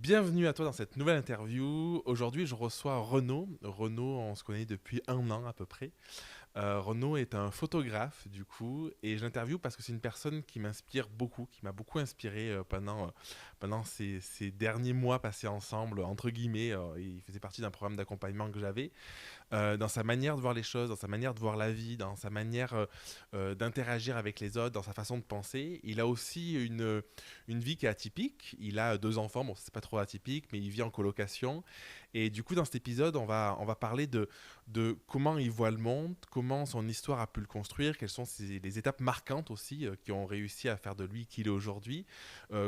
Bienvenue à toi dans cette nouvelle interview. Aujourd'hui, je reçois Renaud. Renaud, on se connaît depuis 1 an à peu près. Renaud est un photographe du coup et je l'interviewe parce que c'est une personne qui m'inspire beaucoup, qui m'a beaucoup inspiré pendant ces derniers mois passés ensemble, entre guillemets. Il faisait partie d'un programme d'accompagnement que j'avais. Dans sa manière de voir les choses, dans sa manière de voir la vie, dans sa manière d'interagir avec les autres, dans sa façon de penser. Il a aussi une vie qui est atypique. Il a 2 enfants, bon, c'est pas trop atypique, mais il vit en colocation. Et du coup, dans cet épisode, on va parler de comment il voit le monde, comment son histoire a pu le construire, quelles sont les étapes marquantes aussi qui ont réussi à faire de lui qui il est aujourd'hui,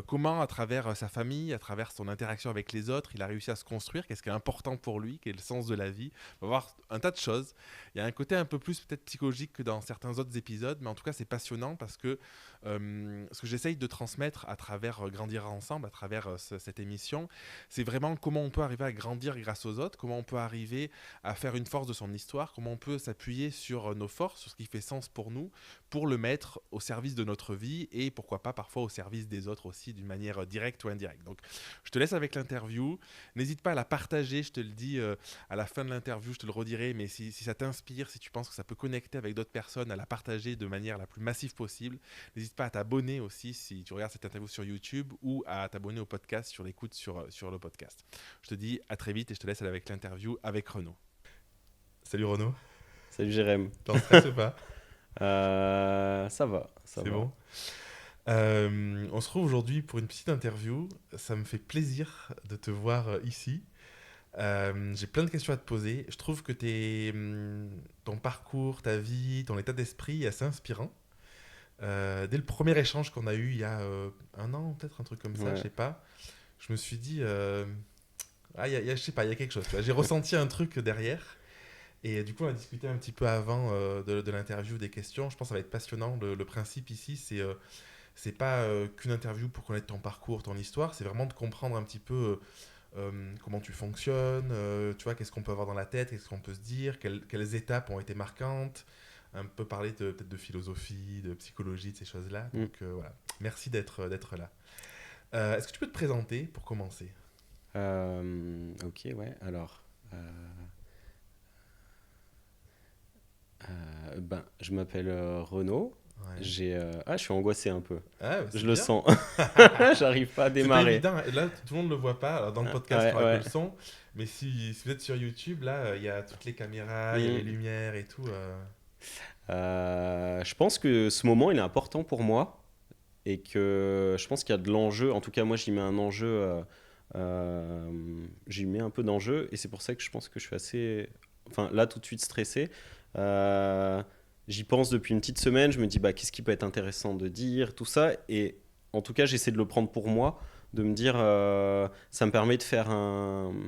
comment à travers sa famille, à travers son interaction avec les autres, il a réussi à se construire, qu'est-ce qui est important pour lui, quel est le sens de la vie. On va voir un tas de choses. Il y a un côté un peu plus peut-être psychologique que dans certains autres épisodes, mais en tout cas c'est passionnant parce que ce que j'essaye de transmettre à travers Grandir ensemble, à travers cette émission, c'est vraiment comment on peut arriver à grandir grâce aux autres, comment on peut arriver à faire une force de son histoire, comment on peut s'appuyer sur nos forces, sur ce qui fait sens pour nous, pour le mettre au service de notre vie et pourquoi pas parfois au service des autres aussi d'une manière directe ou indirecte. Donc je te laisse avec l'interview, n'hésite pas à la partager, je te le dis à la fin de l'interview, je te le redirai, mais si ça t'inspire, si tu penses que ça peut connecter avec d'autres personnes, à la partager de manière la plus massive possible. N'hésite pas à t'abonner aussi si tu regardes cette interview sur YouTube ou à t'abonner au podcast sur l'écoute sur le podcast. Je te dis à très vite et je te laisse aller avec l'interview avec Renaud. Salut Renaud. Salut Jérém. T'es en stress ou pas? Ça va, ça C'est va. bon. On se retrouve aujourd'hui pour une petite interview. Ça me fait plaisir de te voir ici. J'ai plein de questions à te poser. Je trouve que ton parcours, ta vie, ton état d'esprit est assez inspirant. Dès le premier échange qu'on a eu il y a 1 an, peut-être un truc comme ça, je Ouais. sais pas, je me suis dit, je sais pas, il y a quelque chose. Tu vois. J'ai ressenti un truc derrière. Et du coup, on a discuté un petit peu avant de l'interview, des questions. Je pense que ça va être passionnant. Le principe ici, c'est pas qu'une interview pour connaître ton parcours, ton histoire. C'est vraiment de comprendre un petit peu comment tu fonctionnes, tu vois, qu'est-ce qu'on peut avoir dans la tête, qu'est-ce qu'on peut se dire, quelles étapes ont été marquantes. Un peu parler peut-être de philosophie, de psychologie, de ces choses-là. Mm. Donc voilà, merci d'être là. Est-ce que tu peux te présenter pour commencer? Ok, ouais. Alors, je m'appelle Renaud. Ouais. Je suis angoissé un peu. Ah, c'est Je le bien. sens. J'arrive pas à C'est pas démarrer. évident. Là, tout le monde ne le voit pas. Alors, dans le podcast, Ouais, tu n'auras que ouais. le son. Mais si vous êtes sur YouTube, là, il y a toutes les caméras, il y a les Mm. lumières et tout. Je pense que ce moment, il est important pour moi et que je pense qu'il y a de l'enjeu. En tout cas, moi, j'y mets un enjeu. J'y mets un peu d'enjeu et c'est pour ça que je pense que je suis assez. Enfin, là, tout de suite stressé. Euh, J'y pense depuis une petite semaine. Je me dis, bah, qu'est-ce qui peut être intéressant de dire, tout ça. Et en tout cas, j'essaie de le prendre pour moi, de me dire, ça me permet de faire un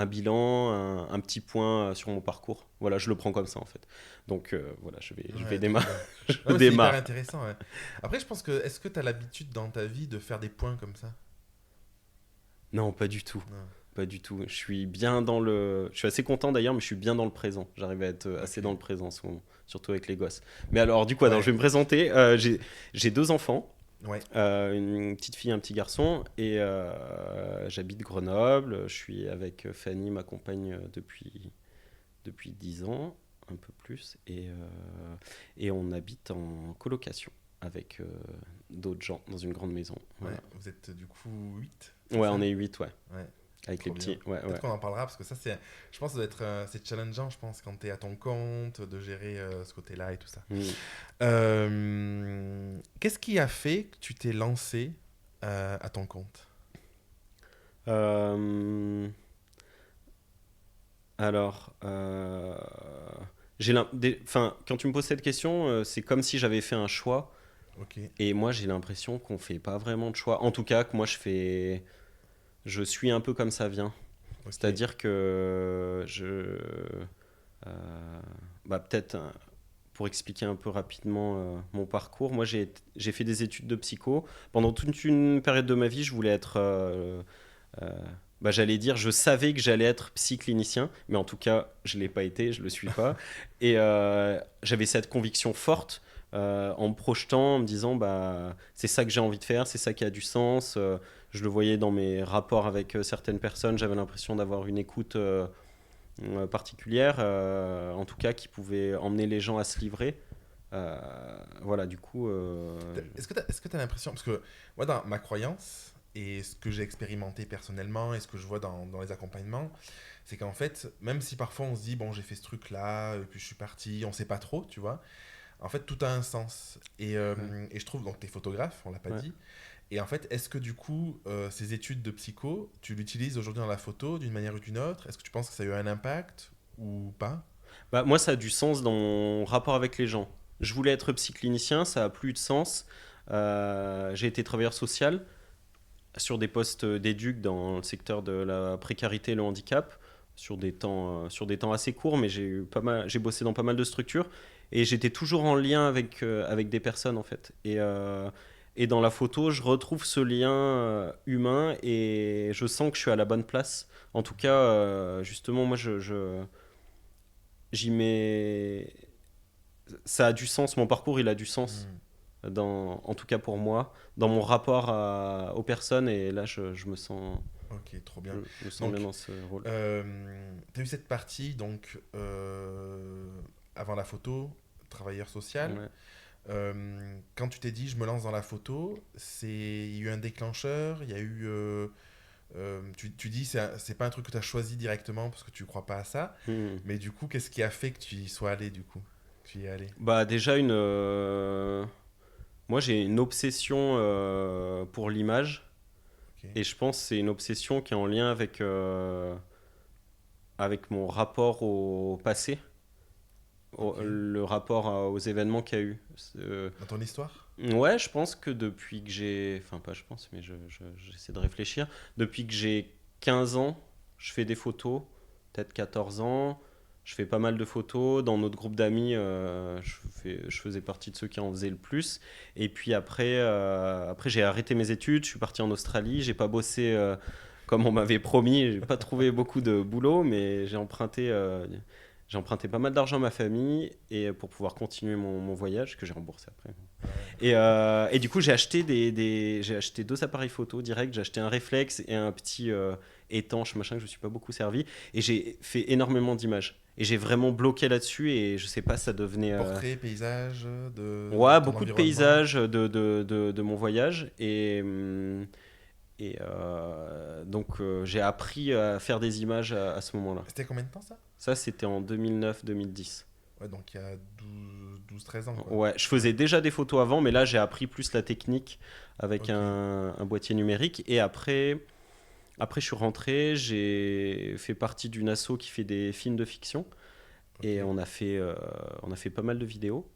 bilan, un petit point sur mon parcours. Voilà, je le prends comme ça en fait. Donc voilà, je vais Ouais, trop démarrer. bien. Je Non, mais c'est hyper démarre. intéressant. Ouais. Après, je pense que. Est-ce que tu as l'habitude dans ta vie de faire des points comme ça? Non, pas du tout. Non. Pas du tout. Je suis bien dans le. Je suis assez content d'ailleurs, mais je suis bien dans le présent. J'arrive à être assez Ok. dans le présent en ce moment, surtout avec les gosses. Mais alors, du coup, attends, Ouais. je vais me présenter. J'ai 2 enfants, Ouais. une petite fille, un petit garçon, et j'habite Grenoble. Je suis avec Fanny, ma compagne, depuis 10 ans, un peu plus, et on habite en colocation avec d'autres gens dans une grande maison. Ouais. Voilà. Vous êtes du coup 8, c'est Ouais, ça? on est 8, ouais, Ouais. avec Trop les bien. petits. Ouais, Peut-être ouais. qu'on en parlera parce que ça, je pense que ça doit être c'est challengeant, je pense, quand tu es à ton compte, de gérer ce côté-là et tout ça. Mm. Qu'est-ce qui a fait que tu t'es lancé à ton compte? Euh, alors, quand tu me poses cette question, c'est comme si j'avais fait un choix. Ok. Et moi, j'ai l'impression qu'on fait pas vraiment de choix. En tout cas, que moi, je suis un peu comme ça vient. Ok. C'est-à-dire que peut-être pour expliquer un peu rapidement mon parcours, moi, j'ai fait des études de psycho. Pendant toute une période de ma vie, je voulais être j'allais dire, je savais que j'allais être psy-clinicien, mais en tout cas, je ne l'ai pas été, je ne le suis pas. Et j'avais cette conviction forte en me projetant, en me disant, c'est ça que j'ai envie de faire, c'est ça qui a du sens. Je le voyais dans mes rapports avec certaines personnes, j'avais l'impression d'avoir une écoute particulière, en tout cas qui pouvait emmener les gens à se livrer. Voilà, du coup. Est-ce que tu as l'impression, parce que moi, dans ma croyance, et ce que j'ai expérimenté personnellement, et ce que je vois dans les accompagnements, c'est qu'en fait, même si parfois on se dit, bon, j'ai fait ce truc-là, et puis je suis parti, on sait pas trop, tu vois, en fait, tout a un sens. Et je trouve, donc, tu es photographe, on l'a pas Ouais. dit, et en fait, est-ce que du coup, ces études de psycho, tu l'utilises aujourd'hui dans la photo d'une manière ou d'une autre? Est-ce que tu penses que ça a eu un impact ou pas? Bah, moi, ça a du sens dans mon rapport avec les gens. Je voulais être psychclinicien, ça a plus de sens. J'ai été travailleur social sur des postes d'éduc dans le secteur de la précarité et le handicap, sur des temps assez courts, mais j'ai bossé dans pas mal de structures et j'étais toujours en lien avec des personnes en fait. Et dans la photo, je retrouve ce lien humain et je sens que je suis à la bonne place. En tout cas, justement, moi, j'y mets. Ça a du sens, mon parcours, il a du sens, Hmm. en tout cas pour moi, dans mon rapport aux personnes, et là, Ok, trop je bien. me sens bien Donc, dans ce rôle. tu as eu cette partie, donc, avant la photo, travailleur social. Ouais. Quand tu t'es dit, je me lance dans la photo, il y a eu un déclencheur, il y a eu... tu dis, c'est pas un truc que tu as choisi directement parce que tu crois pas à ça, Hmm. mais du coup, qu'est-ce qui a fait que tu y sois allé, du coup? Que tu y es allé? Bah, déjà, moi, j'ai une obsession pour l'image, Ok. et je pense que c'est une obsession qui est en lien avec mon rapport au passé, Ok. le rapport aux événements qu'il y a eu. Dans ton histoire? Ouais, je pense que depuis que j'ai. Enfin, pas je pense, mais j'essaie de réfléchir. Depuis que j'ai 15 ans, je fais des photos, peut-être 14 ans. Je fais pas mal de photos. Dans notre groupe d'amis, je faisais partie de ceux qui en faisaient le plus. Et puis après j'ai arrêté mes études. Je suis parti en Australie. J'ai pas bossé comme on m'avait promis. J'ai pas trouvé beaucoup de boulot, mais j'ai emprunté pas mal d'argent à ma famille et pour pouvoir continuer mon voyage que j'ai remboursé après. Ouais. Et du coup, j'ai acheté deux appareils photo direct. J'ai acheté un réflexe et un petit étanche, machin, que je ne me suis pas beaucoup servi. Et j'ai fait énormément d'images. Et j'ai vraiment bloqué là-dessus. Et je sais pas, ça devenait. Portrait, paysage, de Ouais, ton beaucoup de environnement. paysages de mon voyage. Donc, j'ai appris à faire des images à ce moment-là. C'était combien de temps ça? Ça, c'était en 2009-2010. Ouais, donc il y a 13 ans, quoi. Ouais, je Ouais. faisais déjà des photos avant, mais là j'ai appris plus la technique avec Ok. un boîtier numérique. Et après je suis rentré, j'ai fait partie d'une asso qui fait des films de fiction. Et Ok. on a fait pas mal de vidéos.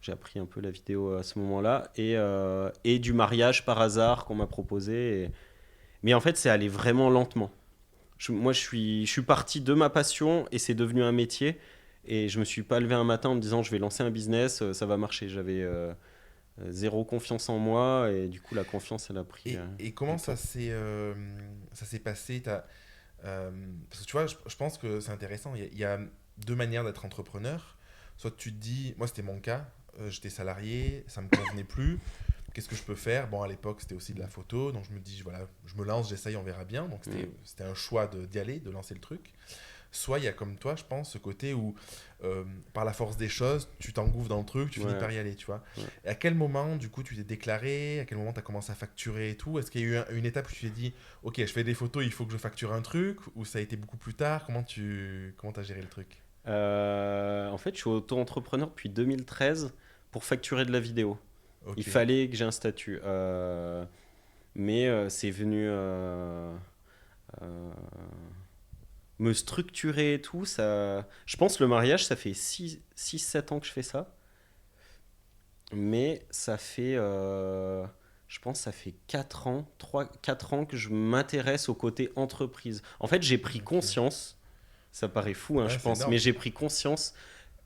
J'ai appris un peu la vidéo à ce moment-là. Et du mariage par hasard qu'on m'a proposé. Mais en fait, c'est allé vraiment lentement. Moi, je suis parti de ma passion et c'est devenu un métier. Et je me suis pas levé un matin en me disant je vais lancer un business, ça va marcher. J'avais zéro confiance en moi et du coup la confiance elle a pris Et du comment temps. ça s'est passé parce que tu vois, je pense que c'est intéressant. Il y a deux manières d'être entrepreneur. Soit tu te dis, moi c'était mon cas, j'étais salarié, ça me convenait plus. Qu'est-ce que je peux faire? Bon, à l'époque, c'était aussi de la photo, donc je me dis, voilà, je me lance, j'essaye, on verra bien. Donc Mm. c'était un choix d'y aller, de lancer le truc. Soit il y a comme toi, je pense, ce côté où, par la force des choses, tu t'engouffres dans le truc, tu finis Ouais, par y aller, tu vois. ouais. Et à quel moment, du coup, tu t'es déclaré? À quel moment tu as commencé à facturer et tout? Est-ce qu'il y a eu une étape où tu t'es dit, ok, je fais des photos, il faut que je facture un truc? Ou ça a été beaucoup plus tard? Comment t'as géré le truc? En fait, je suis auto-entrepreneur depuis 2013 pour facturer de la vidéo. Il Ok. fallait que j'ai un statut. Mais c'est venu euh, me structurer et tout. Je pense le mariage, ça fait 6-7 ans que je fais ça. Mais je pense que ça fait 4 ans, 3-4 ans que je m'intéresse au côté entreprise. En fait, j'ai pris Ok. conscience, ça paraît fou, hein, Ouais, je c'est pense, mais énorme. j'ai pris conscience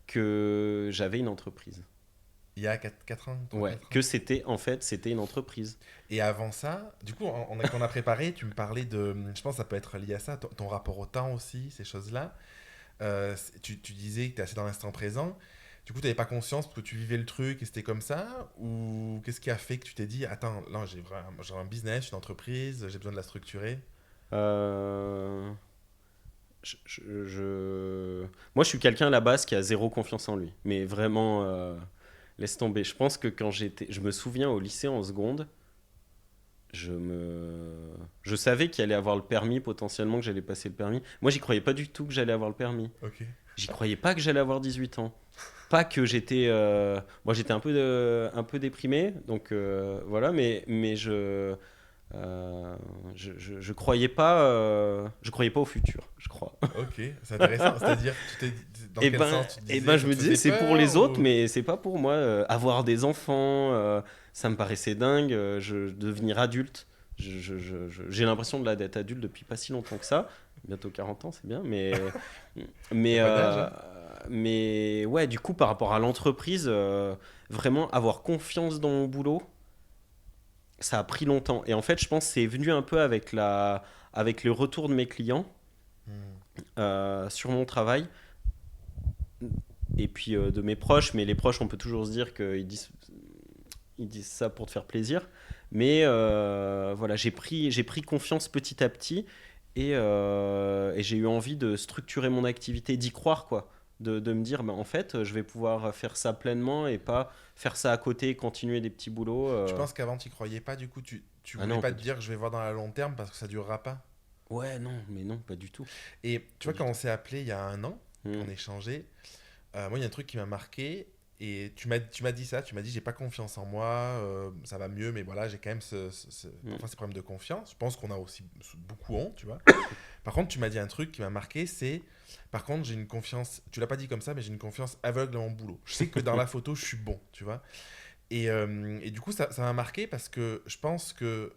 que j'avais une entreprise. Il y a 4 ans, trois Ouais, quatre ans. que c'était une entreprise. Et avant ça, du coup, quand on a préparé, tu me parlais de. Je pense que ça peut être lié à ça, ton rapport au temps aussi, ces choses-là. Tu disais que tu es assez dans l'instant présent. Du coup, tu n'avais pas conscience parce que tu vivais le truc et c'était comme ça? Ou qu'est-ce qui a fait que tu t'es dit, attends, là, j'ai un business, une entreprise, j'ai besoin de la structurer? Euh, Moi, je suis quelqu'un à la base qui a zéro confiance en lui. Mais vraiment, laisse tomber. Je pense que je me souviens au lycée en seconde, je savais qu'il allait avoir le permis, potentiellement que j'allais passer le permis. Moi, j'y croyais pas du tout que j'allais avoir le permis. Ok. J'y croyais pas que j'allais avoir 18 ans. Pas que j'étais. Moi, j'étais un peu déprimé, donc voilà, mais je croyais pas. Je croyais pas au futur, je crois. Ok, c'est intéressant. C'est-à-dire, dans quel sens tu te disais, Je ça me te disais, faisait c'est pour les peur autres, ou... mais c'est pas pour moi. Avoir des enfants, ça me paraissait dingue. Devenir adulte. J'ai l'impression d'être adulte depuis pas si longtemps que ça. Bientôt 40 ans, c'est bien, Y a mais, pas d'âge, hein? mais ouais, du coup, par rapport à l'entreprise, vraiment avoir confiance dans mon boulot, ça a pris longtemps. Et en fait, je pense que c'est venu un peu avec le retour de mes clients Hmm. sur mon travail et puis de mes proches. Mais les proches, on peut toujours se dire ils disent ça pour te faire plaisir. Mais voilà, j'ai pris confiance petit à petit et j'ai eu envie de structurer mon activité, d'y croire, quoi. De me dire, bah, en fait, je vais pouvoir faire ça pleinement et pas faire ça à côté, continuer des petits boulots. Tu penses qu'avant, tu croyais pas, du coup, tu Ah voulais non, pas pas te du dire, je vais voir dans la long terme parce que ça durera pas? Ouais, non, mais non, pas du tout. Et tu Pas vois, du quand on tout. s'est appelé il y a un an, Hmm. qu'on échangeait, moi, il y a un truc qui m'a marqué. Et tu m'as dit ça, tu m'as dit, j'ai pas confiance en moi, ça va mieux, mais voilà, j'ai quand même Hmm. parfois ces problèmes de confiance. Je pense qu'on a aussi beaucoup honte, tu vois. Par contre, tu m'as dit un truc qui m'a marqué, c'est, par contre, j'ai une confiance, tu l'as pas dit comme ça, mais j'ai une confiance aveugle dans mon boulot. Je sais que dans la photo, je suis bon, tu vois. Et du coup, ça m'a marqué parce que je pense que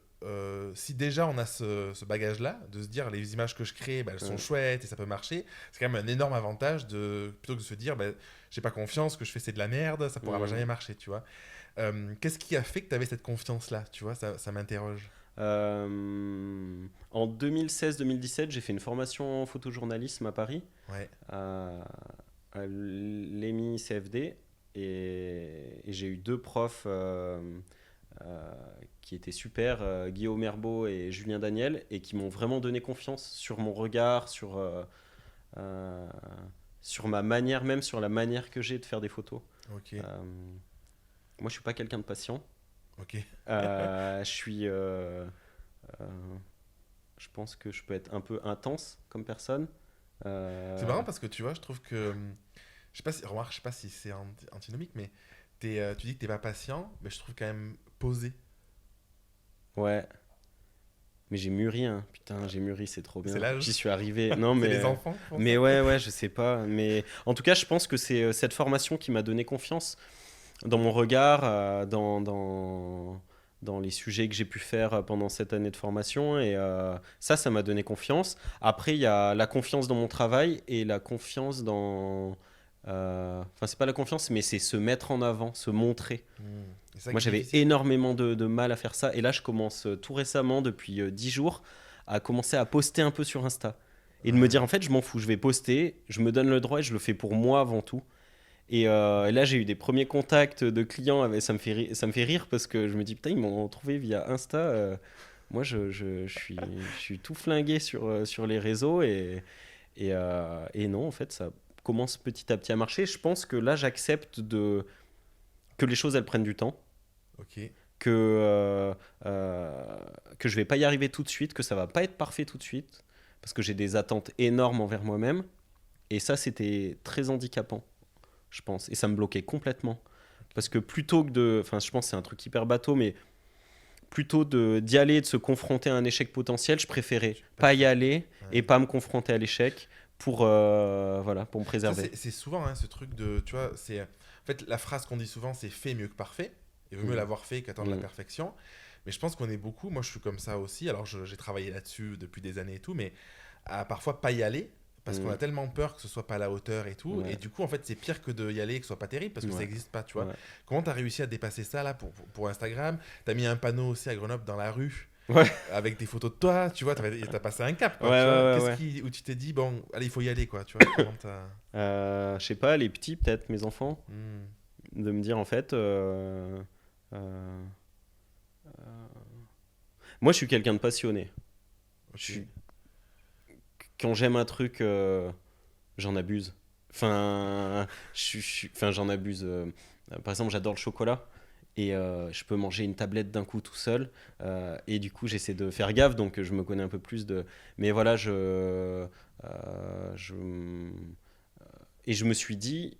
si déjà on a ce bagage-là, de se dire les images que je crée, bah, elles sont Ouais. chouettes et ça peut marcher, c'est quand même un énorme avantage plutôt que de se dire bah, j'ai pas confiance, ce que je fais c'est de la merde, ça pourra Hmm. jamais marcher, tu vois. Qu'est-ce qui a fait que tu avais cette confiance-là, tu vois, ça m'interroge. En 2016-2017, j'ai fait une formation en photojournalisme à Paris, Ouais, à, à l'EMI CFD, et j'ai eu deux profs euh, qui étaient super, Guillaume Herbeau et Julien Daniel, et qui m'ont vraiment donné confiance sur mon regard, euh, sur ma manière, même sur la manière que j'ai de faire des photos. ok, Euh, Moi, je suis pas quelqu'un de patient. ok. Je suis, euh, je pense que je peux être un peu intense comme personne. C'est Euh, marrant parce que tu vois, je trouve que, je sais pas si, remarque, je sais pas si c'est antinomique, mais tu dis que t'es pas patient, mais je trouve quand même posé. ouais, mais j'ai mûri, hein. Putain, j'ai mûri, c'est trop C'est bien. l'âge, J'y suis arrivé. Non, c'est les enfants qui font ça. mais ouais, je sais pas. Mais en tout cas, je pense que c'est cette formation qui m'a donné confiance dans mon regard, dans les sujets que j'ai pu faire pendant cette année de formation. Et ça m'a donné confiance. Après, il y a la confiance dans mon travail et la confiance dans. Enfin, c'est pas la confiance, mais c'est se mettre en avant, se montrer. C'est ça Moi, qui est j'avais difficile. énormément de mal à faire ça. Et là, je commence tout récemment, depuis 10 jours, à commencer à poster un peu sur Insta. Et de me dire, Ouais. en fait, je m'en fous, je vais poster, je me donne le droit et je le fais pour moi avant tout. Et là, j'ai eu des premiers contacts de clients, ça me fait rire parce que je me dis, putain, ils m'ont trouvé via Insta. Moi, je suis tout flingué sur les réseaux et non, en fait, ça commence petit à petit à marcher. Je pense que là, que les choses, elles prennent du temps, Ok. que, euh, euh, que je vais pas y arriver tout de suite, que ça va pas être parfait tout de suite, parce que j'ai des attentes énormes envers moi-même. Et ça, c'était très handicapant, je pense. Et ça me bloquait complètement. Parce que plutôt que de. Enfin, je pense que c'est un truc hyper bateau, mais plutôt d'y aller et de se confronter à un échec potentiel, je Je préférais suis pas pas y d'accord. aller et Ouais. pas me confronter à l'échec voilà, pour me Ça, préserver. c'est souvent hein, ce truc de. Tu vois, c'est. En fait, la phrase qu'on dit souvent, c'est fait mieux que parfait. Il vaut mieux Mm. l'avoir fait qu'attendre la Mm. perfection. Mais je pense qu'on est beaucoup. Moi, je suis comme ça aussi. Alors, j'ai travaillé là-dessus depuis des années et tout. Mais à parfois pas y aller. Parce qu'on Mm. a tellement peur que ce soit pas à la hauteur et tout. Et Ouais, du coup, en fait, c'est pire que d'y aller et que ce soit pas terrible parce que ça ouais, n'existe pas, tu vois. ouais. Comment tu as réussi à dépasser ça là pour Instagram? Tu as mis un panneau aussi à Grenoble dans la rue Ouais, avec des photos de toi, tu vois, t'as passé un cap, ouais, quoi, tu vois. ouais, ouais, Qu'est-ce ouais. où tu t'es dit, bon, allez, il faut y aller, quoi, tu vois. Comment t'as... Je sais pas, les petits, peut-être, mes enfants, Hmm, de me dire en fait. Euh, Moi, je suis quelqu'un de passionné. Je ok. suis... Quand j'aime un truc, j'en abuse. Enfin, enfin, j'en abuse. Par exemple, j'adore le chocolat. Et je peux manger une tablette d'un coup tout seul. Et du coup, j'essaie de faire gaffe, donc je me connais un peu plus de. Mais voilà, je... Et je me suis dit,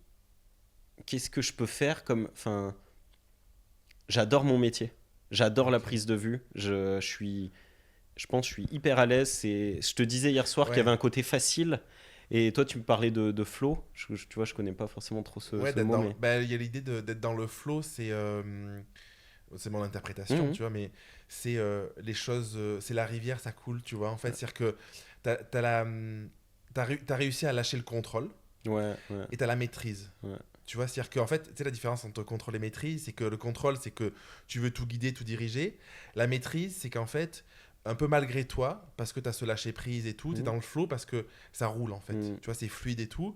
qu'est-ce que je peux faire comme. Enfin, j'adore mon métier. J'adore la Ok. prise de vue. Je pense que je suis hyper à l'aise. Je te disais hier soir qu'il y avait Ouais. un côté facile. Et toi, tu me parlais de flow. Tu vois, je connais pas forcément trop Ouais, ce d'être mot, dans... mais. Bah, il y a l'idée d'être dans le flow, c'est mon interprétation, Mhm. tu vois, mais c'est les choses, c'est la rivière, ça coule, tu vois. En fait, c'est-à-dire que t'as la, t'as réussi à lâcher le contrôle Ouais, ouais, et t'as la maîtrise. ouais. Tu vois, c'est-à-dire qu'en fait, tu sais, la différence entre contrôle et maîtrise, c'est que le contrôle, c'est que tu veux tout guider, tout diriger. La maîtrise, c'est qu'en fait, un peu malgré toi, parce que tu as ce lâcher prise et tout, tu es Mhm. dans le flow parce que ça roule en fait. Mhm. Tu vois, c'est fluide et tout.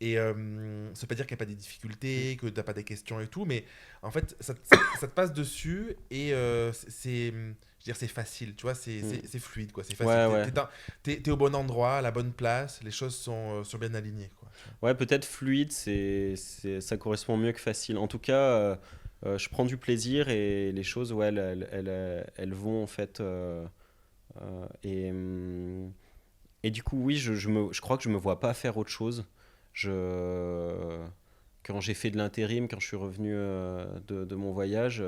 Et ça veut pas dire qu'il n'y a pas des difficultés, que tu n'as pas des questions et tout, mais en fait, ça te passe dessus et je veux dire, c'est facile, tu vois, Mhm. c'est fluide, quoi, c'est facile. Ouais, ouais. T'es au bon endroit, à la bonne place, les choses sont bien alignées, quoi, tu vois. Ouais, peut-être fluide, ça correspond mieux que facile. En tout cas, je prends du plaisir et les choses, ouais, elles vont en fait. Euh, et, hum, et du coup, oui, je crois que je me vois pas faire autre chose. Je, Quand j'ai fait de l'intérim, quand je suis revenu de mon voyage,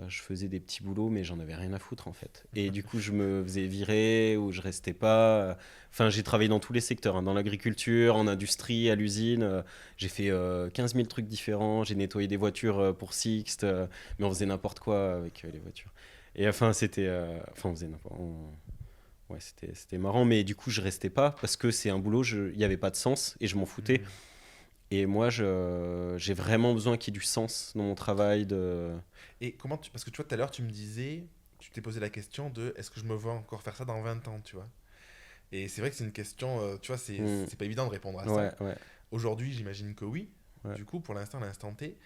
je faisais des petits boulots, mais j'en avais rien à foutre en fait. Et du coup, je me faisais virer ou je restais pas. Enfin, j'ai travaillé dans tous les secteurs, hein, dans l'agriculture, en industrie, à l'usine. J'ai fait 15 000 trucs différents. J'ai nettoyé des voitures pour Sixt, mais on faisait n'importe quoi avec les voitures. Et enfin, enfin, on faisait n'importe. Ouais, c'était marrant, mais du coup, je restais pas parce que c'est un boulot, il n'y avait pas de sens et je m'en foutais. Hmm. Et moi, j'ai vraiment besoin qu'il y ait du sens dans mon travail. Et comment tu... Parce que tu vois, tout à l'heure, tu me disais, tu t'es posé la question de est-ce que je me vois encore faire ça dans 20 ans, tu vois. Et c'est vrai que c'est une question, tu vois, Hmm. c'est pas évident de répondre à Ouais, ça. ouais, Aujourd'hui, j'imagine que oui. ouais. Du coup, pour l'instant, à l'instant T,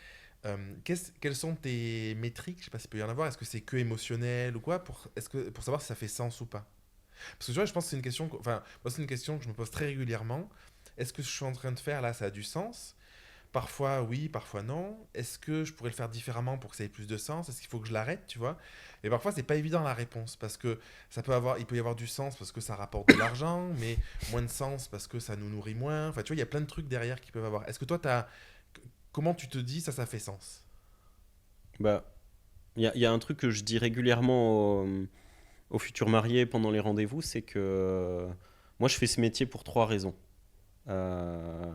quelles sont tes métriques? Je sais pas s'il peut y en avoir. Est-ce que c'est que émotionnel ou quoi pour savoir si ça fait sens ou pas? Parce que tu vois, je pense que c'est une question, enfin, moi, c'est une question que je me pose très régulièrement. Est-ce que ce que je suis en train de faire là, ça a du sens? Parfois oui, parfois non. Est-ce que je pourrais le faire différemment pour que ça ait plus de sens? Est-ce qu'il faut que je l'arrête, tu vois? Et parfois c'est pas évident la réponse parce que il peut y avoir du sens parce que ça rapporte de l'argent, mais moins de sens parce que ça nous nourrit moins. Enfin, tu vois, il y a plein de trucs derrière qui peuvent avoir. Est-ce que toi, comment tu te dis ça fait sens? Bah, il y a un truc que je dis régulièrement aux futurs mariés pendant les rendez-vous, c'est que moi, je fais ce métier pour trois raisons. Euh,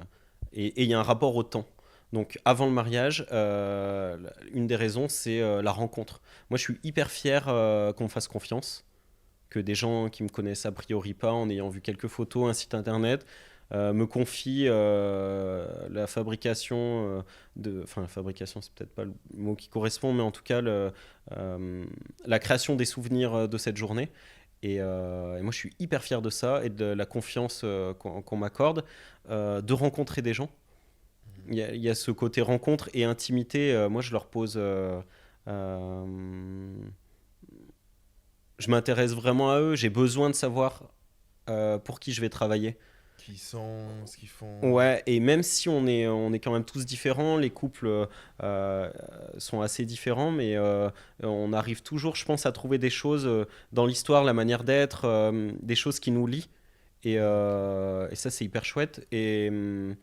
et il y a un rapport au temps. Donc, avant le mariage, une des raisons, c'est la rencontre. Moi, je suis hyper fier qu'on me fasse confiance, que des gens qui me connaissent a priori pas, en ayant vu quelques photos, un site internet, me confient la fabrication enfin la fabrication c'est peut-être pas le mot qui correspond, mais en tout cas la création des souvenirs de cette journée. Et moi je suis hyper fier de ça et de la confiance qu'on m'accorde, de rencontrer des gens. Il y a ce côté rencontre et intimité. Moi je leur pose euh, je m'intéresse vraiment à eux, j'ai besoin de savoir pour qui je vais travailler. Qui sont, ce qu'ils font. Ouais, et même si on est quand même tous différents, les couples sont assez différents, mais on arrive toujours, je pense, à trouver des choses dans l'histoire, la manière d'être, des choses qui nous lient. Et ça, c'est hyper chouette. Et il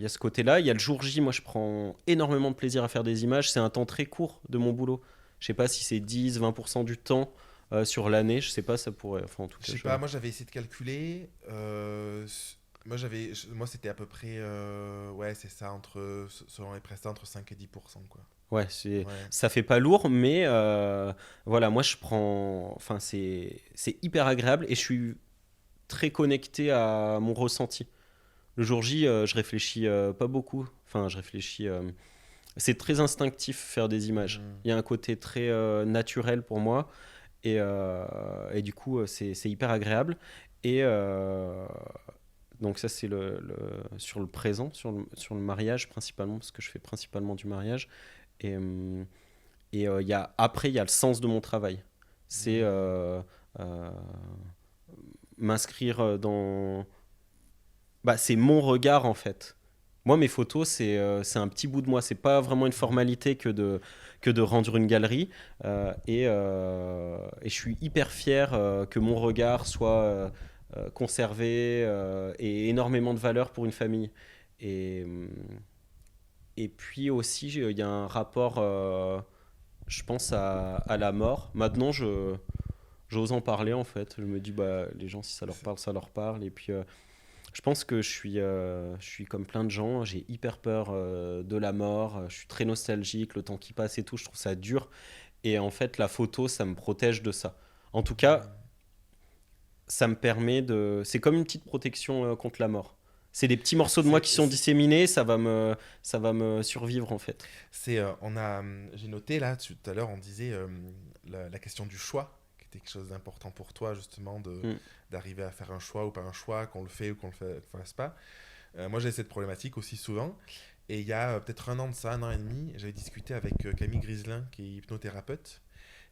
y a ce côté-là. Il y a le jour J, moi, je prends énormément de plaisir à faire des images. C'est un temps très court de mon boulot. Je sais pas si c'est 10-20% du temps sur l'année. Je sais pas, ça pourrait. Enfin, en tout Je cas, sais pas, moi j'avais essayé de calculer. Moi c'était à peu près, ouais, c'est ça, selon les prestats, entre 5 et 10%, quoi. Ouais, Ouais. ça fait pas lourd, mais voilà, moi je prends. Enfin, c'est hyper agréable et je suis très connecté à mon ressenti. Le jour J, je réfléchis pas beaucoup. Enfin, je réfléchis. c'est très instinctif faire des images. Il y a un côté très naturel pour moi et du coup c'est hyper agréable et donc ça c'est sur le présent, sur le mariage principalement parce que je fais principalement du mariage et après il y a le sens de mon travail. C'est euh, m'inscrire dans bah, c'est mon regard en fait. Moi, mes photos, c'est un petit bout de moi. C'est pas vraiment une formalité que de rendre une galerie. Et je suis hyper fier que mon regard soit conservé et énormément de valeur pour une famille. Et, et puis aussi, il y a un rapport, je pense, à la mort. Maintenant, j'ose en parler en fait. Je me dis, bah, les gens, si ça leur parle, ça leur parle. Et puis. Je pense que je suis comme plein de gens, j'ai hyper peur de la mort, je suis très nostalgique, le temps qui passe et tout, je trouve ça dur. Et en fait, la photo, ça me protège de ça. En tout cas, ça me permet de... C'est comme une petite protection contre la mort. C'est des petits morceaux de moi C'est, qui sont c'est, disséminés, ça va me survivre en fait. j'ai noté là, tout à l'heure, on disait la question du choix, qui était quelque chose d'important pour toi, justement, Mm. d'arriver à faire un choix ou pas un choix, qu'on le fait ou qu'on le fasse pas. Moi, j'ai cette problématique aussi souvent. Et il y a peut-être un an de ça, un an et demi, j'avais discuté avec Camille Griselin, qui est hypnothérapeute.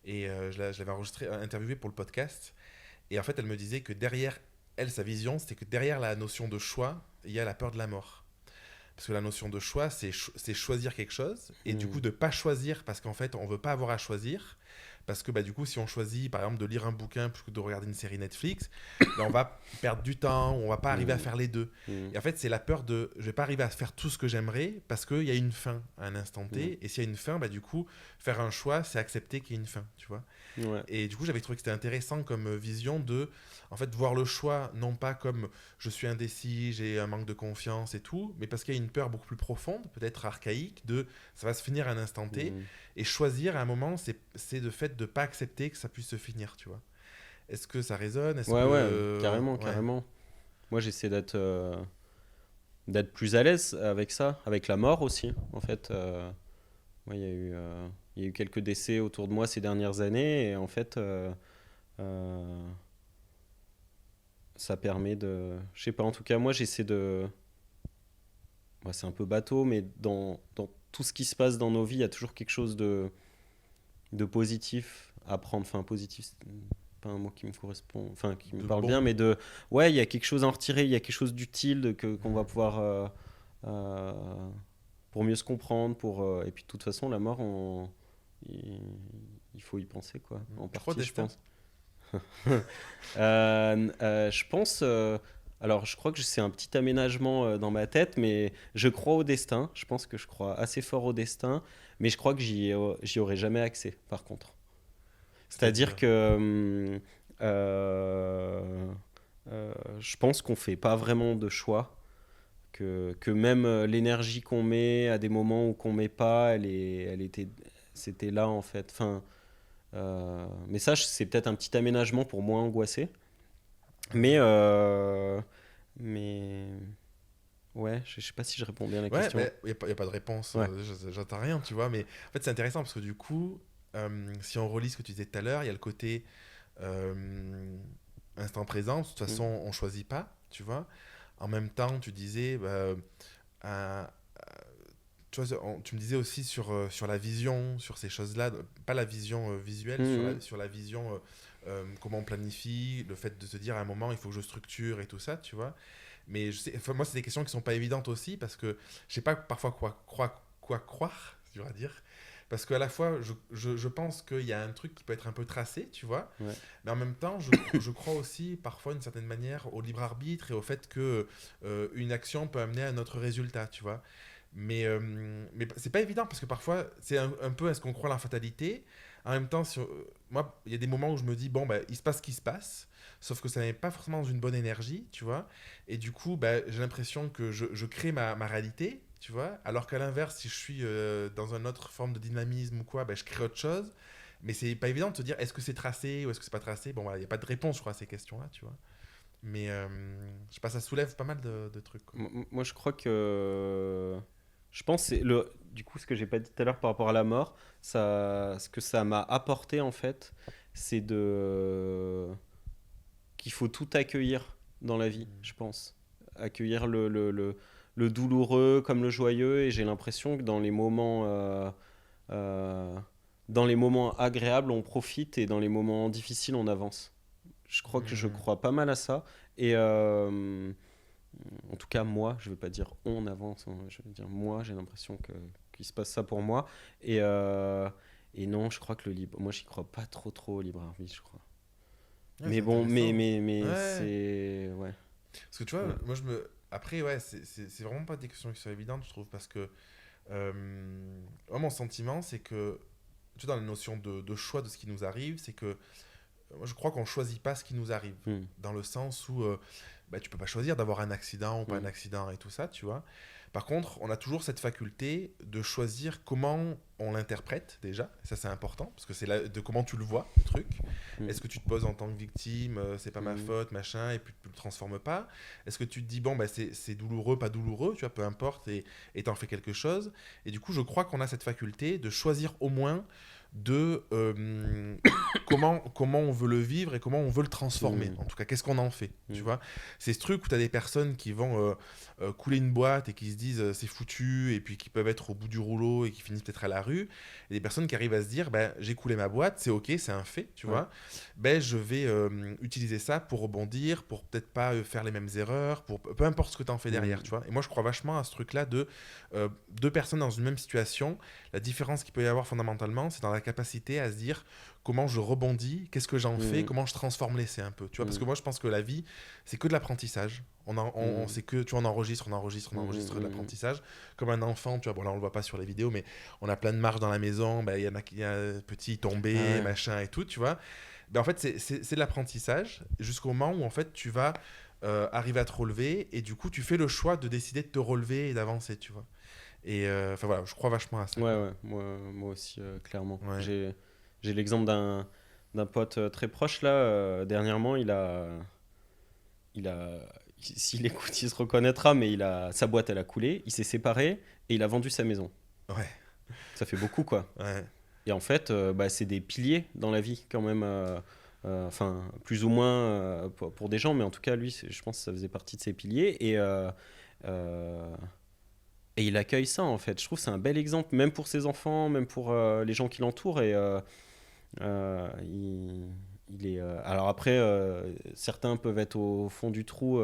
Et je l'avais interviewé pour le podcast. Et en fait, elle me disait que derrière elle, sa vision, c'était que derrière la notion de choix, il y a la peur de la mort. Parce que la notion de choix, c'est choisir quelque chose. Et du coup, Mm. de pas choisir, parce qu'en fait, on veut pas avoir à choisir. Parce que bah, du coup, si on choisit, par exemple, de lire un bouquin plutôt que de regarder une série Netflix, bah, on va perdre du temps, on va pas arriver à Mm. faire les deux. Mm. Et en fait, c'est la peur de je vais pas arriver à faire tout ce que j'aimerais parce qu'il y a une fin à un instant Mm. T. Et s'il y a une fin, bah, du coup, faire un choix, c'est accepter qu'il y ait une fin, tu vois. Ouais. Et du coup, j'avais trouvé que c'était intéressant comme vision de, en fait, voir le choix, non pas comme je suis indécis, j'ai un manque de confiance et tout, mais parce qu'il y a une peur beaucoup plus profonde, peut-être archaïque, de ça va se finir à un instant T. Mm. Et choisir à un moment, c'est le fait de pas accepter que ça puisse se finir, tu vois. Est-ce que ça résonne? Est-ce Ouais, ouais, que. carrément, Ouais. carrément. Moi, j'essaie d'être plus à l'aise avec ça, avec la mort aussi, en fait. Ouais, il y a eu quelques décès autour de moi ces dernières années et en fait, euh, ça permet de... Je sais pas, en tout cas, moi j'essaie de... Ouais, c'est un peu bateau, mais dans tout ce qui se passe dans nos vies, il y a toujours quelque chose de positif à prendre. Enfin, positif, c'est pas un mot qui me correspond, enfin, qui me De parle bien, bon. mais de... Ouais, il y a quelque chose à en retirer, il y a quelque chose d'utile qu'on va Hmm. pouvoir... euh, pour mieux se comprendre, et puis de toute façon, la mort, il, il faut y penser, quoi. En Tu crois au partie, je destin? pense. Je pense. Alors, je crois que c'est un petit aménagement dans ma tête, mais je crois au destin. Je pense que je crois assez fort au destin, mais je crois que j'y aurai jamais accès, par contre. C'est-à-dire C'est-à-dire. que je pense qu'on fait pas vraiment de choix, que même l'énergie qu'on met à des moments où qu'on met pas, c'était là en fait. Enfin, mais ça, c'est peut-être un petit aménagement pour moins angoisser. Mais, Ouais. mais ouais, je sais pas si je réponds bien à la Ouais, question. mais y a pas de réponse. Ouais. J'entends rien, tu vois. Mais en fait, c'est intéressant parce que du coup, si on relit ce que tu disais tout à l'heure, il y a le côté euh, instant présent. De toute Mm. façon, on choisit pas, tu vois. En même temps, tu disais, un- tu vois, tu me disais aussi sur la vision, sur ces choses-là, pas la vision visuelle, Mm, sur la vision, comment on planifie, le fait de se dire à un moment, il faut que je structure et tout ça, tu vois. Mais enfin, moi, c'est des questions qui sont pas évidentes aussi parce que je sais pas parfois quoi croire, c'est dur à dire. Parce qu'à la fois, je pense qu'il y a un truc qui peut être un peu tracé, tu vois, ouais. mais en même temps, je crois aussi parfois d'une certaine manière au libre arbitre et au fait que une action peut amener à un autre résultat, tu vois. Mais c'est pas évident parce que parfois, c'est un peu est-ce qu'on croit à la fatalité. En même temps, moi, il y a des moments où je me dis, bon, bah, il se passe ce qui se passe, sauf que ça n'est pas forcément dans une bonne énergie, tu vois. Et du coup, bah, j'ai l'impression que je crée ma réalité, tu vois. Alors qu'à l'inverse, si je suis dans une autre forme de dynamisme ou quoi, bah, je crée autre chose. Mais c'est pas évident de te dire est-ce que c'est tracé ou est-ce que c'est pas tracé. Bon, voilà, il n'y a pas de réponse, je crois, à ces questions-là, tu vois. Mais je sais pas, ça soulève pas mal de trucs, quoi. Moi, je crois que Je pense que du coup, ce que j'ai pas dit tout à l'heure par rapport à la mort, ce que ça m'a apporté en fait, c'est qu'il faut tout accueillir dans la vie, je pense. Accueillir le douloureux comme le joyeux, et j'ai l'impression que euh, dans les moments agréables, on profite, et dans les moments difficiles, on avance. Je crois que je Hmm. crois pas mal à ça. Et en tout cas, moi, je ne vais pas dire on avance, hein, je vais dire moi, j'ai l'impression qu'il se passe ça pour moi. Et, euh, et non, je crois que le libre. Moi, j'y crois pas trop au libre arbitre, je crois. Ouais, Mais c'est bon, intéressant. mais Ouais. c'est. Ouais. Parce que tu vois, Ouais. moi je me. Après, ouais, c'est vraiment pas des questions qui sont évidentes, je trouve, parce que moi, mon sentiment, c'est que, tu vois, dans la notion de choix de ce qui nous arrive, c'est que moi, je crois qu'on choisit pas ce qui nous arrive, Hmm, dans le sens où bah, tu peux pas choisir d'avoir un accident ou pas un hmm, accident et tout ça, tu vois. Par contre, on a toujours cette faculté de choisir comment on l'interprète déjà. Ça, c'est important parce que c'est de comment tu le vois, le truc. hmm, Est-ce que tu te poses en tant que victime, c'est pas ma hmm, faute, machin, et puis tu le transformes pas. Est-ce que tu te dis bon, bah, c'est douloureux, pas douloureux, tu vois, peu importe, et t'en fais quelque chose. Et du coup, je crois qu'on a cette faculté de choisir au moins de comment on veut le vivre et comment on veut le transformer. hmm, En tout cas, qu'est-ce qu'on en fait, tu hmm, vois. C'est ce truc où tu as des personnes qui vont couler une boîte et qui se disent c'est foutu et puis qui peuvent être au bout du rouleau et qui finissent peut-être à la rue. Et des personnes qui arrivent à se dire ben, j'ai coulé ma boîte, c'est ok, c'est un fait, tu ouais. vois. Ben, je vais utiliser ça pour rebondir, pour peut-être pas faire les mêmes erreurs, pour peu importe ce que tu en fais derrière, Hmm, tu vois. Et moi, je crois vachement à ce truc-là de deux personnes dans une même situation. La différence qu'il peut y avoir fondamentalement, c'est dans la capacité à se dire comment je rebondis, qu'est-ce que j'en fais, hmm, comment je transforme l'essai un peu. Tu vois, parce hmm, que moi, je pense que la vie, c'est que de l'apprentissage. On hmm, sait que tu vois, on hmm, enregistre de hmm, l'apprentissage. Comme un enfant, tu vois, bon là on le voit pas sur les vidéos, mais on a plein de marches dans la maison, ben, il y en a qui a petit ah tombé, ouais. machin et tout, tu vois. Ben, en fait, c'est de l'apprentissage jusqu'au moment où en fait tu vas arriver à te relever et du coup tu fais le choix de décider de te relever et d'avancer, tu vois. Et enfin voilà, je crois vachement à ça, Ouais, quoi. ouais, moi aussi, clairement. Ouais, J'ai l'exemple d'un pote très proche là. Dernièrement, il a, s'il écoute, il se reconnaîtra, mais sa boîte, elle a coulé. Il s'est séparé et il a vendu sa maison. ouais, Ça fait beaucoup, quoi. ouais. Et en fait, bah, c'est des piliers dans la vie, quand même. Enfin, plus ou moins pour des gens, mais en tout cas, lui, je pense que ça faisait partie de ses piliers. Euh, et il accueille ça, en fait. Je trouve que c'est un bel exemple, même pour ses enfants, même pour les gens qui l'entourent. Et il est. Alors après, certains peuvent être au fond du trou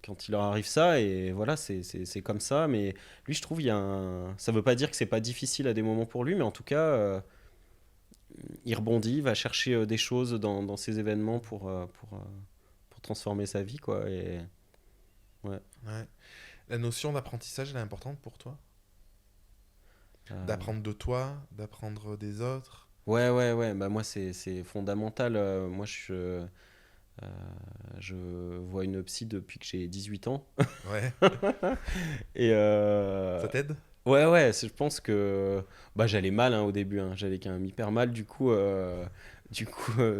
quand il leur arrive ça, et voilà, c'est comme ça. Mais lui, je trouve, ça veut pas dire que c'est pas difficile à des moments pour lui, mais en tout cas, il rebondit, il va chercher des choses dans ces événements pour transformer sa vie, quoi. Et ouais. Ouais. La notion d'apprentissage, elle est importante pour toi? Euh, D'apprendre de toi, d'apprendre des autres? ouais. Bah, moi, c'est fondamental. Euh, je vois une psy depuis que j'ai 18 ans. Ouais. Et Ça t'aide? ouais, je pense que bah, j'allais mal hein, au début. Hein. J'allais quand même hyper mal. Du coup,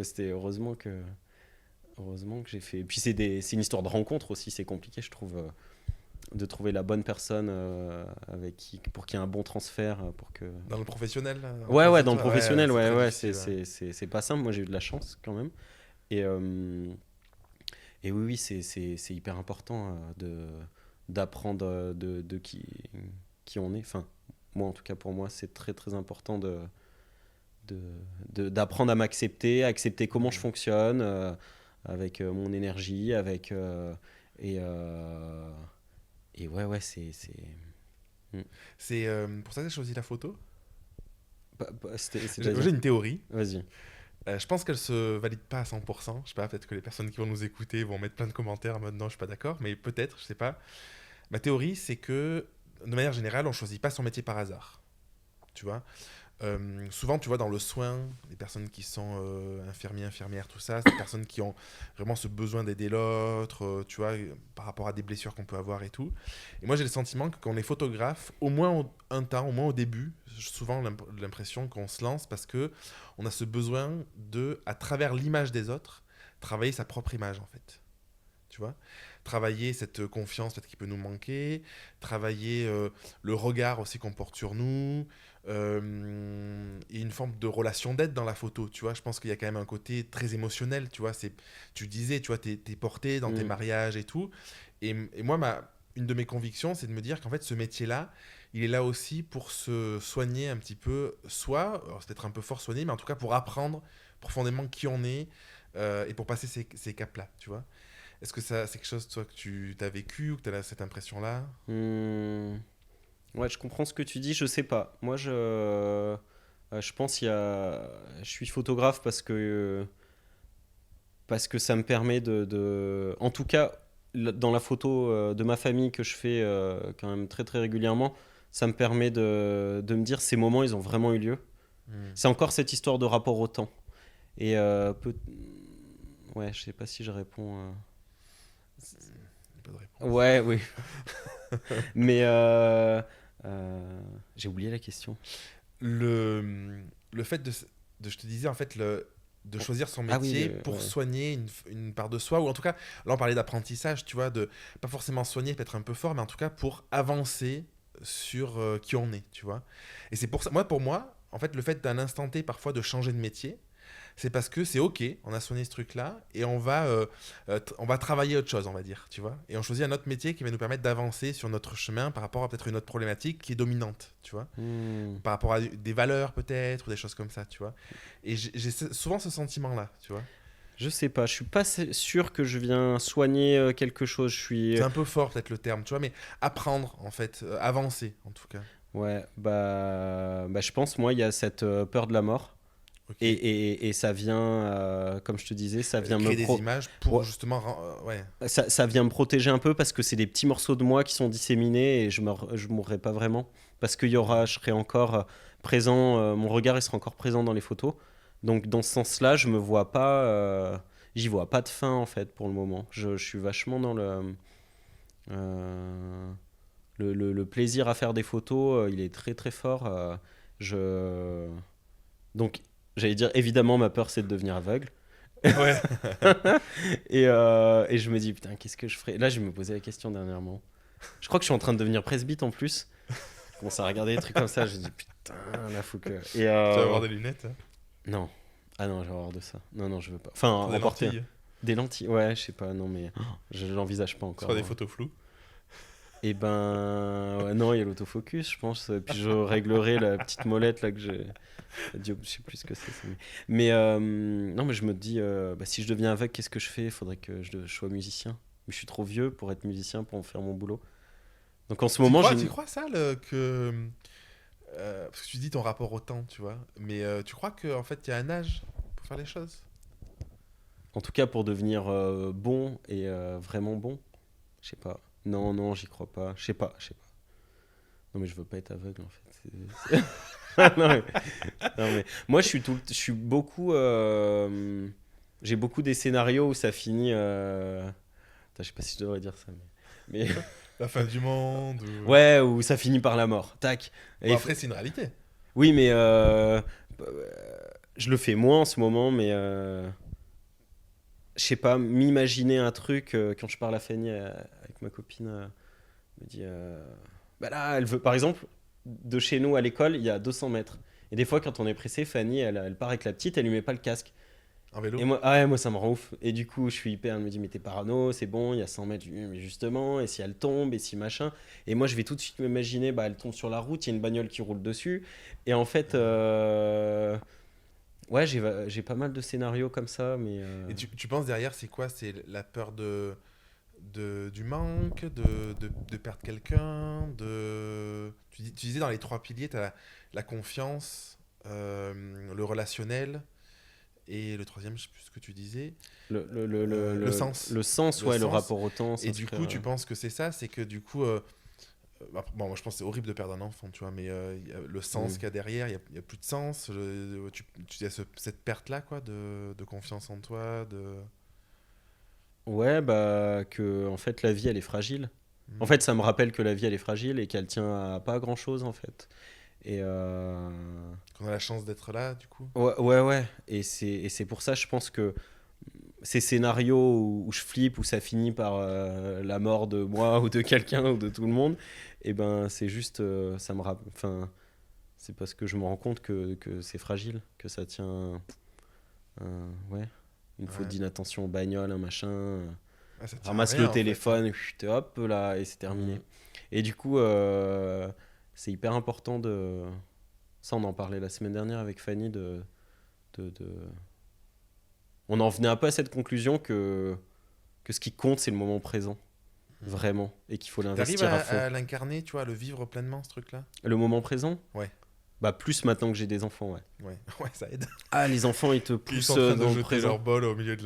c'était heureusement que j'ai fait. Et puis c'est une histoire de rencontre aussi. C'est compliqué, je trouve, de trouver la bonne personne pour qu'il y ait un bon transfert. Pour que... Dans le professionnel, en Ouais, face ouais, de dans le toi? Ouais, professionnel, c'est ouais, très ouais, difficile. Ouais. c'est pas simple. Moi, j'ai eu de la chance quand même. Et, et oui, c'est hyper important d'apprendre de qui on est. Enfin, moi, en tout cas, pour moi, c'est très, très important de, d'apprendre à m'accepter, à accepter comment je Hmm. fonctionne, avec mon énergie, et, euh, et ouais, Hmm. C'est pour ça que j'ai choisi la photo. J'ai C'est-à-dire. une théorie. Vas-y. Je pense qu'elle se valide pas à 100%. Je sais pas, peut-être que les personnes qui vont nous écouter vont mettre plein de commentaires en mode non, je suis pas d'accord, mais peut-être, je sais pas. Ma théorie, c'est que de manière générale, on choisit pas son métier par hasard. Tu vois. Souvent, tu vois, dans le soin, les personnes qui sont infirmiers, infirmières, tout ça, c'est des personnes qui ont vraiment ce besoin d'aider l'autre, tu vois, par rapport à des blessures qu'on peut avoir et tout. Et moi, j'ai le sentiment que quand on est photographe, au moins un temps, au moins au début, j'ai souvent l'impression qu'on se lance parce que on a ce besoin de, à travers l'image des autres, travailler sa propre image, en fait. tu vois. Travailler cette confiance peut-être qui peut nous manquer, travailler le regard aussi qu'on porte sur nous, et une forme de relation d'aide dans la photo, tu vois. Je pense qu'il y a quand même un côté très émotionnel, tu vois. Tu disais, tu vois, t'es porté dans tes mariages et tout. Et moi, une de mes convictions, c'est de me dire qu'en fait, ce métier-là, il est là aussi pour se soigner un petit peu, soit, alors c'est peut-être un peu fort soigner, mais en tout cas pour apprendre profondément qui on est, et pour passer ces caps-là, tu vois. Est-ce que ça, c'est quelque chose, toi, que tu as vécu ou que tu as cette impression-là? Hmm. Ouais, je comprends ce que tu dis, je sais pas. Moi, je pense je suis photographe parce que ça me permet en tout cas, dans la photo de ma famille que je fais quand même très très régulièrement, ça me permet de me dire ces moments, ils ont vraiment eu lieu. Hmm. C'est encore cette histoire de rapport au temps. Et ouais, je sais pas si je réponds. Pas de réponse. Ouais, oui. Mais j'ai oublié la question. Le fait je te disais, en fait, de choisir son Ah oui, métier pour ouais. soigner une part de soi, ou en tout cas, là on parlait d'apprentissage, tu vois, de pas forcément soigner, peut-être un peu fort, mais en tout cas pour avancer sur qui on est, tu vois. Et c'est pour ça, pour moi, en fait, le fait d'un instant T parfois de changer de métier, c'est parce que c'est ok, on a soigné ce truc-là, et on va travailler autre chose, on va dire, tu vois. Et on choisit un autre métier qui va nous permettre d'avancer sur notre chemin par rapport à peut-être une autre problématique qui est dominante, tu vois, Hmm. par rapport à des valeurs peut-être, ou des choses comme ça, tu vois. Et j'ai souvent ce sentiment-là, tu vois. Je sais pas, je suis pas sûr que je viens soigner quelque chose. Je suis. C'est un peu fort peut-être le terme, tu vois, mais apprendre, en fait, avancer, en tout cas. Ouais, bah je pense, moi, il y a cette peur de la mort. Ok. Et ça vient, comme je te disais, ça vient Créer des images pour Ouais, justement... ouais. ça vient me protéger un peu parce que c'est des petits morceaux de moi qui sont disséminés et je mourrai pas vraiment. Parce qu'il y aura, je serai encore présent, mon regard il sera encore présent dans les photos. Donc dans ce sens-là, je me vois pas, j'y vois pas de fin en fait pour le moment. Je suis vachement dans euh, le plaisir à faire des photos, il est très très fort. Je... Donc j'allais dire, évidemment, ma peur c'est de devenir aveugle. Ouais. Et je me dis, putain, qu'est-ce que je ferais? Là, je me posais la question dernièrement. Je crois que je suis en train de devenir presbyte en plus. Je commence à regarder des trucs comme ça. Je dis, putain, là, faut que. Tu vas avoir des lunettes, hein, Non. Ah non, je vais avoir de ça. Non, non, je veux pas. Enfin, pour des en porter. lentilles, Des lentilles. Ouais, je sais pas, non, mais je l'envisage pas soit encore. des photos floues. Et ben. Ouais, non, il y a l'autofocus, je pense. Puis je réglerai la petite molette là que j'ai. Je sais plus ce que c'est. Mais non, mais je me dis, bah, si je deviens aveugle, qu'est-ce que je fais? Il faudrait que je sois musicien. Mais je suis trop vieux pour être musicien, pour en faire mon boulot. Donc en ce moment, Tu crois ça, que... parce que tu dis ton rapport au temps, tu vois. Mais tu crois qu'en fait, il y a un âge pour faire les choses? En tout cas, pour devenir bon et vraiment bon, je sais pas. Non, non, j'y crois pas. Je sais pas. Non, mais je veux pas être aveugle en fait. non, non, mais moi, je suis beaucoup. J'ai beaucoup des scénarios où ça finit. Attends, je sais pas si je devrais dire ça, mais... La fin du monde ou... Ouais, où ça finit par la mort. Tac. Bon, après, c'est une réalité. Oui, mais je le fais moins en ce moment, mais je sais pas, m'imaginer un truc quand je parle à Fanny avec ma copine, me dit bah là, elle veut, par exemple, de chez nous à l'école, il y a 200 mètres. Et des fois, quand on est pressé, Fanny, elle part avec la petite, elle lui met pas le casque. En vélo. Et moi, ah ouais, moi, ça me rend ouf. Et du coup, je suis hyper. Elle me dit, mais t'es parano, c'est bon, il y a 100 mètres. Je dis, mais justement, et si elle tombe, et si machin. Et moi, je vais tout de suite m'imaginer, bah, elle tombe sur la route, il y a une bagnole qui roule dessus. Et en fait, ouais, j'ai pas mal de scénarios comme ça, mais. Et tu penses derrière, c'est quoi? C'est la peur du manque, de perdre quelqu'un, tu disais dans les trois piliers, tu as la confiance, le relationnel, et le troisième, je sais plus ce que tu disais, le sens. Le sens, Le ouais, le sens. rapport au temps, Et du s'inscrire. coup, tu penses que c'est ça, c'est que du coup, bon, moi je pense que c'est horrible de perdre un enfant, tu vois, mais il y a le sens qu'il y a derrière, il y a plus de sens. Tu as cette perte-là, quoi, de confiance en toi, de... Ouais, bah, que, en fait, la vie, elle est fragile. En fait, ça me rappelle que la vie, elle est fragile et qu'elle tient à pas grand-chose, en fait. Et. Qu'on a la chance d'être là, du coup. Ouais, ouais, ouais. Et c'est pour ça, je pense que ces scénarios où je flippe, où ça finit par la mort de moi ou de quelqu'un ou de tout le monde, et ben c'est juste, ça me enfin, c'est parce que je me rends compte que c'est fragile, que ça tient, ouais, une faute d'inattention au bagnole, un machin, Ça tient à ramasse rien, le en téléphone, chut, hop là, et c'est fait. terminé. Et du coup, c'est hyper important de, ça on en parlait la semaine dernière avec Fanny de... On en venait un peu à cette conclusion que ce qui compte, c'est le moment présent, vraiment, et qu'il faut T'arrives l'investir à fond. à l'incarner, tu vois, à le vivre pleinement, ce truc-là? Le moment présent, Ouais. bah plus maintenant que j'ai des enfants, ouais. Ouais, ouais, ça aide. Ah, les enfants, ils te Ils poussent sont en train de dans le jeter présent. leur bol au milieu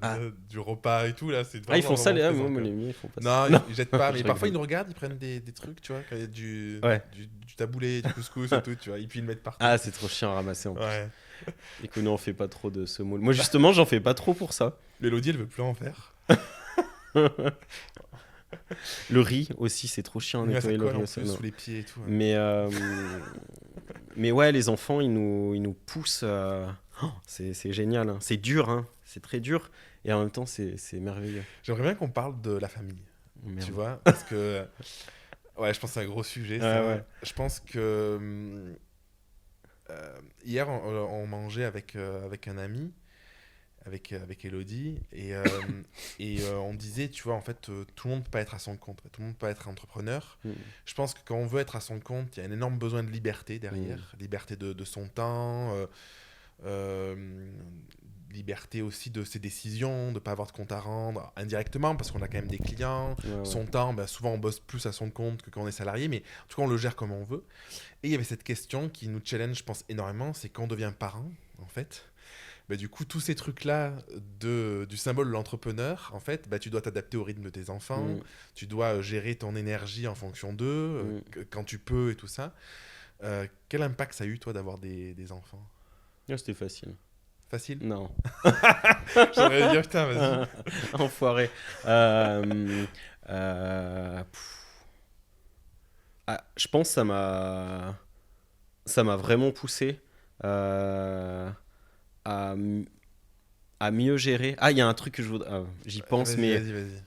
Ah. du repas et tout, là, c'est Ah, ils vraiment font un ça, moment présent, moi, quoi. les miens, ils font pas Non, ça. ils jettent pas, mais Je parfois ils rigole. nous regardent, ils prennent des trucs, tu vois, quand il y a Ouais. du taboulé, du couscous et tout, tu vois, et puis ils le mettent partout. Ah, c'est trop chiant à ramasser en plus. Ouais. Et que nous, on fait pas trop de semoule. Moi, justement, j'en fais pas trop pour ça. Mélodie, elle veut plus en faire. Le riz aussi, c'est trop chiant à Ouais, ça nettoyer le colle riz. en aussi, plus non. sous les pieds et tout. Ouais. Mais ouais, les enfants, ils nous poussent. C'est génial. Hein. C'est dur, hein. C'est très dur. Et en même temps, c'est merveilleux. J'aimerais bien qu'on parle de la famille, Merde. tu vois, parce que ouais, je pense que c'est un gros sujet. Ça. Ouais. Je pense que hier, on mangeait avec un ami, avec Elodie, et on disait, tu vois, en fait, tout le monde peut pas être à son compte, tout le monde peut pas être entrepreneur. Mm. Je pense que quand on veut être à son compte, il y a un énorme besoin de liberté derrière, liberté de son temps, euh, liberté aussi de ses décisions, de ne pas avoir de compte à rendre indirectement parce qu'on a quand même des clients. Ouais. Son temps, ben, souvent on bosse plus à son compte que quand on est salarié, mais en tout cas on le gère comme on veut. Et il y avait cette question qui nous challenge, je pense, énormément, c'est quand on devient parent, en fait. Bah, du coup, tous ces trucs-là du symbole de l'entrepreneur, en fait, bah, tu dois t'adapter au rythme de tes enfants, tu dois gérer ton énergie en fonction d'eux, quand tu peux et tout ça. Quel impact ça a eu, toi, d'avoir des enfants? Ah, c'était facile. Facile? Non. J'aurais dit, putain, vas-y. Enfoiré. Je pense que ça m'a vraiment poussé à, à mieux gérer. Ah, il y a un truc que je voudrais. J'y pense, mais Vas-y.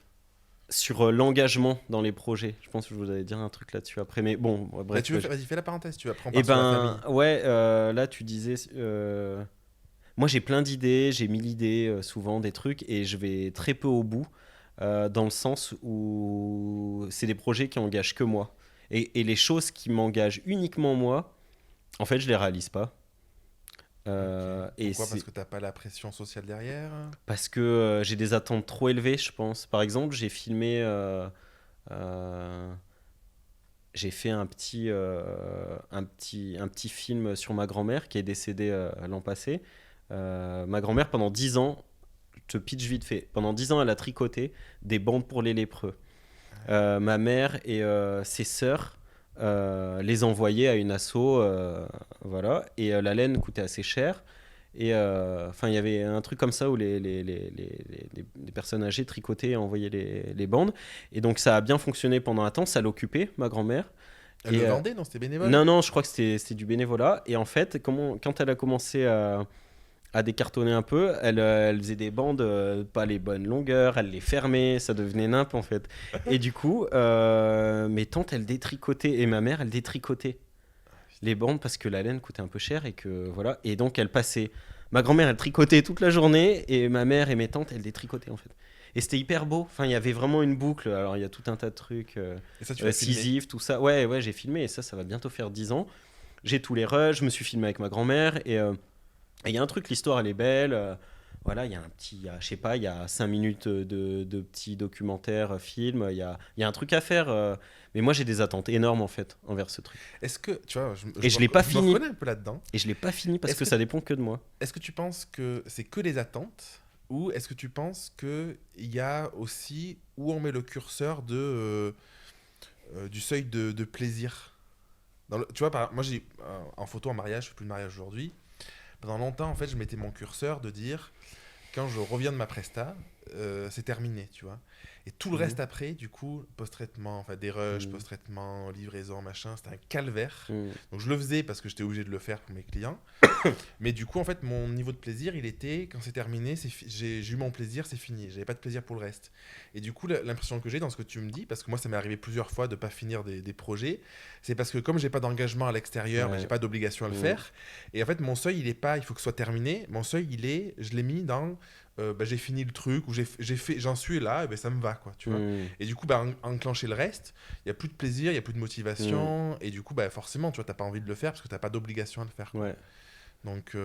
sur l'engagement dans les projets. Je pense que je vous allais dire un truc là-dessus après. Mais bon, Bah, bref. vas-y, fais la parenthèse, tu vas prendre Et part sur la famille. ouais, là, tu disais. Moi, j'ai plein d'idées, j'ai 1000 idées, souvent des trucs, et je vais très peu au bout, dans le sens où c'est des projets qui engagent que moi. Et les choses qui m'engagent uniquement moi, en fait, je les réalise pas. Et Pourquoi? Parce que t'as pas la pression sociale derrière? parce que j'ai des attentes trop élevées, je pense. Par exemple, j'ai filmé, j'ai fait un petit film sur ma grand-mère qui est décédée l'an passé. Ma grand-mère, pendant 10 ans, je te pitch vite fait, pendant 10 ans, elle a tricoté des bandes pour les lépreux. Ma mère et ses sœurs les envoyaient à une asso, voilà, et la laine coûtait assez cher. Et enfin, il y avait un truc comme ça où les personnes âgées tricotaient et envoyaient les bandes. Et donc, ça a bien fonctionné pendant un temps. Ça l'occupait, ma grand-mère. Elle le vendait? Non, c'était bénévole? Non, je crois que c'était du bénévolat. Et en fait, quand elle a commencé à décartonner un peu, elle faisait des bandes pas les bonnes longueurs, elle les fermait, ça devenait nimp en fait. Et du coup, mes tantes, elles détricotaient, et ma mère, elle détricotait les bandes parce que la laine coûtait un peu cher et que voilà. Et donc, elle passait. Ma grand-mère, elle tricotait toute la journée, et ma mère et mes tantes, elles détricotaient en fait. Et c'était hyper beau. Enfin, il y avait vraiment une boucle. Alors, il y a tout un tas de trucs. Et ça, tu l'as filmé? Sisyphe, tout ça. Ouais, j'ai filmé, et ça va bientôt faire 10 ans. J'ai tous les rushs, je me suis filmé avec ma grand-mère, et il y a un truc, l'histoire, elle est belle. Voilà, il y a un petit, je sais pas, il y a 5 minutes de petits documentaires, films. Il y a un truc à faire. Mais moi, j'ai des attentes énormes, en fait, envers ce truc. Est-ce que, tu vois, Et je l'ai pas me fini. reconnais un peu là-dedans. Et je l'ai pas fini parce Est-ce que que- ça dépend que de moi. Est-ce que tu penses que c'est que les attentes, ou est-ce que tu penses qu'il y a aussi où on met le curseur du seuil de plaisir? Tu vois, moi, j'ai en photo en mariage, je fais plus de mariage aujourd'hui. Pendant longtemps, en fait, je mettais mon curseur de dire, quand je reviens de ma presta, c'est terminé, tu vois. Et tout le reste après, du coup, post-traitement, enfin des rushs, post-traitement, livraison, machin, c'était un calvaire. Donc je le faisais parce que j'étais obligé de le faire pour mes clients. Mais du coup, en fait, mon niveau de plaisir, il était, quand c'est terminé, j'ai eu mon plaisir, c'est fini. J'avais pas de plaisir pour le reste. Et du coup, l'impression que j'ai dans ce que tu me dis, parce que moi, ça m'est arrivé plusieurs fois de pas finir des projets, c'est parce que comme j'ai pas d'engagement à l'extérieur, bah, j'ai pas d'obligation à le faire. Et en fait, mon seuil, il est pas, il faut que ce soit terminé. Mon seuil, je l'ai mis dans, bah, j'ai fini le truc, ou j'en suis là, et ben ça me va, quoi, tu vois. Et du coup, bah, enclencher le reste, il y a plus de plaisir, il y a plus de motivation, et du coup, bah, forcément, tu vois, t'as pas envie de le faire parce que t'as pas d'obligation à le faire, quoi. Ouais. Donc,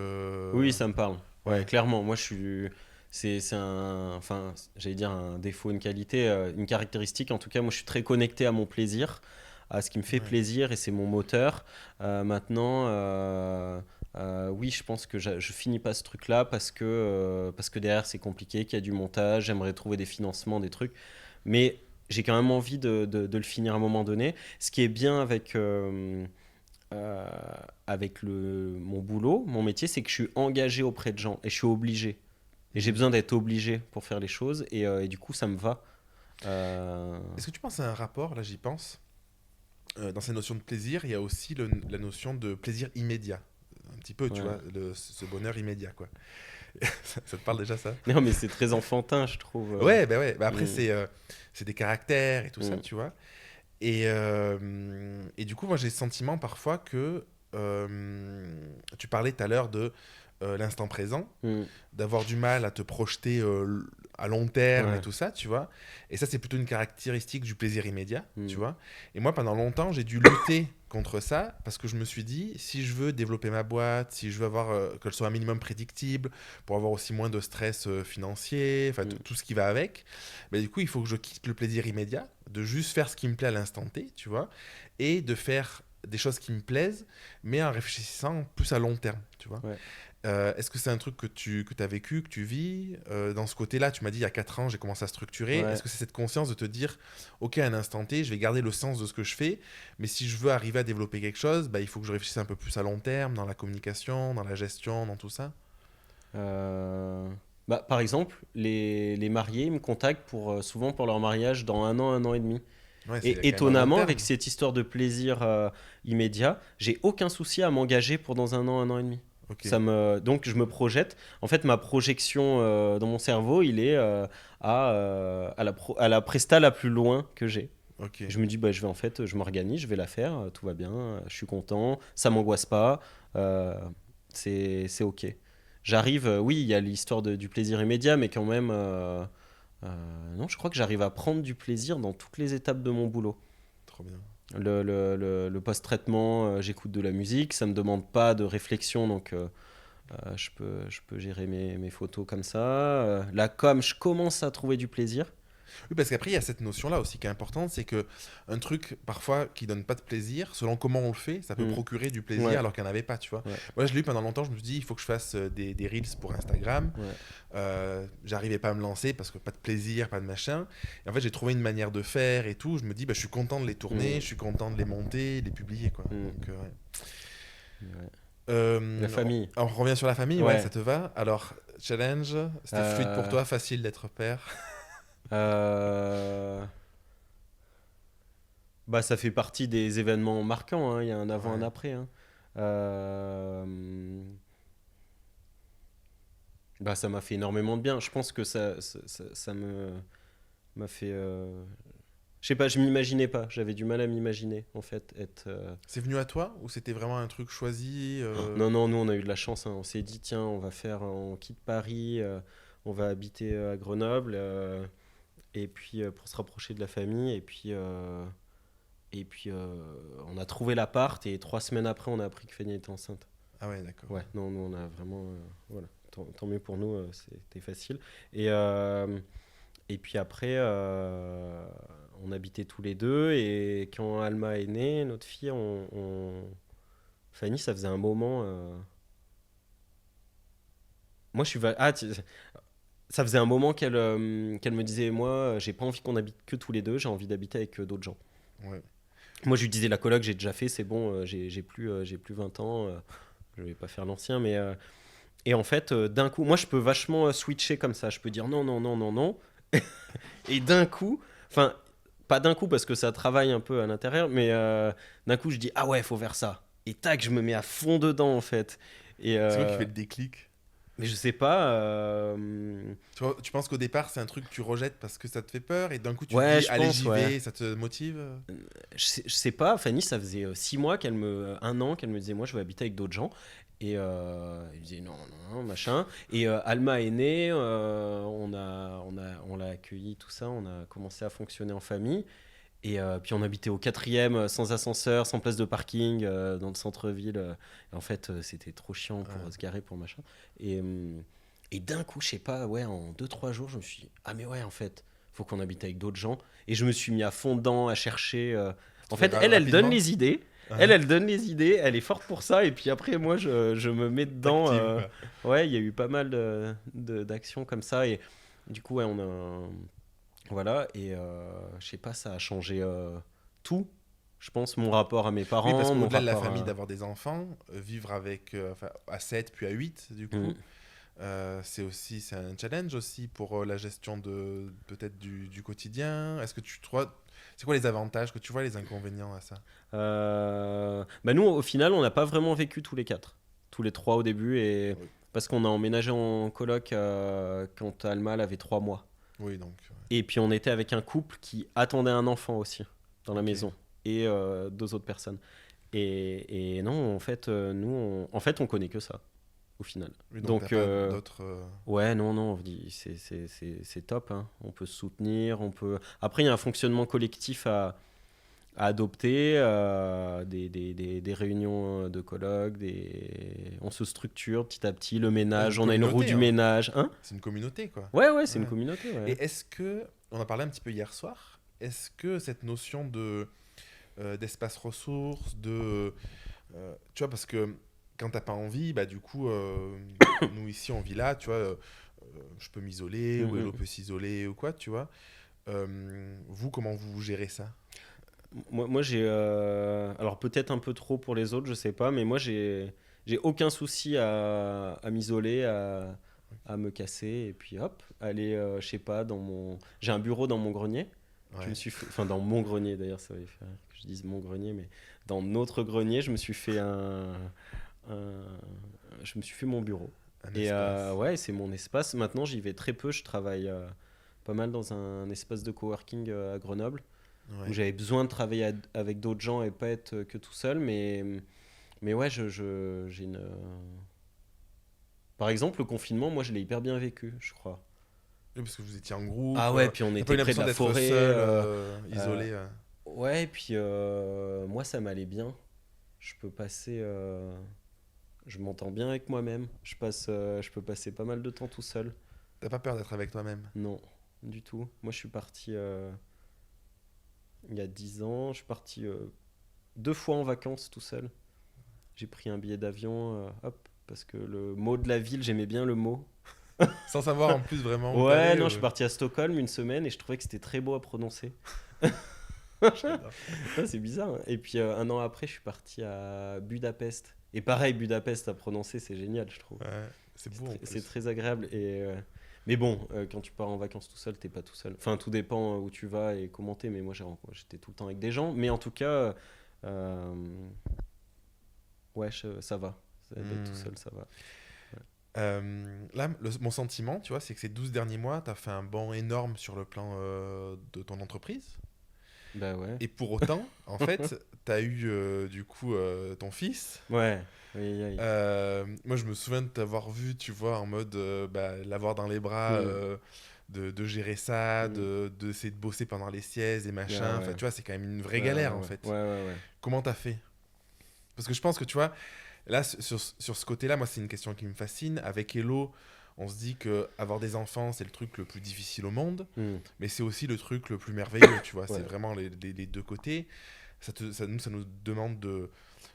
Oui, ça me parle. Ouais, ouais. clairement. Moi, je suis. C'est un. Enfin, j'allais dire un défaut, une qualité, une caractéristique. En tout cas, moi, je suis très connecté à mon plaisir, à ce qui me fait Ouais. plaisir et c'est mon moteur. Maintenant, oui, je pense que je finis pas ce truc-là parce que derrière, c'est compliqué, qu'il y a du montage. J'aimerais trouver des financements, des trucs. Mais j'ai quand même envie de le finir à un moment donné. Ce qui est bien euh, avec mon boulot, mon métier, c'est que je suis engagé auprès de gens et je suis obligé. Et j'ai besoin d'être obligé pour faire les choses et du coup, ça me va. Est-ce que tu penses à un rapport, là j'y pense, dans ces notions de plaisir, il y a aussi la notion de plaisir immédiat. Un petit peu, tu Ouais. vois, ce bonheur immédiat, quoi. Ça te parle déjà, ça? Non, mais c'est très enfantin, je trouve. Ouais, bah ouais. Bah après, Mm, c'est des caractères et tout ça, mm, tu vois. Et du coup, moi, j'ai le sentiment parfois que tu parlais tout à l'heure de l'instant présent, mm, d'avoir du mal à te projeter à long terme et ouais, tout ça, tu vois. Et ça, c'est plutôt une caractéristique du plaisir immédiat, tu mm, vois. Et moi, pendant longtemps, j'ai dû lutter contre ça parce que je me suis dit, si je veux développer ma boîte, si je veux avoir qu'elle soit un minimum prédictible, pour avoir aussi moins de stress financier, enfin mm, tout ce qui va avec, bah, du coup, il faut que je quitte le plaisir immédiat, de juste faire ce qui me plaît à l'instant T, tu vois, et de faire des choses qui me plaisent, mais en réfléchissant plus à long terme, tu vois. ouais. Est-ce que c'est un truc que tu as vécu, que tu vis dans ce côté-là? Tu m'as dit il y a 4 ans, j'ai commencé à structurer. Ouais. Est-ce que c'est cette conscience de te dire, ok, à un instant T, je vais garder le sens de ce que je fais, mais si je veux arriver à développer quelque chose, bah, il faut que je réfléchisse un peu plus à long terme, dans la communication, dans la gestion, dans tout ça? Euh, Bah, par exemple, les mariés ils me contactent souvent pour leur mariage dans un an et demi. Ouais, c'est Et quand même un long étonnamment, avec terme. cette histoire de plaisir immédiat, j'ai aucun souci à m'engager pour dans un an et demi. Ok, Donc je me projette. En fait, ma projection dans mon cerveau, il est à la presta la plus loin que j'ai. ok. Je me dis, bah, je m'organise, je vais la faire, tout va bien, je suis content, ça m'angoisse pas, euh, c'est ok. J'arrive, oui, il y a l'histoire du plaisir immédiat, mais quand même, non, je crois que j'arrive à prendre du plaisir dans toutes les étapes de mon boulot. Trop bien. Le post-traitement, j'écoute de la musique, ça me demande pas de réflexion, donc je peux gérer mes photos comme ça. La com, je commence à trouver du plaisir. Oui, parce qu'après, il y a cette notion-là aussi qui est importante, c'est que un truc, parfois, qui donne pas de plaisir, selon comment on le fait, ça peut Mm. procurer du plaisir Ouais, alors qu'il n'y en avait pas, tu vois. ouais, Moi, je l'ai eu pendant longtemps, je me suis dit, il faut que je fasse des reels pour Instagram. ouais. J'arrivais pas à me lancer parce que pas de plaisir, pas de machin. Et en fait, j'ai trouvé une manière de faire et tout. Je me dis, bah, je suis content de les tourner, Mm. je suis content de les monter, de les publier, quoi. Mm. Donc, ouais. Ouais. La Euh, famille. on revient sur la famille, ouais, ça Ouais. te va? Alors, challenge, c'était fluide pour Euh, toi, facile d'être père? euh, Bah, ça fait partie des événements marquants, hein. Il y a un avant, un Ouais. après, hein. Euh, Bah, ça m'a fait énormément de bien. Je pense que ça m'a fait. Je sais pas, je m'imaginais pas. J'avais du mal à m'imaginer, en fait, être. C'est venu à toi ou c'était vraiment un truc choisi Non, non, nous, on a eu de la chance, hein. On s'est dit, tiens, on quitte Paris, on va habiter à Grenoble, et puis pour se rapprocher de la famille, et puis on a trouvé l'appart, et 3 semaines après, on a appris que Fanny était enceinte. Ah ouais, d'accord. Ouais, non, nous, on a vraiment. Voilà, tant mieux pour nous, c'était facile. Et puis après, on habitait tous les deux, et quand Alma est née, notre fille, Fanny, ça faisait un moment. Moi, ça faisait un moment qu'elle me disait, moi, j'ai pas envie qu'on habite que tous les deux, j'ai envie d'habiter avec d'autres gens. Ouais. Moi, je lui disais, la coloc, j'ai déjà fait, c'est bon, j'ai plus 20 ans, je vais pas faire l'ancien, mais. Et en fait, d'un coup, moi je peux vachement switcher comme ça. Je peux dire non, non, non, non, non. Et d'un coup, enfin, pas d'un coup parce que ça travaille un peu à l'intérieur, mais d'un coup je dis ah ouais, faut faire ça. Et tac, je me mets à fond dedans en fait. Et, C'est quoi qui fait le déclic? mais je sais pas. Tu penses qu'au départ, c'est un truc que tu rejettes parce que ça te fait peur et d'un coup, tu te Ouais, dis, je allez, pense, j'y ouais. vais, ça te motive? Je sais pas, Fanny, ça faisait 6 mois un an qu'elle me disait, moi je veux habiter avec d'autres gens. Et elle disait non, non, non, machin. Et Alma est née, on l'a accueilli, tout ça, on a commencé à fonctionner en famille. Et puis on habitait au 4e, sans ascenseur, sans place de parking, dans le centre-ville. Et en fait, c'était trop chiant pour Ouais. se garer, pour machin. Et, euh, et d'un coup, je sais pas, ouais, en 2 3 jours, je me suis dit, ah mais ouais, en fait, faut qu'on habite avec d'autres gens. Et je me suis mis à fond dedans, à chercher. En Trouver fait, elle donne rapidement? les idées. Hein. Elle donne les idées, elle est forte pour ça. Et puis après, moi, je me mets dedans. T'actives, quoi. Ouais, il y a eu pas mal d'actions comme ça. Et du coup, ouais, voilà, et je sais pas, ça a changé tout. Je pense mon rapport à mes Oui, parce parents, mon qu'au-delà de la rapport famille, à. d'avoir des enfants, vivre avec, enfin, à 7 puis à 8 du Mm. coup, c'est un challenge aussi pour la gestion de peut-être du quotidien. Est-ce que tu vois, c'est quoi les avantages que tu vois, les inconvénients à ça? Bah nous, au final, on n'a pas vraiment vécu tous les quatre. Tous les trois au début, et Oui, parce qu'on a emménagé en coloc quand Alma elle avait 3 mois. oui, donc, Et puis on était avec un couple qui attendait un enfant aussi dans la ok. maison, et 2 autres personnes. Et non, en fait, en fait, on connaît que ça, au final. Oui, donc t'as Donc, pas d'autres. ouais, non, non, c'est top, hein. On peut se soutenir, on peut. Après, il y a un fonctionnement collectif à adopter, des réunions de colloques, on se structure petit à petit, le Ouais, ménage, une on a une roue communauté, du hein. ménage, hein. C'est une communauté, quoi. Ouais, ouais, c'est une Ouais. communauté, ouais. Et est-ce que, on en parlait un petit peu hier soir, est-ce que cette notion d'espace ressources, tu vois, parce que quand t'as pas envie, bah du coup, nous ici on vit là, tu vois, je peux m'isoler, ou Hello Mhm. peut s'isoler, ou quoi, tu vois. Vous, comment vous gérez ça? Moi j'ai. Alors, peut-être un peu trop pour les autres, je sais pas, mais moi, j'ai aucun souci à m'isoler, à me casser, et puis hop, aller, je sais pas, J'ai un bureau dans mon grenier. Ouais. Enfin, dans mon grenier d'ailleurs, ça va faire rire que je dise mon grenier, mais dans notre grenier, je me suis fait un- je me suis fait mon bureau. Un Et espace. ouais, c'est mon espace. Maintenant, j'y vais très peu. Je travaille pas mal dans un espace de coworking à Grenoble, où Ouais. j'avais besoin de travailler avec d'autres gens et pas être que tout seul. Mais ouais, j'ai une. Par exemple, le confinement, moi, je l'ai hyper bien vécu, je crois. Oui, parce que vous étiez en groupe, Ah ouais, puis on t'as pas eu était près de l'impression la d'être forêt. seul, Euh, isolé. Ouais, et puis moi, ça m'allait bien. Je peux passer. Je m'entends bien avec moi-même. Je peux passer pas mal de temps tout seul. T'as pas peur d'être avec toi-même? Non, du tout. Moi, je suis parti il y a 10 ans. Je suis parti 2 fois en vacances tout seul. J'ai pris un billet d'avion, hop, parce que le mot de la ville, j'aimais bien le mot. Sans savoir en plus vraiment où Ouais, t'allais. non, je suis parti à Stockholm une semaine et je trouvais que c'était très beau à prononcer. J'adore. Ouais, c'est bizarre, hein. Et puis un an après, je suis parti à Budapest. Et pareil, Budapest à prononcer, c'est génial, je trouve. Ouais, c'est beau en C'est plus. très agréable. Mais bon, quand tu pars en vacances tout seul, t'es pas tout seul. Enfin, tout dépend où tu vas et comment t'es. Mais moi, j'étais tout le temps avec des gens. Mais en tout cas, euh, ouais, ça va. D'être tout Hmm. seul, ça va. Ouais. Là, mon sentiment, tu vois, c'est que ces 12 derniers mois, tu as fait un bond énorme sur le plan de ton entreprise. Bah ouais. Et pour autant, en fait, tu as eu du coup ton fils. Ouais. Oui, oui. Moi, je me souviens de t'avoir vu, tu vois, en mode bah, l'avoir dans les bras, Hmm. de gérer ça, Hmm. d'essayer de bosser pendant les siestes et machin. Ah Enfin, ouais. tu vois, c'est quand même une vraie Ouais, ouais, galère en ouais. fait. Ouais, ouais, ouais. Comment t'as fait? Parce que je pense que tu vois, là, sur ce côté-là, moi, c'est une question qui me fascine. Avec Hello, on se dit que avoir des enfants, c'est le truc le plus difficile au monde, Hmm. mais c'est aussi le truc le plus merveilleux, tu vois. C'est Ouais. vraiment les deux côtés. Ça nous demande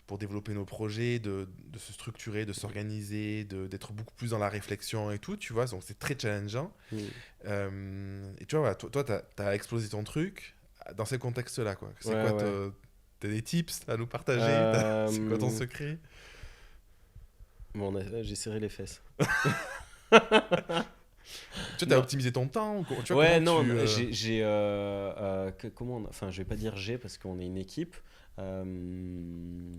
pour développer nos projets, de se structurer, de s'organiser, d'être beaucoup plus dans la réflexion et tout, tu vois. Donc, c'est très challengeant. Hmm. Et tu vois, voilà, toi, t'as explosé ton truc dans ces contextes-là, quoi. C'est Ouais, quoi, ouais. t'as des tips à nous partager? C'est quoi ton Euh, secret? Bon, j'ai serré les fesses. Tu as Non. optimisé ton temps tu vois, Ouais, comment non, tu, comment enfin, je vais pas dire parce qu'on est une équipe. Comment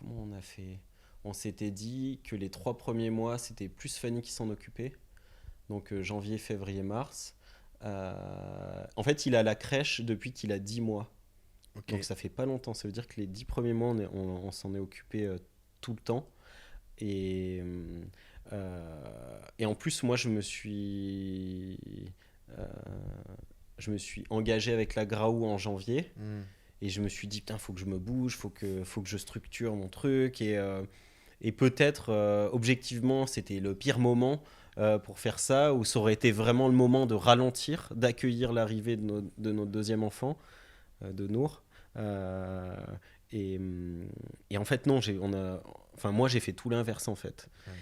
on a fait? On s'était dit que les 3 premiers mois, c'était plus Fanny qui s'en occupait. Donc janvier, février, mars. En fait, il est à la crèche depuis qu'il a 10 mois. Ok. Donc ça fait pas longtemps. Ça veut dire que les 10 premiers mois, on s'en est occupé tout le temps. Et, et en plus, moi, euh, je me suis engagé avec la Graou en janvier. Hmm. Et je me suis dit, putain, faut que je me bouge, faut que je structure mon truc. Et peut-être, objectivement, c'était le pire moment pour faire ça, où ça aurait été vraiment le moment de ralentir, d'accueillir l'arrivée de notre deuxième enfant, de Nour. Euh, et, et en fait, non, enfin, moi, j'ai fait tout l'inverse, en fait. Ouais.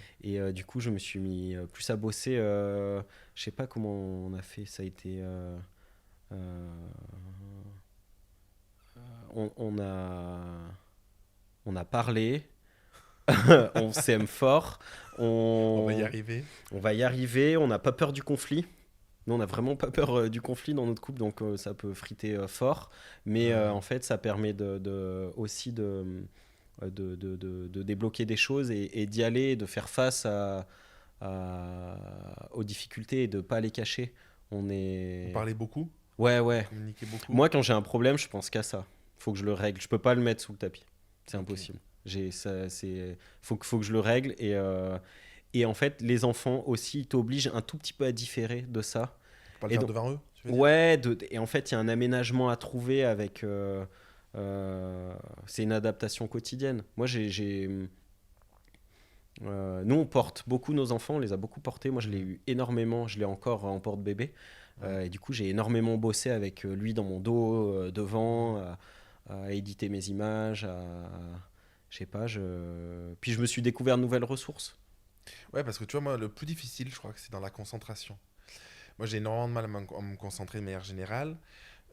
Et du coup, je me suis mis plus à bosser. Je sais pas comment on a fait. Ça a été. Euh, on a parlé. On s'aime fort. On va y On, arriver. on va y arriver. On n'a pas peur du conflit. Nous, on n'a vraiment pas peur du conflit dans notre couple, donc ça peut friter fort. Mais Ouais. en fait, ça permet aussi de débloquer des choses et d'y aller, de faire face aux difficultés et de ne pas les cacher. On parlait beaucoup, Ouais, ouais. communiquait beaucoup. Moi, quand j'ai un problème, je pense qu'à ça. Faut que je le règle. Je peux pas le mettre sous le tapis. C'est Ok. impossible. Faut que je le règle. Et en fait, les enfants aussi, ils t'obligent un tout petit peu à différer de ça. Pas le Et faire donc, devant eux, tu veux dire? ouais, et en fait, il y a un aménagement à trouver avec. C'est une adaptation quotidienne. Moi, nous, on porte beaucoup nos enfants, on les a beaucoup portés. Moi, je l'ai eu énormément, je l'ai encore en porte-bébé. Ouais. Et du coup, j'ai énormément bossé avec lui dans mon dos, devant, à éditer mes images, je sais pas, puis je me suis découvert de nouvelles ressources. Ouais, parce que tu vois, moi, le plus difficile, je crois que c'est dans la concentration. Moi, j'ai énormément de mal à me concentrer de manière générale.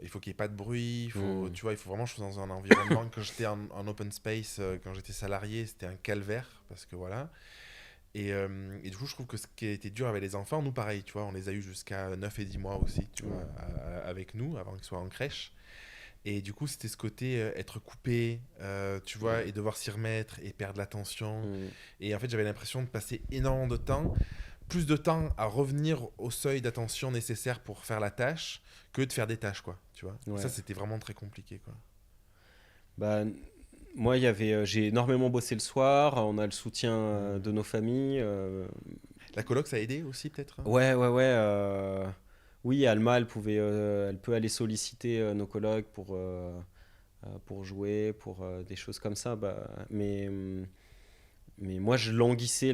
Il faut qu'il n'y ait pas de bruit. Hmm. Tu vois, il faut vraiment que je sois dans un environnement. Quand j'étais en open space, quand j'étais salarié, c'était un calvaire. Parce que voilà. Et du coup, je trouve que ce qui a été dur avec les enfants, nous, pareil, tu vois, on les a eu jusqu'à 9 et 10 mois aussi, tu vois, avec nous, avant qu'ils soient en crèche. Et du coup, c'était ce côté être coupé, tu vois, et devoir s'y remettre et perdre l'attention. Hmm. Et en fait, j'avais l'impression de passer énormément de temps, plus de temps à revenir au seuil d'attention nécessaire pour faire la tâche que de faire des tâches, quoi, tu vois. Ouais. Ça, c'était vraiment très compliqué, quoi. Bah, moi, j'ai énormément bossé le soir. On a le soutien de nos familles. La coloc, ça a aidé aussi, peut-être, hein? Ouais, ouais, ouais. Oui, Alma, elle peut aller solliciter nos collègues pour jouer, pour des choses comme ça. Mais moi, je languissais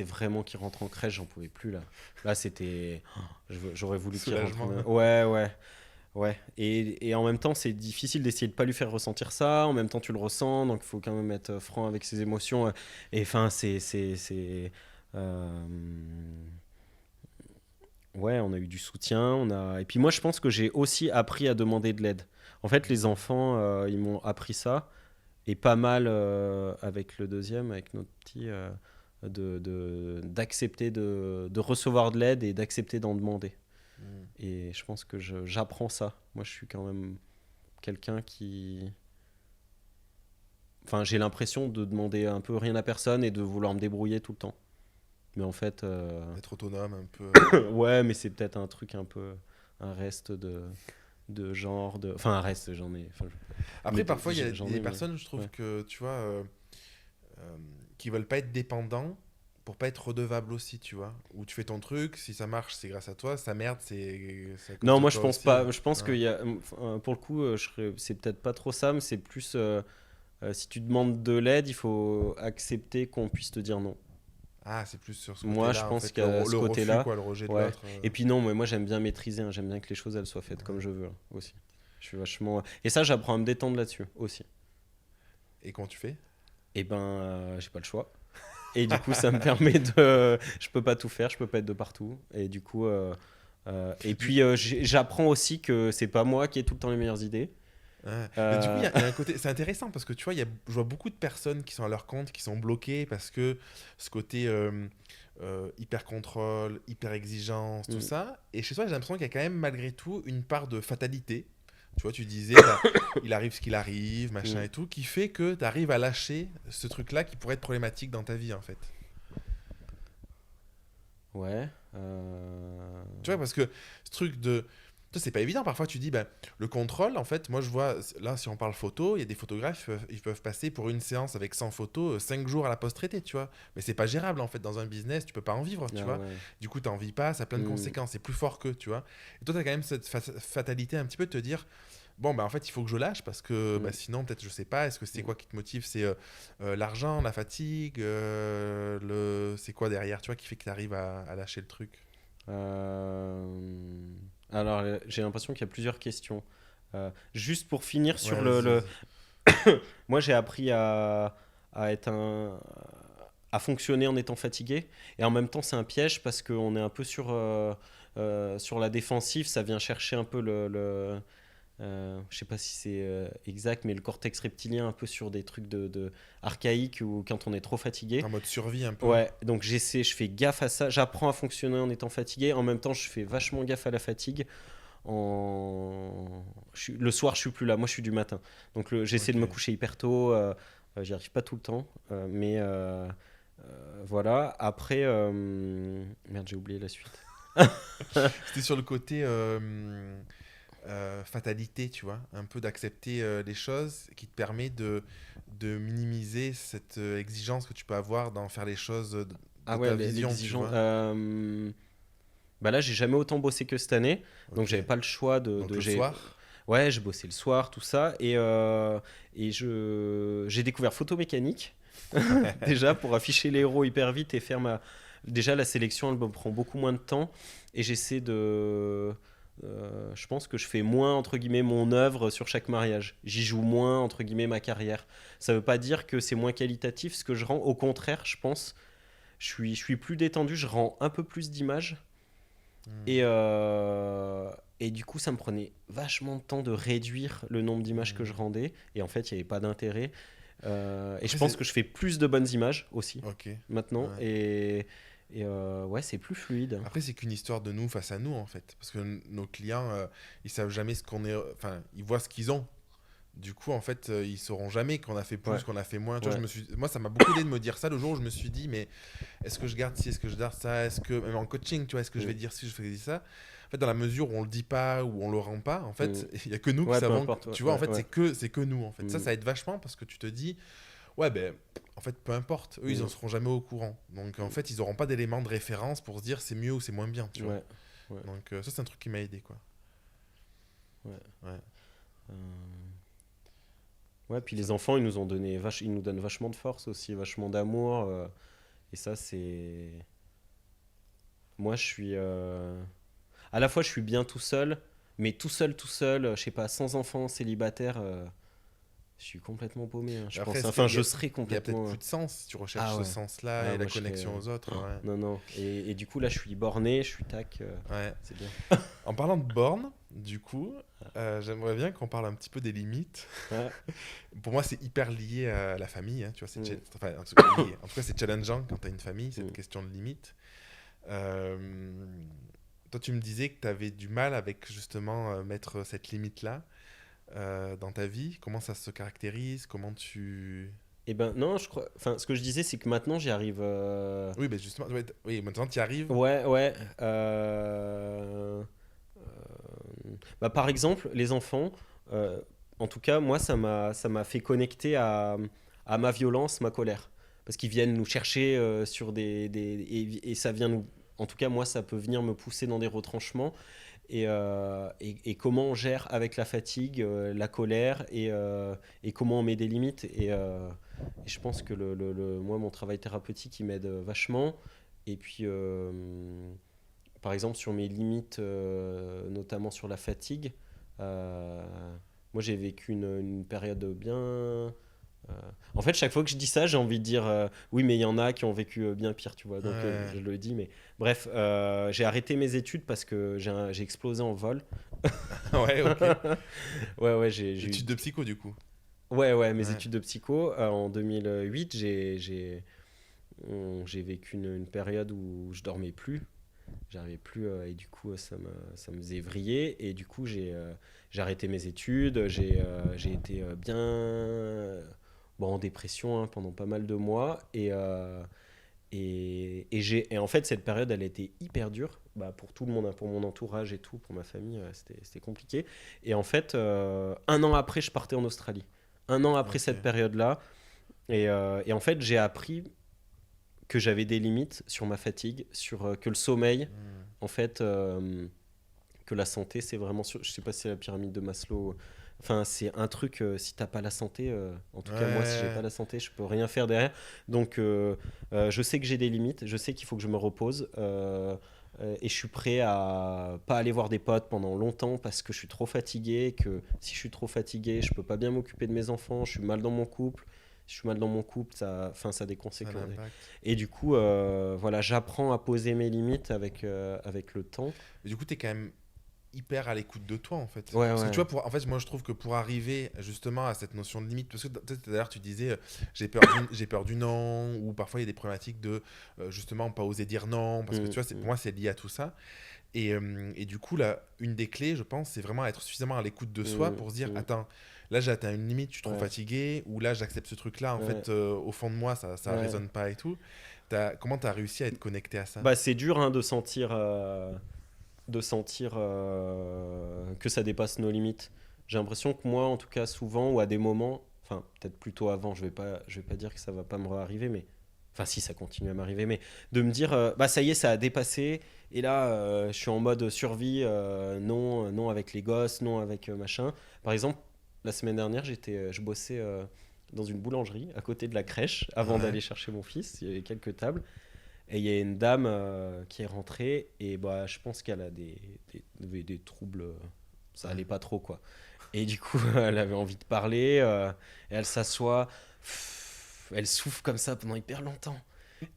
vraiment qu'il rentre en crèche, j'en pouvais plus là. Là, c'était. J'aurais voulu qu'il rentre. Soulagement. Ouais, ouais. Ouais, et en même temps, c'est difficile d'essayer de pas lui faire ressentir ça. En même temps, tu le ressens, donc il faut quand même être franc avec ses émotions. Et enfin, euh, ouais, on a eu du soutien. Et puis moi, je pense que j'ai aussi appris à demander de l'aide. En fait, les enfants, ils m'ont appris ça. Et pas mal avec le deuxième, avec notre petit, d'accepter de recevoir de l'aide et d'accepter d'en demander. Mm. Et je pense que j'apprends ça. Moi, je suis quand même quelqu'un qui. Enfin, j'ai l'impression de demander un peu rien à personne et de vouloir me débrouiller tout le temps. Mais en fait, Être autonome, un peu. ouais, mais c'est peut-être un truc un peu. Un reste de genre. Enfin, un reste, j'en ai. Enfin, Après, parfois, il y a j'en des ai, mais. personnes, je trouve Ouais. que, tu vois, qui veulent pas être dépendants pour pas être redevable aussi, tu vois. Où tu fais ton truc, si ça marche, c'est grâce à toi, ça merde, c'est à cause Non, de moi je toi pense aussi, hein. pas. Je pense Ouais. qu'il y a, pour le coup, c'est peut-être pas trop ça, mais c'est plus si tu demandes de l'aide, il faut accepter qu'on puisse te dire non. Ah, c'est plus sur ce Moi, je côté-là, en pense fait, qu'à ce le refus, côté-là, quoi, le rejet de ouais. l'autre. Et puis non, moi j'aime bien maîtriser, hein. J'aime bien que les choses elles soient faites comme je veux hein, aussi. Je suis vachement. Et ça, j'apprends à me détendre là-dessus aussi. Et comment tu fais? Et ben, j'ai pas le choix. Et du coup, ça me permet de. Je peux pas tout faire, je peux pas être de partout. Et du coup. Et puis, j'apprends aussi que c'est pas moi qui ai tout le temps les meilleures idées. Ouais. Mais du coup, Euh, il y a un côté, c'est intéressant parce que tu vois, je vois beaucoup de personnes qui sont à leur compte, qui sont bloquées parce que ce côté hyper contrôle, hyper exigence, tout mm, ça. Et chez toi, j'ai l'impression qu'il y a quand même malgré tout une part de fatalité. Tu vois, tu disais, bah, il arrive ce qu'il arrive, machin mm. et tout, qui fait que tu arrives à lâcher ce truc-là qui pourrait être problématique dans ta vie, en fait. Ouais. Tu vois, parce que ce truc de. Tu sais, c'est pas évident. Parfois, tu dis, ben, le contrôle, en fait, moi, je vois, là, si on parle photo, il y a des photographes, ils peuvent passer pour une séance avec 100 photos, 5 jours à la post-traité, tu vois. Mais c'est pas gérable, en fait, dans un business, tu peux pas en vivre, tu Ah vois. ouais. Du coup, t'en vis pas, ça a plein de Mm, conséquences, c'est plus fort que, tu vois. Et toi, t'as quand même cette fatalité un petit peu de te dire, bon, ben, en fait, il faut que je lâche parce que bah, mm. sinon, peut-être, je sais pas, est-ce que c'est Mm. quoi qui te motive? C'est l'argent, la fatigue, c'est quoi derrière, tu vois, qui fait que tu arrives à lâcher le truc? Euh, Alors, j'ai l'impression qu'il y a plusieurs questions. Juste pour finir Ouais, sur vas-y, vas-y. moi, j'ai appris à être à fonctionner en étant fatigué. Et en même temps, c'est un piège parce qu'on est un peu sur la défensive. Ça vient chercher un peu je sais pas si c'est exact, mais le cortex reptilien un peu sur des trucs de archaïques ou quand on est trop fatigué. En mode survie un peu. Ouais, donc je fais gaffe à ça. J'apprends à fonctionner en étant fatigué. En même temps, je fais vachement gaffe à la fatigue. Le soir, je suis plus là. Moi, je suis du matin. Donc, j'essaie de Ok. me coucher hyper tôt. J'y arrive pas tout le temps. Mais voilà. Après, merde, j'ai oublié la suite. C'était sur le côté fatalité, tu vois, un peu d'accepter les choses qui te permet de minimiser cette exigence que tu peux avoir d'en faire les choses Ah de ouais, ta vision, tu l'exigence. vois. Bah là, j'ai jamais autant bossé que cette année. Donc, Ok. j'avais pas le choix Donc le soir. Ouais, j'ai bossé le soir, tout ça. Et j'ai découvert photomécanique. Déjà, pour afficher les héros hyper vite et faire ma. Déjà, la sélection, elle me prend beaucoup moins de temps. Et j'essaie de. Je pense que je fais moins, entre guillemets, mon œuvre sur chaque mariage. J'y joue moins, entre guillemets, ma carrière. Ça veut pas dire que c'est moins qualitatif ce que je rends. Au contraire, je pense. Je suis plus détendu, je rends un peu plus d'images. Et, Hmm, euh, et du coup, ça me prenait vachement de temps de réduire le nombre d'images que je hmm. rendais. Et en fait, il n'y avait pas d'intérêt. Et je Après, pense c'est. que je fais plus de bonnes images aussi Ok. maintenant. Ouais. Et ouais, c'est plus fluide. Après, c'est qu'une histoire de nous face à nous, en fait. Parce que nos clients, ils savent jamais ce qu'on est. Enfin, ils voient ce qu'ils ont. Du coup, en fait, ils sauront jamais qu'on a fait Ouais, plus, qu'on a fait moins. Tu vois, ouais. moi, ça m'a beaucoup aidé de me dire ça le jour où je me suis dit, mais est-ce que je garde ci, est-ce que je garde ça, est-ce que même en coaching, tu vois, est-ce que je vais Mm, dire ci, je fais ça. En fait, dans la mesure où on le dit pas ou on le rend pas, en mm. fait, il y a que nous qui Ouais, peu savons. importe. Ouais, Tu vois, en ouais, fait, ouais. c'est que nous, en fait. Mm, Ça aide vachement parce que tu te dis, ouais, ben, en fait, peu importe. Eux, ils en mm, seront jamais au courant. Donc, en fait, ils auront pas d'éléments de référence pour se dire c'est mieux ou c'est moins bien, tu vois. ouais, ouais, Donc, ça, c'est un truc qui m'a aidé, quoi. ouais. Ouais. Euh, ouais, puis Ça- les enfants, ils nous donnent vachement de force aussi, vachement d'amour. Et ça, c'est. Moi, je suis. À la fois, je suis bien tout seul, mais tout seul, je sais pas, sans enfant, célibataire, je suis complètement paumé, hein, je Après, pense. est-ce Enfin, qu'il y je a, serais il y a peut-être complètement. plus de sens si tu recherches Ah ce ouais. sens-là Ah, et la moi, je serais. connexion aux autres. Ouais. Non, non. Et du coup, là, je suis borné, je suis tac. Ouais. C'est bien. En parlant de bornes, du coup, j'aimerais bien qu'on parle un petit peu des limites. Ouais. Pour moi, c'est hyper lié à la famille. Hein, tu vois, Mm, enfin, en tout cas, en tout cas, c'est challengeant quand tu as une famille, cette mm. question de limite. Euh, Toi, tu me disais que tu avais du mal avec justement mettre cette limite-là dans ta vie. Comment ça se caractérise? Comment tu... Eh ben, non, je crois. Enfin, ce que je disais, c'est que maintenant, j'y arrive. Oui, ben justement, ouais, oui, maintenant tu y arrives. Ouais, ouais. Bah, par exemple, les enfants, euh, en tout cas, moi, ça m'a fait connecter à ma violence, ma colère. Parce qu'ils viennent nous chercher et ça vient nous. En tout cas, moi, ça peut venir me pousser dans des retranchements. Et comment on gère avec la fatigue, la colère et comment on met des limites. Et je pense que moi, mon travail thérapeutique, il m'aide vachement. Et puis, par exemple, sur mes limites, notamment sur la fatigue, euh, moi j'ai vécu une période bien. En fait, chaque fois que je dis ça, j'ai envie de dire oui, mais il y en a qui ont vécu bien pire, tu vois. Donc Ouais. je le dis, mais bref, j'ai arrêté mes études parce que j'ai explosé en vol. Ouais, ok. Ouais, j'ai eu... Études de psycho, du coup. Ouais, mes Ouais. études de psycho. En 2008, j'ai vécu une période où je dormais plus. J'arrivais plus et du coup ça me faisait vriller et du coup j'ai arrêté mes études, j'ai été bien bon, en dépression hein, pendant pas mal de mois et en fait cette période elle a été hyper dure bah, pour tout le monde, hein, pour mon entourage et tout, pour ma famille, c'était compliqué. Et en fait, un an après, je partais en Australie. Un an après Ok. cette période-là. Et en fait, j'ai appris que j'avais des limites sur ma fatigue, sur que le sommeil, Hmm. en fait, que la santé, c'est vraiment. Je sais pas si c'est la pyramide de Maslow. Enfin, c'est un truc, si t'as pas la santé, en tout cas moi, si j'ai pas Ouais. la santé, je peux rien faire derrière. Donc, je sais que j'ai des limites, je sais qu'il faut que je me repose. Et je suis prêt à pas aller voir des potes pendant longtemps parce que je suis trop fatigué, que si je suis trop fatigué, je peux pas bien m'occuper de mes enfants, je suis mal dans mon couple. Si je suis mal dans mon couple, enfin, ça a des Ça a un conséquences. impact. Et du coup, voilà, j'apprends à poser mes limites avec le temps. Mais du coup, t'es quand même hyper à l'écoute de toi, en fait. Ouais, Parce que tu ouais. vois, en fait, moi, je trouve que pour arriver justement à cette notion de limite, parce que d'ailleurs, tu disais, j'ai peur du non, ou parfois il y a des problématiques de justement pas oser dire non, parce que tu vois, pour Mm. moi, c'est lié à tout ça. Et du coup, là, une des clés, je pense, c'est vraiment être suffisamment à l'écoute de soi Mm, pour se dire, mm. attends, là j'ai atteint une limite, je suis trop Ouais, fatigué, ou là j'accepte ce truc-là, en ouais, fait, au fond de moi, ça ouais. résonne pas et tout. Comment tu as réussi à être connecté à ça? Bah, c'est dur hein, de sentir que ça dépasse nos limites. J'ai l'impression que moi, en tout cas, souvent ou à des moments, enfin, peut-être plutôt avant, je vais pas dire que ça va pas me arriver, mais enfin, si ça continue à m'arriver, mais de me dire, bah, ça y est, ça a dépassé, et là, je suis en mode survie, non, non avec les gosses, non avec machin. Par exemple, la semaine dernière, je bossais dans une boulangerie à côté de la crèche avant Ouais. d'aller chercher mon fils. Il y avait quelques tables. Et il y a une dame qui est rentrée et bah, je pense qu'elle a des troubles. Ça Ouais. allait pas trop quoi. Et du coup, elle avait envie de parler. Et elle s'assoit. Elle souffle comme ça pendant hyper longtemps.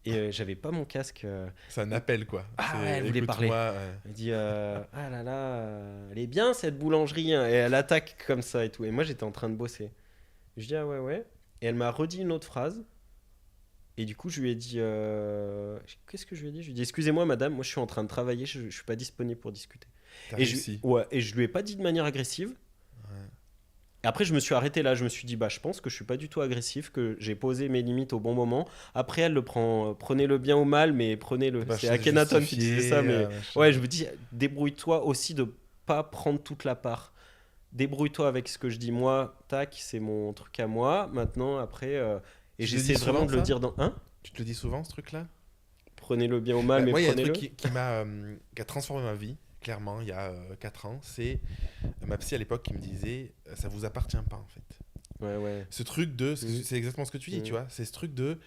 Et j'avais pas mon casque. C'est un appel, quoi. Ah ouais, elle C'est voulait parler. écoute-moi. Ouais. Elle dit ah là là, elle est bien cette boulangerie. Hein. Et elle attaque comme ça et tout. Et moi j'étais en train de bosser. Je dis ah ouais, ouais. Et elle m'a redit une autre phrase. Et du coup, je lui ai dit. Qu'est-ce que je lui ai dit? Je lui ai dit excusez-moi, madame, moi je suis en train de travailler, je suis pas disponible pour discuter. T'as réussi. Ouais, et je lui ai pas dit de manière agressive. Ouais. Et après, je me suis arrêté là. Je me suis dit, bah, je pense que je suis pas du tout agressif, que j'ai posé mes limites au bon moment. Après, elle le prend. Prenez-le bien ou mal, mais T'es prenez-le. pas C'est cherché de Akhenaton qui disait ça, justifier, mais ouais, machin. je me dis, débrouille-toi aussi de pas prendre toute la part. Débrouille-toi avec ce que je dis moi. Tac, c'est mon truc à moi. Maintenant, après. Et Tu te le dis j'essaie vraiment souvent, de le ça? dire dans. Hein? Tu te le dis souvent, ce truc-là? Prenez-le bien ou mal, Bah, mais moi, il y a un truc prenez-le. qui a transformé ma vie, clairement, il y a 4 ans. C'est ma psy à l'époque qui me disait ça vous appartient pas, en fait. Ouais, ouais. Ce truc de. Mm, C'est exactement ce que tu dis, tu mm, vois. C'est ce truc de.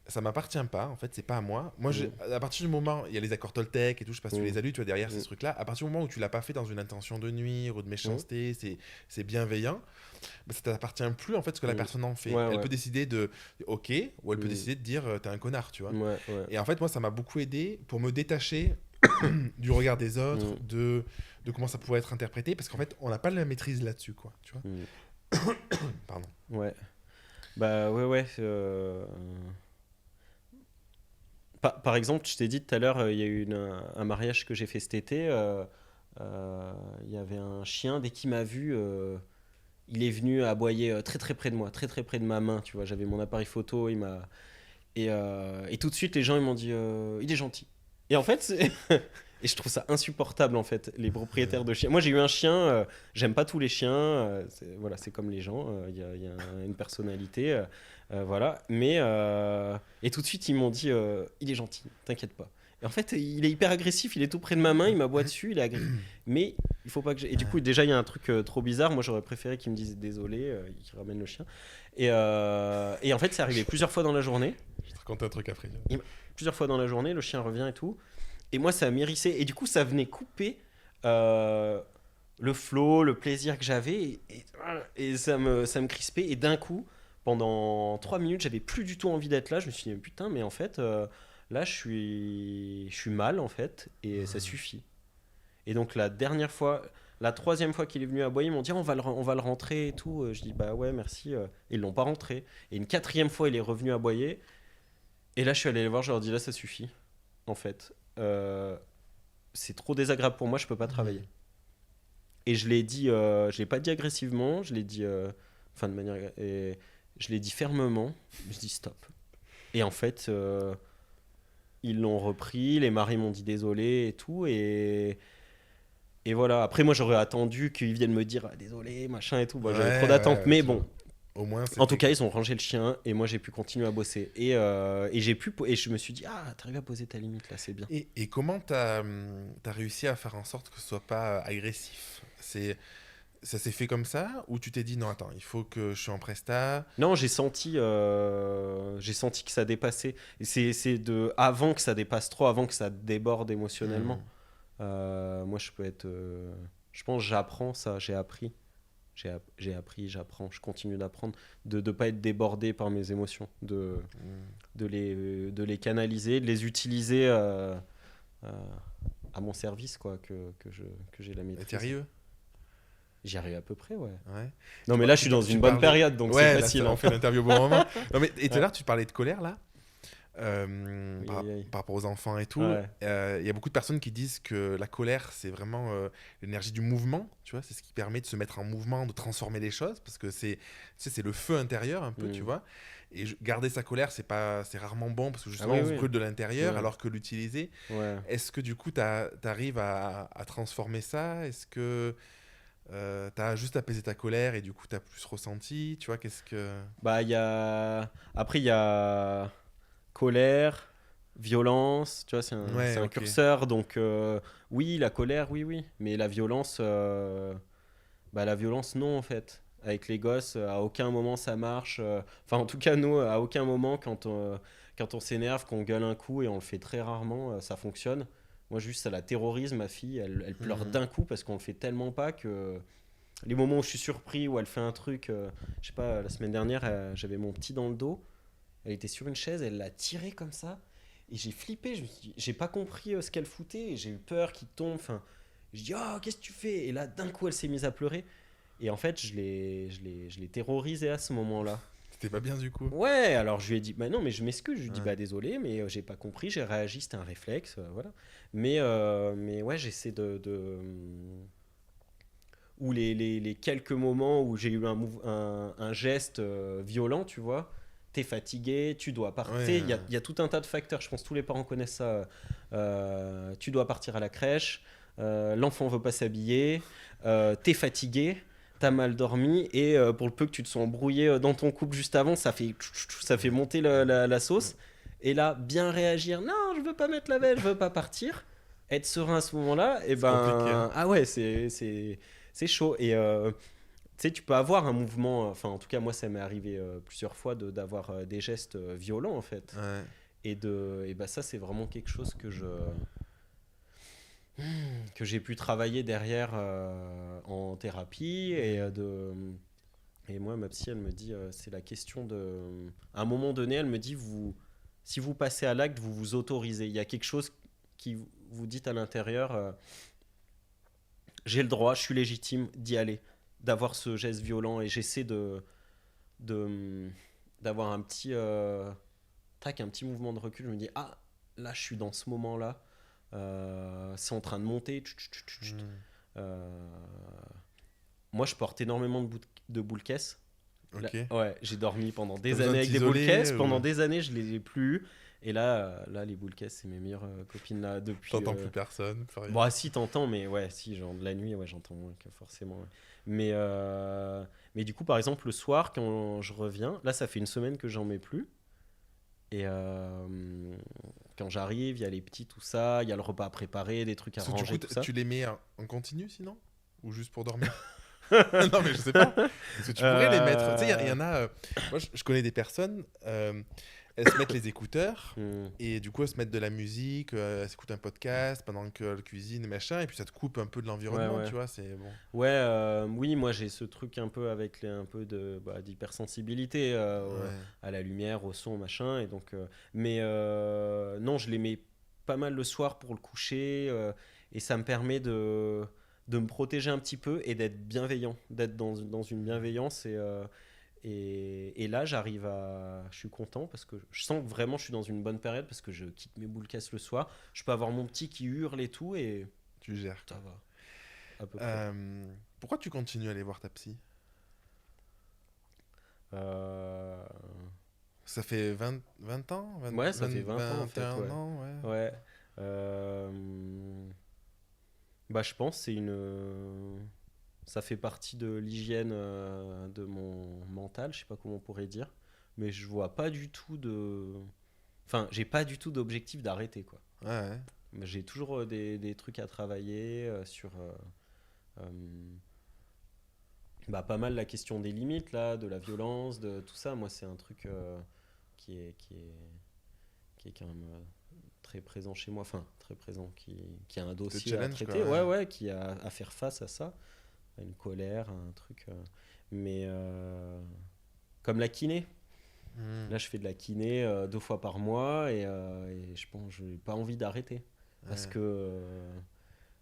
Ça m'appartient pas, en fait, c'est pas à moi. Moi, mm, à partir du moment, il y a les accords Toltec et tout, je sais pas si tu mm, les as lus, tu vois, derrière ces mm, trucs-là, à partir du moment où tu l'as pas fait dans une intention de nuire ou de mm, méchanceté, c'est bienveillant, bah, ça t'appartient plus, en fait, ce que la mm. personne en fait. Ouais, Elle ouais. peut décider de OK, ou elle peut Mm, décider de dire t'es un connard, tu vois. ouais, ouais. Et en fait, moi, ça m'a beaucoup aidé pour me détacher du regard des autres, Mm, de comment ça pouvait être interprété, parce qu'en fait, on n'a pas la maîtrise là-dessus, quoi, tu vois. mm. Pardon. Ouais. Bah, ouais, ouais. Par exemple, je t'ai dit tout à l'heure, il y a eu un mariage que j'ai fait cet été. Il y avait un chien, dès qu'il m'a vu, il est venu aboyer très très près de moi, très très près de ma main. Tu vois, j'avais mon appareil photo, et tout de suite, les gens ils m'ont dit il est gentil. Et en fait, et je trouve ça insupportable en fait, les propriétaires de chiens. Moi, j'ai eu un chien, j'aime pas tous les chiens. Voilà, c'est comme les gens, il y a une personnalité, voilà. Mais et tout de suite, ils m'ont dit il est gentil, t'inquiète pas. Et en fait, il est hyper agressif, il est tout près de ma main, il m'aboie dessus, il est agressif. Mais il faut pas que. Et du coup, déjà, il y a un truc trop bizarre. Moi, j'aurais préféré qu'il me dise désolé, qu'il ramène le chien. Et en fait, c'est arrivé plusieurs fois dans la journée. Je vais te raconter un truc après. Plusieurs fois dans la journée, le chien revient et tout. Et moi, ça m'hérissait. Et du coup, ça venait couper euh, le flow, le plaisir que j'avais. Et ça me crispait. Et d'un coup, pendant 3 minutes, j'avais plus du tout envie d'être là. Je me suis dit, putain, mais en fait, là, je suis mal, en fait. Et ça suffit. Et donc, la dernière fois, La troisième fois qu'il est venu aboyer, ils m'ont dit on va le rentrer et tout. Je dis bah ouais, merci. Ils l'ont pas rentré. Et une quatrième fois, il est revenu aboyer. Et là, je suis allé les voir, je leur ai dit là, ça suffit. En fait, c'est trop désagréable pour moi, je peux pas travailler. Et je l'ai dit, je l'ai pas dit agressivement, je l'ai dit, enfin de manière, et je l'ai dit fermement. Je dis stop. Et en fait, ils l'ont repris, les maris m'ont dit désolé et tout, et voilà. Après, moi, j'aurais attendu qu'ils viennent me dire ah, désolé, machin et tout. Bon, j'avais trop d'attentes, mais bon. Au moins, En tout cas, ils ont rangé le chien et moi j'ai pu continuer à bosser. Et je me suis dit, ah, t'arrives à poser ta limite là, c'est bien. Et comment t'as réussi à faire en sorte que ce soit pas agressif? Ça s'est fait comme ça ou tu t'es dit non, attends, il faut que je suis en presta? Non, j'ai senti que ça dépassait. Et c'est avant que ça dépasse trop, avant que ça déborde émotionnellement. Moi, je peux être. Je pense que j'apprends ça, j'ai appris. J'ai appris, j'apprends, je continue d'apprendre, de ne pas être débordé par mes émotions, de les canaliser, de les utiliser à mon service, quoi, que j'ai la maîtrise. T'y arrives? J'y arrive à peu près, ouais. Ouais. Non, mais là, je suis dans une bonne période, donc ouais, c'est facile. Là, on fait l'interview au bon moment. Non, mais, et tout à l'heure, tu parlais de colère, là, par rapport aux enfants et tout. Il y a beaucoup de personnes qui disent que la colère, c'est vraiment l'énergie du mouvement, tu vois, c'est ce qui permet de se mettre en mouvement, de transformer les choses, parce que c'est le feu intérieur, un peu, tu vois. Et garder sa colère, c'est rarement bon, parce que justement, on se brûle de l'intérieur, alors que l'utiliser. Est-ce que du coup, tu arrives à transformer ça? Est-ce que t'as juste apaisé ta colère et du coup t'as plus ressenti, tu vois, qu'est-ce que... Bah, après, il y a colère, violence, tu vois, c'est un curseur, donc oui, la colère, oui, mais la violence, la violence, non, en fait. Avec les gosses, à aucun moment ça marche. Enfin, en tout cas, nous, à aucun moment, quand on s'énerve, qu'on gueule un coup, et on le fait très rarement, ça fonctionne. Moi, juste, ça la terrorise, ma fille. Elle pleure d'un coup parce qu'on le fait tellement pas que... Les moments où je suis surpris, où elle fait un truc... je sais pas, la semaine dernière, j'avais mon petit dans le dos. Elle était sur une chaise, elle l'a tiré comme ça. Et j'ai flippé, j'ai pas compris ce qu'elle foutait. Et j'ai eu peur qu'il tombe. Enfin, je dis, oh, qu'est-ce que tu fais? Et là, d'un coup, elle s'est mise à pleurer. Et en fait, je l'ai terrorisée à ce moment-là. C'était pas bien du coup? Ouais, alors je lui ai dit, bah non, mais je m'excuse. Je lui ai dit, bah désolé, mais j'ai pas compris, j'ai réagi, c'était un réflexe, voilà. Mais ouais, j'essaie ou les quelques moments où j'ai eu un geste violent, tu vois, t'es fatigué, tu dois partir. Il y a tout un tas de facteurs, je pense que tous les parents connaissent ça. Tu dois partir à la crèche, l'enfant veut pas s'habiller, t'es fatigué, t'as mal dormi, et pour le peu que tu te sois embrouillé dans ton couple juste avant, ça fait monter la sauce. Et là, bien réagir, non, je veux pas mettre la veste, je veux pas partir. Être serein à ce moment-là, et ben, ah ouais, c'est chaud. Et tu sais, tu peux avoir un mouvement, enfin en tout cas moi ça m'est arrivé plusieurs fois d'avoir des gestes violents en fait. Et bah ça c'est vraiment quelque chose que j'ai pu travailler derrière en thérapie. Et moi ma psy elle me dit c'est la question à un moment donné elle me dit si vous passez à l'acte vous vous autorisez, il y a quelque chose qui vous dites à l'intérieur j'ai le droit, je suis légitime d'y aller, d'avoir ce geste violent, et j'essaie d'avoir un petit mouvement de recul. Je me dis ah là je suis dans ce moment là, c'est en train de monter. Moi je porte énormément de boules caisses. Ouais, j'ai dormi pendant des années avec des boules caisses. Pendant des années je les ai plus eues. Et là les boules caisses, c'est mes meilleures copines là depuis. T'entends plus personne? Bon, si t'entends, mais ouais, si, genre de la nuit, ouais, j'entends moins que forcément. Ouais. Mais du coup, par exemple, le soir, quand je reviens, là, ça fait une semaine que j'en mets plus. Et quand j'arrive, il y a les petits, tout ça, il y a le repas à préparer, des trucs à ranger, tout ça. Tu les mets en continu sinon? Ou juste pour dormir? Non, mais je sais pas. Parce que tu pourrais les mettre. Tu sais, il y en a. Moi, je connais des personnes. Elles se mettent les écouteurs et du coup elles se mettent de la musique, elles s'écoutent un podcast pendant qu'elles cuisinent machin, et puis ça te coupe un peu de l'environnement, tu vois, c'est bon. Ouais, oui, moi j'ai ce truc un peu avec un peu d'hypersensibilité à la lumière, au son, machin, et donc mais non, je les mets pas mal le soir pour le coucher, et ça me permet de de me protéger un petit peu et d'être bienveillant, d'être dans une bienveillance. Et là, je suis content parce que je sens que vraiment je suis dans une bonne période parce que je quitte mes boules caisses le soir. Je peux avoir mon petit qui hurle et tout et Tu gères. ça va, à peu près. Pourquoi tu continues à aller voir ta psy? Euh, Ça fait 20 ans? Ouais, ça fait 20 ans en fait, 21 ouais. ans, ouais. Ouais. Euh, Bah, je pense que ça fait partie de l'hygiène de mon mental, je sais pas comment on pourrait dire, mais je vois pas du tout enfin, j'ai pas du tout d'objectif d'arrêter quoi. Ouais. Mais j'ai toujours des trucs à travailler sur euh, bah, pas mal la question des limites là, de la violence, de tout ça. Moi, c'est un truc qui est qui est qui est quand même très présent chez moi, enfin très présent, qui a un Te dossier à challenge, quoi. traiter, ouais, ouais, qui a à faire face à ça, à une colère, à un truc. Mais comme la kiné, Hmm. là je fais de la kiné 2 fois par mois et je pense que je n'ai pas envie d'arrêter parce Ouais. que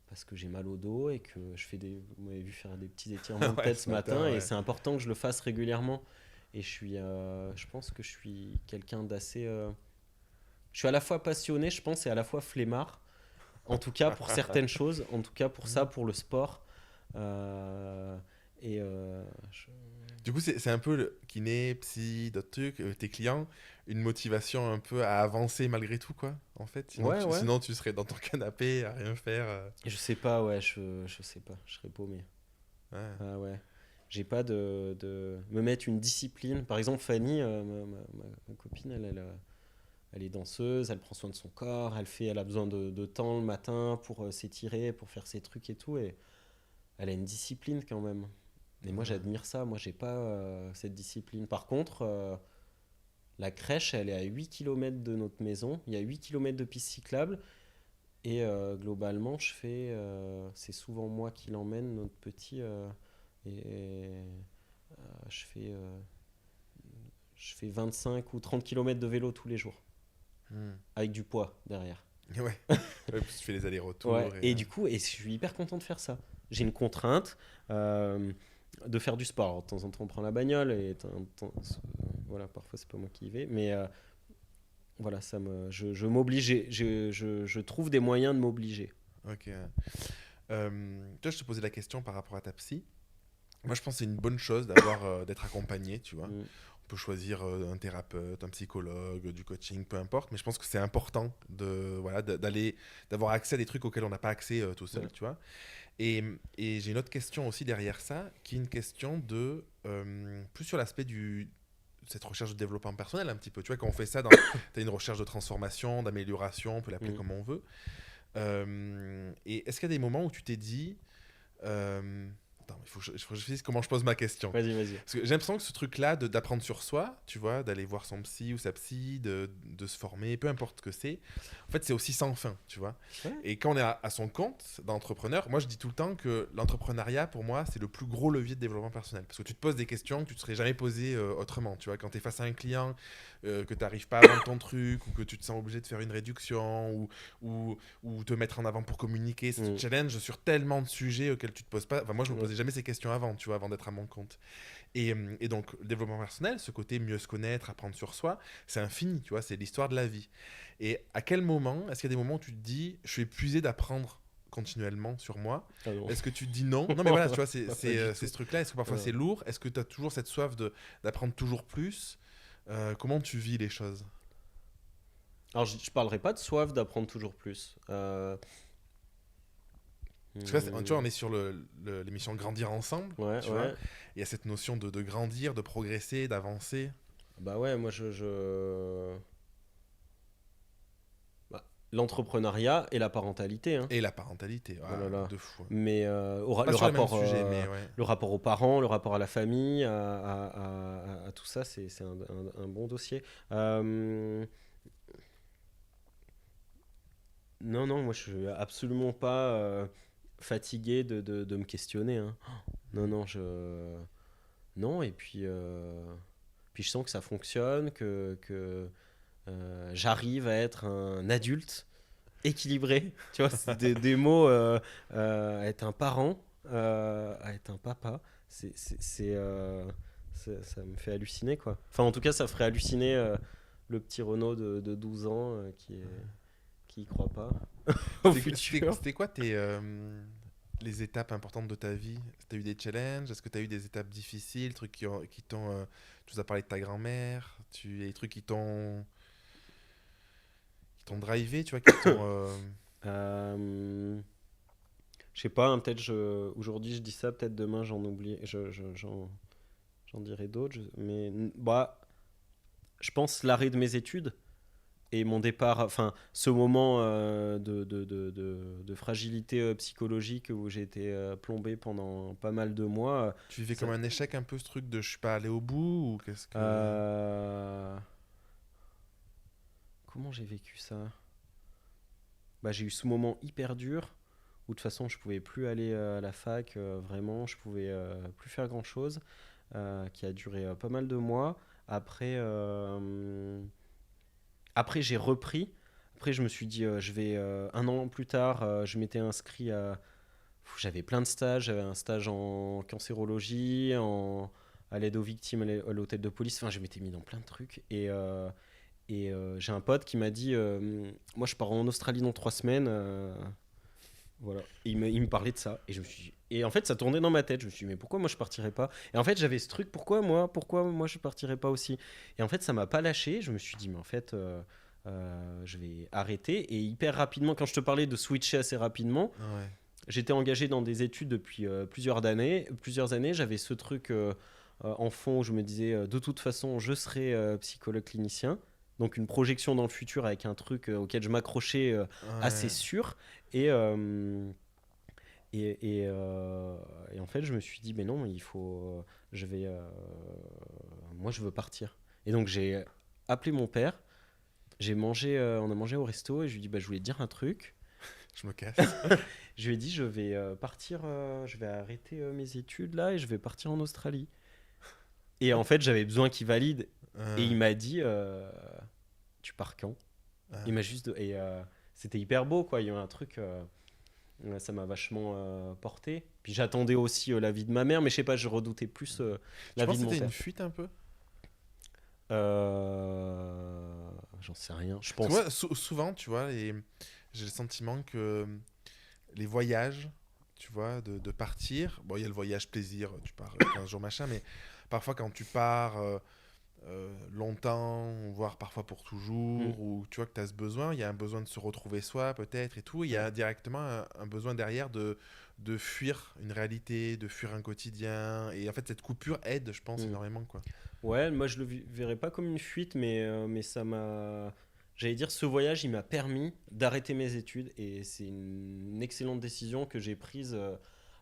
parce que j'ai mal au dos et que je fais vous m'avez vu faire des petits étirements de Ouais, tête ce ce matin matin, et ouais. c'est important que je le fasse régulièrement. Et je pense que je suis quelqu'un d'assez. Je suis à la fois passionné, je pense, et à la fois flemmard. En tout cas, pour certaines choses. En tout cas, pour ça, Mhm. pour le sport. Euh, et je- Du coup, c'est un peu le kiné, psy, d'autres trucs, tes clients, une motivation un peu à avancer malgré tout, quoi, en fait. Ouais, ouais. Sinon tu serais dans ton canapé à rien faire. Je sais pas, ouais, je sais pas. Je serais paumé. Ouais. Ah ouais. J'ai pas me mettre une discipline. Par exemple, Fanny, ma copine, elle est danseuse, elle prend soin de son corps, elle a besoin de temps le matin pour s'étirer, pour faire ses trucs et tout. Et elle a une discipline quand même. Et moi, Ouais. j'admire ça. Moi, j'ai pas cette discipline. Par contre, la crèche, elle est à 8 kilomètres de notre maison. Il y a 8 kilomètres de piste cyclable. Et globalement, c'est souvent moi qui l'emmène, notre petit. Et je fais, euh, je fais 25 ou 30 kilomètres de vélo tous les jours, Hmm. avec du poids derrière. Ouais. Ouais, puis tu fais les Ouais, allers-retours. et du coup, je suis hyper content de faire ça. J'ai une contrainte euh, de faire du sport. Alors, de temps en temps, on prend la bagnole et voilà, parfois c'est pas moi qui y vais, mais voilà, je m'oblige, je trouve des moyens de m'obliger. Ok. Toi, je te posais la question par rapport à ta psy. Moi, je pense que c'est une bonne chose d'être accompagné, tu vois. Mm. On peut choisir un thérapeute, un psychologue, du coaching, peu importe. Mais je pense que c'est important d'avoir accès à des trucs auxquels on n'a pas accès tout seul, Ouais. tu vois. Et j'ai une autre question aussi derrière ça, qui est une question de plus sur l'aspect cette recherche de développement personnel un petit peu. Tu vois, quand on fait ça, tu as une recherche de transformation, d'amélioration, on peut l'appeler Mm. comme on veut. Et est-ce qu'il y a des moments où tu t'es dit... attends, il faut que je réfléchisse comment je pose ma question. Vas-y, vas-y. Parce que j'ai l'impression que ce truc-là d'apprendre sur soi, tu vois, d'aller voir son psy ou sa psy, de se former, peu importe ce que c'est, en fait, c'est aussi sans fin, tu vois. Ouais. Et quand on est à son compte d'entrepreneur, moi, je dis tout le temps que l'entrepreneuriat, pour moi, c'est le plus gros levier de développement personnel. Parce que tu te poses des questions que tu ne te serais jamais posées autrement, tu vois. Quand tu es face à un client, que tu n'arrives pas à vendre ton truc, ou que tu te sens obligé de faire une réduction, ou te mettre en avant pour communiquer, ça te Mm. challenge sur tellement de sujets auxquels tu te poses pas. Enfin, moi, je me Ouais. posais jamais ces questions avant, tu vois, avant d'être à mon compte. Et donc, le développement personnel, ce côté mieux se connaître, apprendre sur soi, c'est infini, tu vois, c'est l'histoire de la vie. Et à quel moment, est-ce qu'il y a des moments où tu te dis, je suis épuisé d'apprendre continuellement sur moi? Ah non. Est-ce que tu te dis non? Non, mais voilà, tu vois, Pas du c'est tout. ce truc-là. Est-ce que parfois Ouais. c'est lourd? Est-ce que tu as toujours cette soif d'apprendre toujours plus? Comment tu vis les choses? Alors, je parlerai pas de soif d'apprendre toujours plus. Parce que là, tu vois, Hmm, on est sur l'émission Grandir ensemble, ouais, tu vois. ouais. Il y a cette notion de grandir, de progresser, d'avancer. Bah ouais, moi bah, l'entrepreneuriat et la parentalité, hein. Et la parentalité, Oh là là. de fou. Mais Pas sur les mêmes sujets, mais ouais. le rapport aux parents, le rapport à la famille, à tout ça, c'est un bon dossier. Non, non, moi je suis absolument pas fatigué de me questionner, hein. Non, non, non, et puis je sens que ça fonctionne, que j'arrive à être un adulte équilibré. Tu vois, c'est des mots être un parent, être un papa. Ça me fait halluciner, quoi. Enfin, en tout cas, ça ferait halluciner le petit Renaud de 12 ans qui y croit pas au futur. C'était quoi les étapes importantes de ta vie? T'as eu des challenges? Est-ce que t'as eu des étapes difficiles, trucs qui t'ont... tu nous as parlé de ta grand-mère, il y a des trucs qui t'ont drivé, tu vois, qui t'ont... Euh, je sais pas, hein, peut-être aujourd'hui je dis ça, peut-être demain j'en oublie, j'en dirai d'autres. Mais bah, je pense l'arrêt de mes études et mon départ, enfin ce moment de fragilité psychologique où j'ai été plombé pendant pas mal de mois. Tu vivais Ça- comme un échec un peu ce truc de je suis pas allé au bout ou qu'est-ce que... euh, comment j'ai vécu ça? Bah, j'ai eu ce moment hyper dur où de toute façon je pouvais plus aller à la fac, vraiment, je pouvais plus faire grand chose, qui a duré pas mal de mois. Après, après j'ai repris. Après, je me suis dit, je vais un an plus tard, je m'étais inscrit à. J'avais plein de stages. J'avais un stage en cancérologie, à l'aide aux victimes à l'hôtel de police. Enfin, je m'étais mis dans plein de trucs. Et j'ai un pote qui m'a dit, moi, je pars en Australie dans 3 semaines. Voilà. Et il me parlait de ça. Et je me suis dit- et en fait, ça tournait dans ma tête. Je me suis dit, mais pourquoi moi je partirais pas? Et en fait, j'avais ce truc, pourquoi moi je partirais pas aussi? Et en fait, ça m'a pas lâché. Je me suis dit, mais en fait, je vais arrêter. Et hyper rapidement, quand je te parlais de switcher assez rapidement, Ouais. j'étais engagé dans des études depuis plusieurs années. J'avais ce truc en fond où je me disais, de toute façon, je serai psychologue clinicien. Donc une projection dans le futur avec un truc auquel je m'accrochais assez Ouais. sûr. Et, euh, et en fait, je me suis dit, mais non, il faut, je vais, moi, je veux partir. Et donc, j'ai appelé mon père. On a mangé au resto et je lui ai dit, bah, je voulais te dire un truc. Je me casse. Je lui ai dit, je vais partir, je vais arrêter mes études là et je vais partir en Australie. Et en fait, j'avais besoin qu'il valide. Et il m'a dit, tu pars quand? Il m'a juste. C'était hyper beau, quoi. Il y a eu un truc. Ouais, ça m'a vachement porté. Puis j'attendais aussi la vie de ma mère, mais je sais pas, je redoutais plus Tu la penses vie que de mon c'était une père. fuite un peu? J'en sais rien. Je Parce que pense. moi, souvent, tu vois, j'ai le sentiment que les voyages, tu vois, de partir, bon, il y a le voyage plaisir, tu pars 15 jours machin, mais parfois quand tu pars longtemps, voire parfois pour Mm, toujours, ou tu vois que tu as ce besoin, il y a un besoin de se retrouver soi peut-être et tout, il y ouais. a directement un besoin derrière de fuir une réalité, de fuir un quotidien, et en fait cette coupure aide, je pense, Mm. énormément, quoi. Ouais, moi je le verrais pas comme une fuite, mais ça m'a. J'allais dire, ce voyage, il m'a permis d'arrêter mes études et c'est une excellente décision que j'ai prise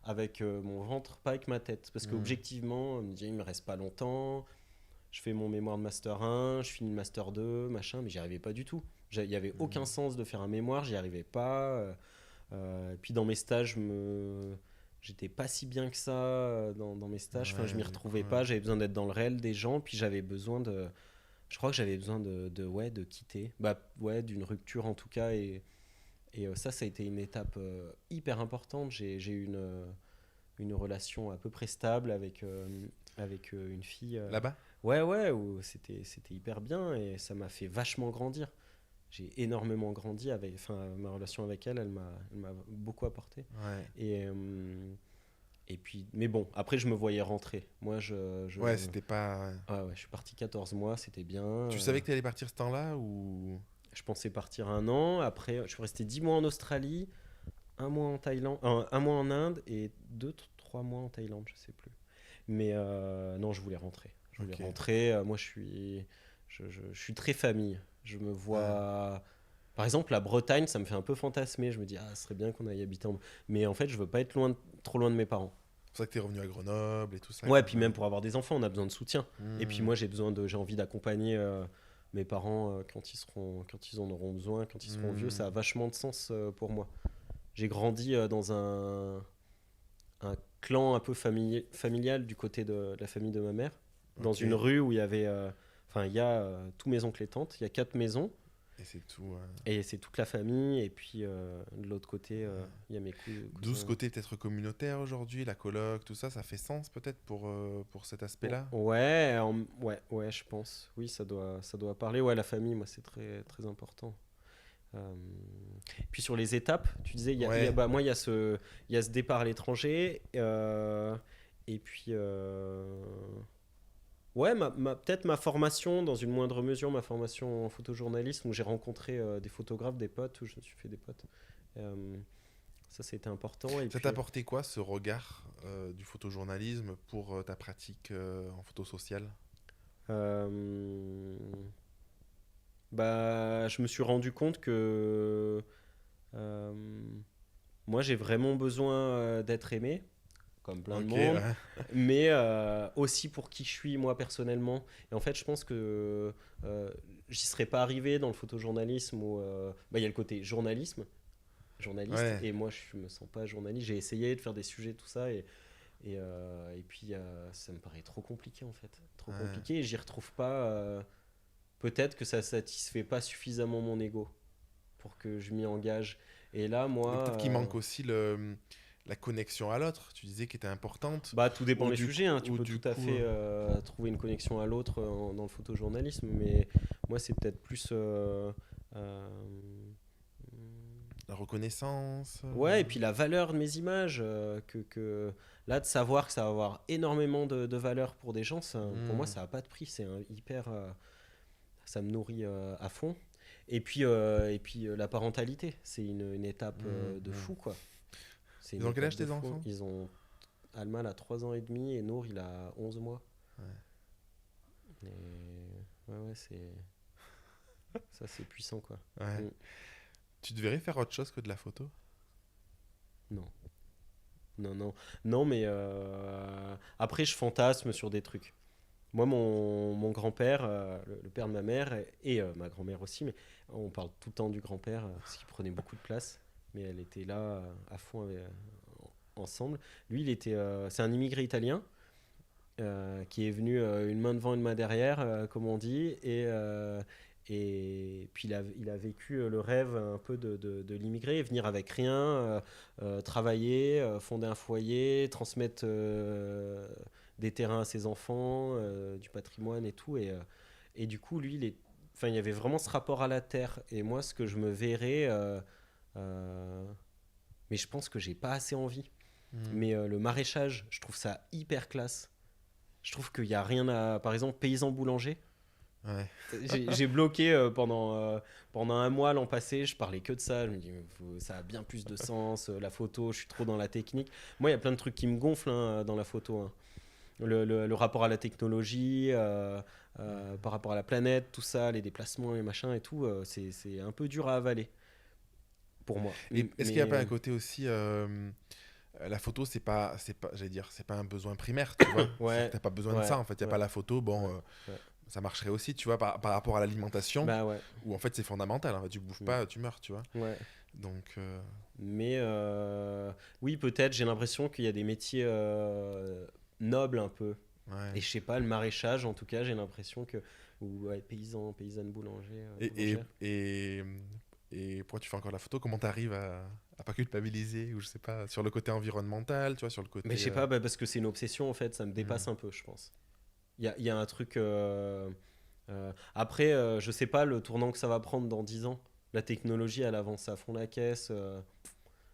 avec mon ventre, pas avec ma tête. Parce Mm. qu'objectivement, je me disais, il me reste pas longtemps. Je fais mon mémoire de master 1, je finis le master 2, machin, mais j'y arrivais pas du tout. Il n'y avait aucun Mm. sens de faire un mémoire, j'y arrivais pas. Et puis dans mes stages, j'étais pas si bien que ça dans mes stages. Enfin, je m'y Ouais, du coup, retrouvais pas, j'avais besoin d'être dans le réel des gens, puis j'avais besoin de. Je crois que j'avais besoin ouais, de quitter. Bah, ouais, d'une rupture en tout cas. Et ça, ça a été une étape hyper importante. J'ai eu une relation à peu près stable avec une fille. là-bas? Ouais, ouais, où c'était hyper bien et ça m'a fait vachement grandir. J'ai énormément grandi avec, enfin, ma relation avec elle, elle m'a beaucoup apporté. Ouais. Et puis, mais bon, après, je me voyais rentrer. Moi, Ouais, c'était pas... ah ouais, je suis parti 14 mois, c'était bien. Tu savais que tu allais partir ce temps-là ou... Je pensais partir un an. Après, je suis resté 10 mois en Australie, un mois en Thaïlande, un mois en Inde et 3 mois en Thaïlande, je sais plus. Mais non, je voulais rentrer. Je voulais Ok. rentrer. Moi, je suis très famille. Je me Ah. vois. Par exemple, la Bretagne, ça me fait un peu fantasmer. Je me dis, ah, ce serait bien qu'on aille habiter en. Mais en fait, je veux pas être trop loin de mes parents. C'est pour ça que t'es revenu à Grenoble et tout ça, Ouais, quoi. puis même pour avoir des enfants, on a besoin de soutien. Et puis Hmm. moi, j'ai envie d'accompagner mes parents quand ils en auront besoin, quand ils seront vieux. Ça a Hmm. vachement de sens pour moi. J'ai grandi dans un clan un peu familial du côté de la famille de ma mère, dans Ok. une rue où il y avait, enfin, il y a tous mes oncles et tantes, il y a 4 maisons, Et c'est tout. Et c'est toute la famille. Et puis de l'autre côté, il y a mes D'où ce cousins. côté peut-être communautaire aujourd'hui, la coloc, tout ça, ça fait sens peut-être pour cet aspect-là. Ouais, ouais, je pense. Oui, ça doit parler. Ouais, la famille, moi, c'est très, très important. Euh, Puis sur les étapes, tu disais, Ouais, bah, moi, il y a ce départ à l'étranger. Et puis, ouais, peut-être ma formation, dans une moindre mesure, ma formation en photojournalisme, où j'ai rencontré des photographes, des potes, où je me suis fait des potes. Euh, Ça, c'était important. Et ça t'a puis, apporté quoi ce regard du photojournalisme pour ta pratique en photo sociale? euh, bah, je me suis rendu compte que euh, moi, j'ai vraiment besoin d'être aimé, comme plein de Ok, monde, ouais. mais aussi pour qui je suis moi personnellement. Et en fait, je pense que euh, j'y serais pas arrivé dans le photojournalisme où bah, il y a le côté journaliste, Ouais, et moi je me sens pas journaliste. J'ai essayé de faire des sujets, tout ça, et puis ça me paraît trop compliqué en fait. Trop ouais. compliqué, et j'y retrouve pas. Peut-être que ça satisfait pas suffisamment mon ego pour que je m'y engage. Et là, Mais moi, peut-être qu'il manque aussi la connexion à l'autre, tu disais, qui était importante. bah, tout dépend des sujets, hein. Tu Ou peux du tout à coup, fait trouver une connexion à l'autre dans le photojournalisme, mais moi, c'est peut-être plus. Euh, la reconnaissance. Ouais, et puis la valeur de mes images, là, de savoir que ça va avoir énormément de valeur pour des gens, pour moi, Hmm. ça n'a pas de prix. C'est hyper. Ça me nourrit à fond. Et puis la parentalité, c'est une étape Hmm, de hmm. fou, quoi. C'est Ils une ont quel étape âge de tes fou. enfants? Alma elle a 3 ans et demi et Nour il a 11 mois. Ouais. Et ouais, ça c'est puissant, quoi. Ouais. Mm. Tu devrais faire autre chose que de la photo? Non, non. Non, mais après je fantasme sur des trucs. Moi, mon grand-père, le père de ma mère, et ma grand-mère aussi, mais on parle tout le temps du grand-père, parce qu'il prenait beaucoup de place, mais elle était là à fond ensemble. Lui, c'est un immigré italien qui est venu une main devant, une main derrière, comme on dit, et puis il a vécu le rêve un peu de l'immigré, venir avec rien, travailler, fonder un foyer, transmettre des terrains à ses enfants, du patrimoine et tout. Et du coup, lui, enfin, il y avait vraiment ce rapport à la terre. Et moi, ce que je me verrais, euh, mais je pense que j'ai pas assez envie. Hmm. Mais le maraîchage, je trouve ça hyper classe. Je trouve qu'il n'y a rien à. Par exemple, paysan boulanger. Ouais. J'ai bloqué pendant un mois l'an passé, je parlais que de ça. Je me dis, ça a bien plus de sens, la photo, je suis trop dans la technique. Moi, il y a plein de trucs qui me gonflent dans la photo, hein. Le rapport à la technologie, par rapport à la planète, tout ça, les déplacements, les machins et tout, c'est un peu dur à avaler pour moi. Et est-ce qu'il n'y a Mais pas un côté aussi, la photo, j'allais dire, c'est pas un besoin primaire, tu vois. C'est que ouais, t'as pas besoin de ça, ouais, en fait. Il y a pas ouais, la photo, bon, ouais, ouais. ça marcherait aussi, tu vois, par rapport à l'alimentation, Bah ouais. où en fait c'est fondamental. En fait, tu bouffes Mm. pas, tu meurs, tu vois. Ouais. Donc, Mais oui, peut-être, j'ai l'impression qu'il y a des métiers nobles un peu. Et ouais. je sais pas, le maraîchage, en tout cas, j'ai l'impression que. Ou ouais, paysan, paysanne, boulanger, Et, et, boulangère. et, et pourquoi tu fais encore la photo? Comment tu arrives à pas culpabiliser, ou je sais pas, sur le côté environnemental, tu vois, sur le Mais je côté. sais pas, bah, parce que c'est une obsession en fait, ça me dépasse Hmm. un peu, je pense. Il y a un truc. Après, je sais pas le tournant que ça va prendre dans 10 ans. La technologie, elle avance à fond la caisse.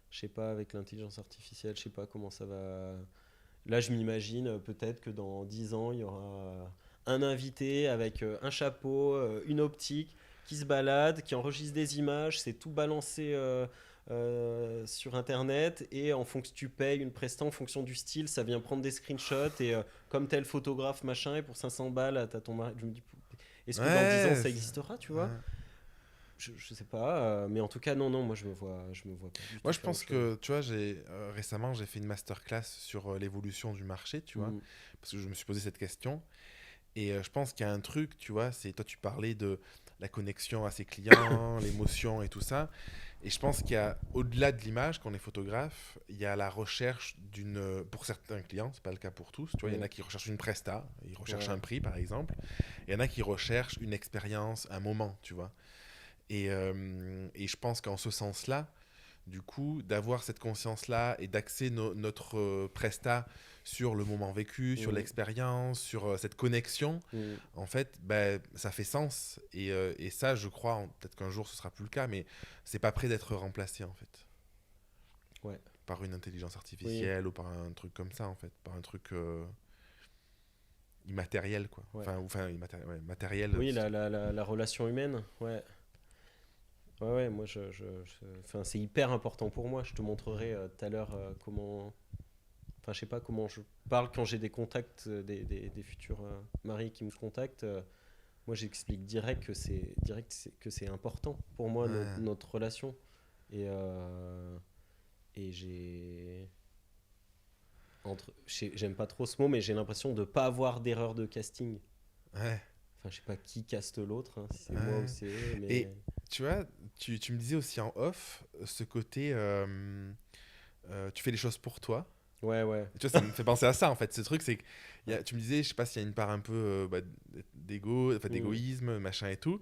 Je sais pas, avec l'intelligence artificielle, je sais pas comment ça va. Là, je m'imagine peut-être que dans 10 ans, il y aura un invité avec un chapeau, une optique, qui se balade, qui enregistre des images, c'est tout balancé sur Internet, et en fonction, tu payes une presta en fonction du style, ça vient prendre des screenshots, et comme tel photographe, machin, et pour 500 balles, t'as ton mari. Je me dis, est-ce que dans 10 ans, Ouais, ça existera, tu vois? ouais. Je sais pas, mais en tout cas, non, moi, je me vois pas du Moi, tout je faire pense autre chose. que, tu vois, récemment, j'ai fait une masterclass sur l'évolution du marché, tu vois, Mm. parce que je me suis posé cette question. Et je pense qu'il y a un truc, tu vois, c'est toi, tu parlais de la connexion à ses clients, l'émotion et tout ça. Et je pense qu'il y a, au-delà de l'image, quand on est photographe, il y a la recherche d'une. Pour certains clients, c'est pas le cas pour tous, tu vois, il y en Mm. a qui recherchent une presta, ils recherchent Ouais. un prix, par exemple. Et il y en a qui recherchent une expérience, un moment, tu vois. Et je pense qu'en ce sens-là, du coup, d'avoir cette conscience-là et d'axer notre prestat sur le moment vécu, sur Mm. l'expérience, sur cette connexion, Mm. en fait, ben, ça fait sens. Et ça, je crois, peut-être qu'un jour ce sera plus le cas, mais c'est pas prêt d'être remplacé, en fait, Ouais. par une intelligence Oui. artificielle ou par un truc comme ça, en fait, par un truc immatériel, quoi. Ouais. Enfin immatériel, ouais, matériel. Oui, la relation humaine, ouais. Ouais, ouais, moi, enfin, c'est hyper important pour moi. Je te montrerai tout à l'heure comment. Enfin, je sais pas comment je parle quand j'ai des contacts, des futurs maris qui me contactent. Moi, j'explique que c'est important pour moi, Ouais, notre relation. Et, euh, et j'ai. J'aime pas trop ce mot, mais j'ai l'impression de pas avoir d'erreur de casting. ouais, Enfin, je sais pas qui caste l'autre, hein, si c'est moi ou ouais. c'est eux, Et mais. tu vois, tu me disais aussi en off ce côté, tu fais les choses pour toi. Ouais, ouais. Et tu vois, ça me fait penser à ça en fait. Ce truc, c'est que tu me disais, je sais pas s'il y a une part un peu d'ego, enfin, Mm, d'égoïsme, machin et tout.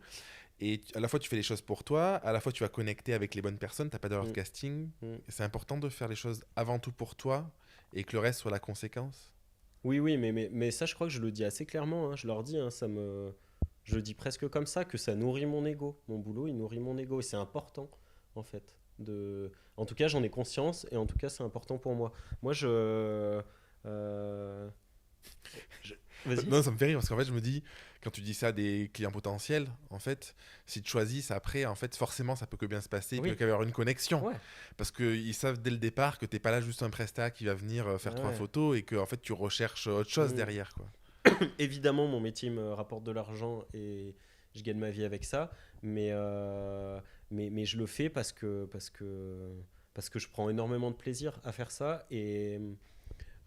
Et à la fois, tu fais les choses pour toi, à la fois, tu vas connecter avec les bonnes personnes, t'as pas d'erreur de mm, casting. mm. C'est important de faire les choses avant tout pour toi et que le reste soit la conséquence. Oui, oui, mais ça, je crois que je le dis assez clairement, hein. Je leur dis, hein, je le dis presque comme ça, que ça nourrit mon ego. Mon boulot, il nourrit mon ego. Et c'est important, en fait. En tout cas, j'en ai conscience et en tout cas, c'est important pour moi. Moi, euh, je- Vas-y. Non, ça me fait rire parce qu'en fait, je me dis, quand tu dis ça à des clients potentiels, en fait, s'ils te choisissent après, en fait, forcément, ça peut que bien se passer, il peut Oui, y avoir une connexion. ouais. Parce qu'ils savent dès le départ que t'es pas là juste un prestat qui va venir faire trois Ouais. photos et que en fait, tu recherches autre chose Mm. derrière, quoi. Évidemment, mon métier me rapporte de l'argent et je gagne ma vie avec ça, mais je le fais parce que je prends énormément de plaisir à faire ça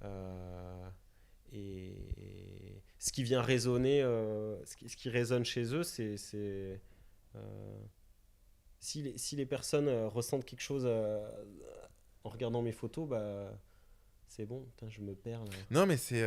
euh, et ce qui vient résonner, ce qui résonne chez eux, euh, si les personnes ressentent quelque chose en regardant mes photos, bah c'est bon. Putain, je me perds là. Non, mais c'est.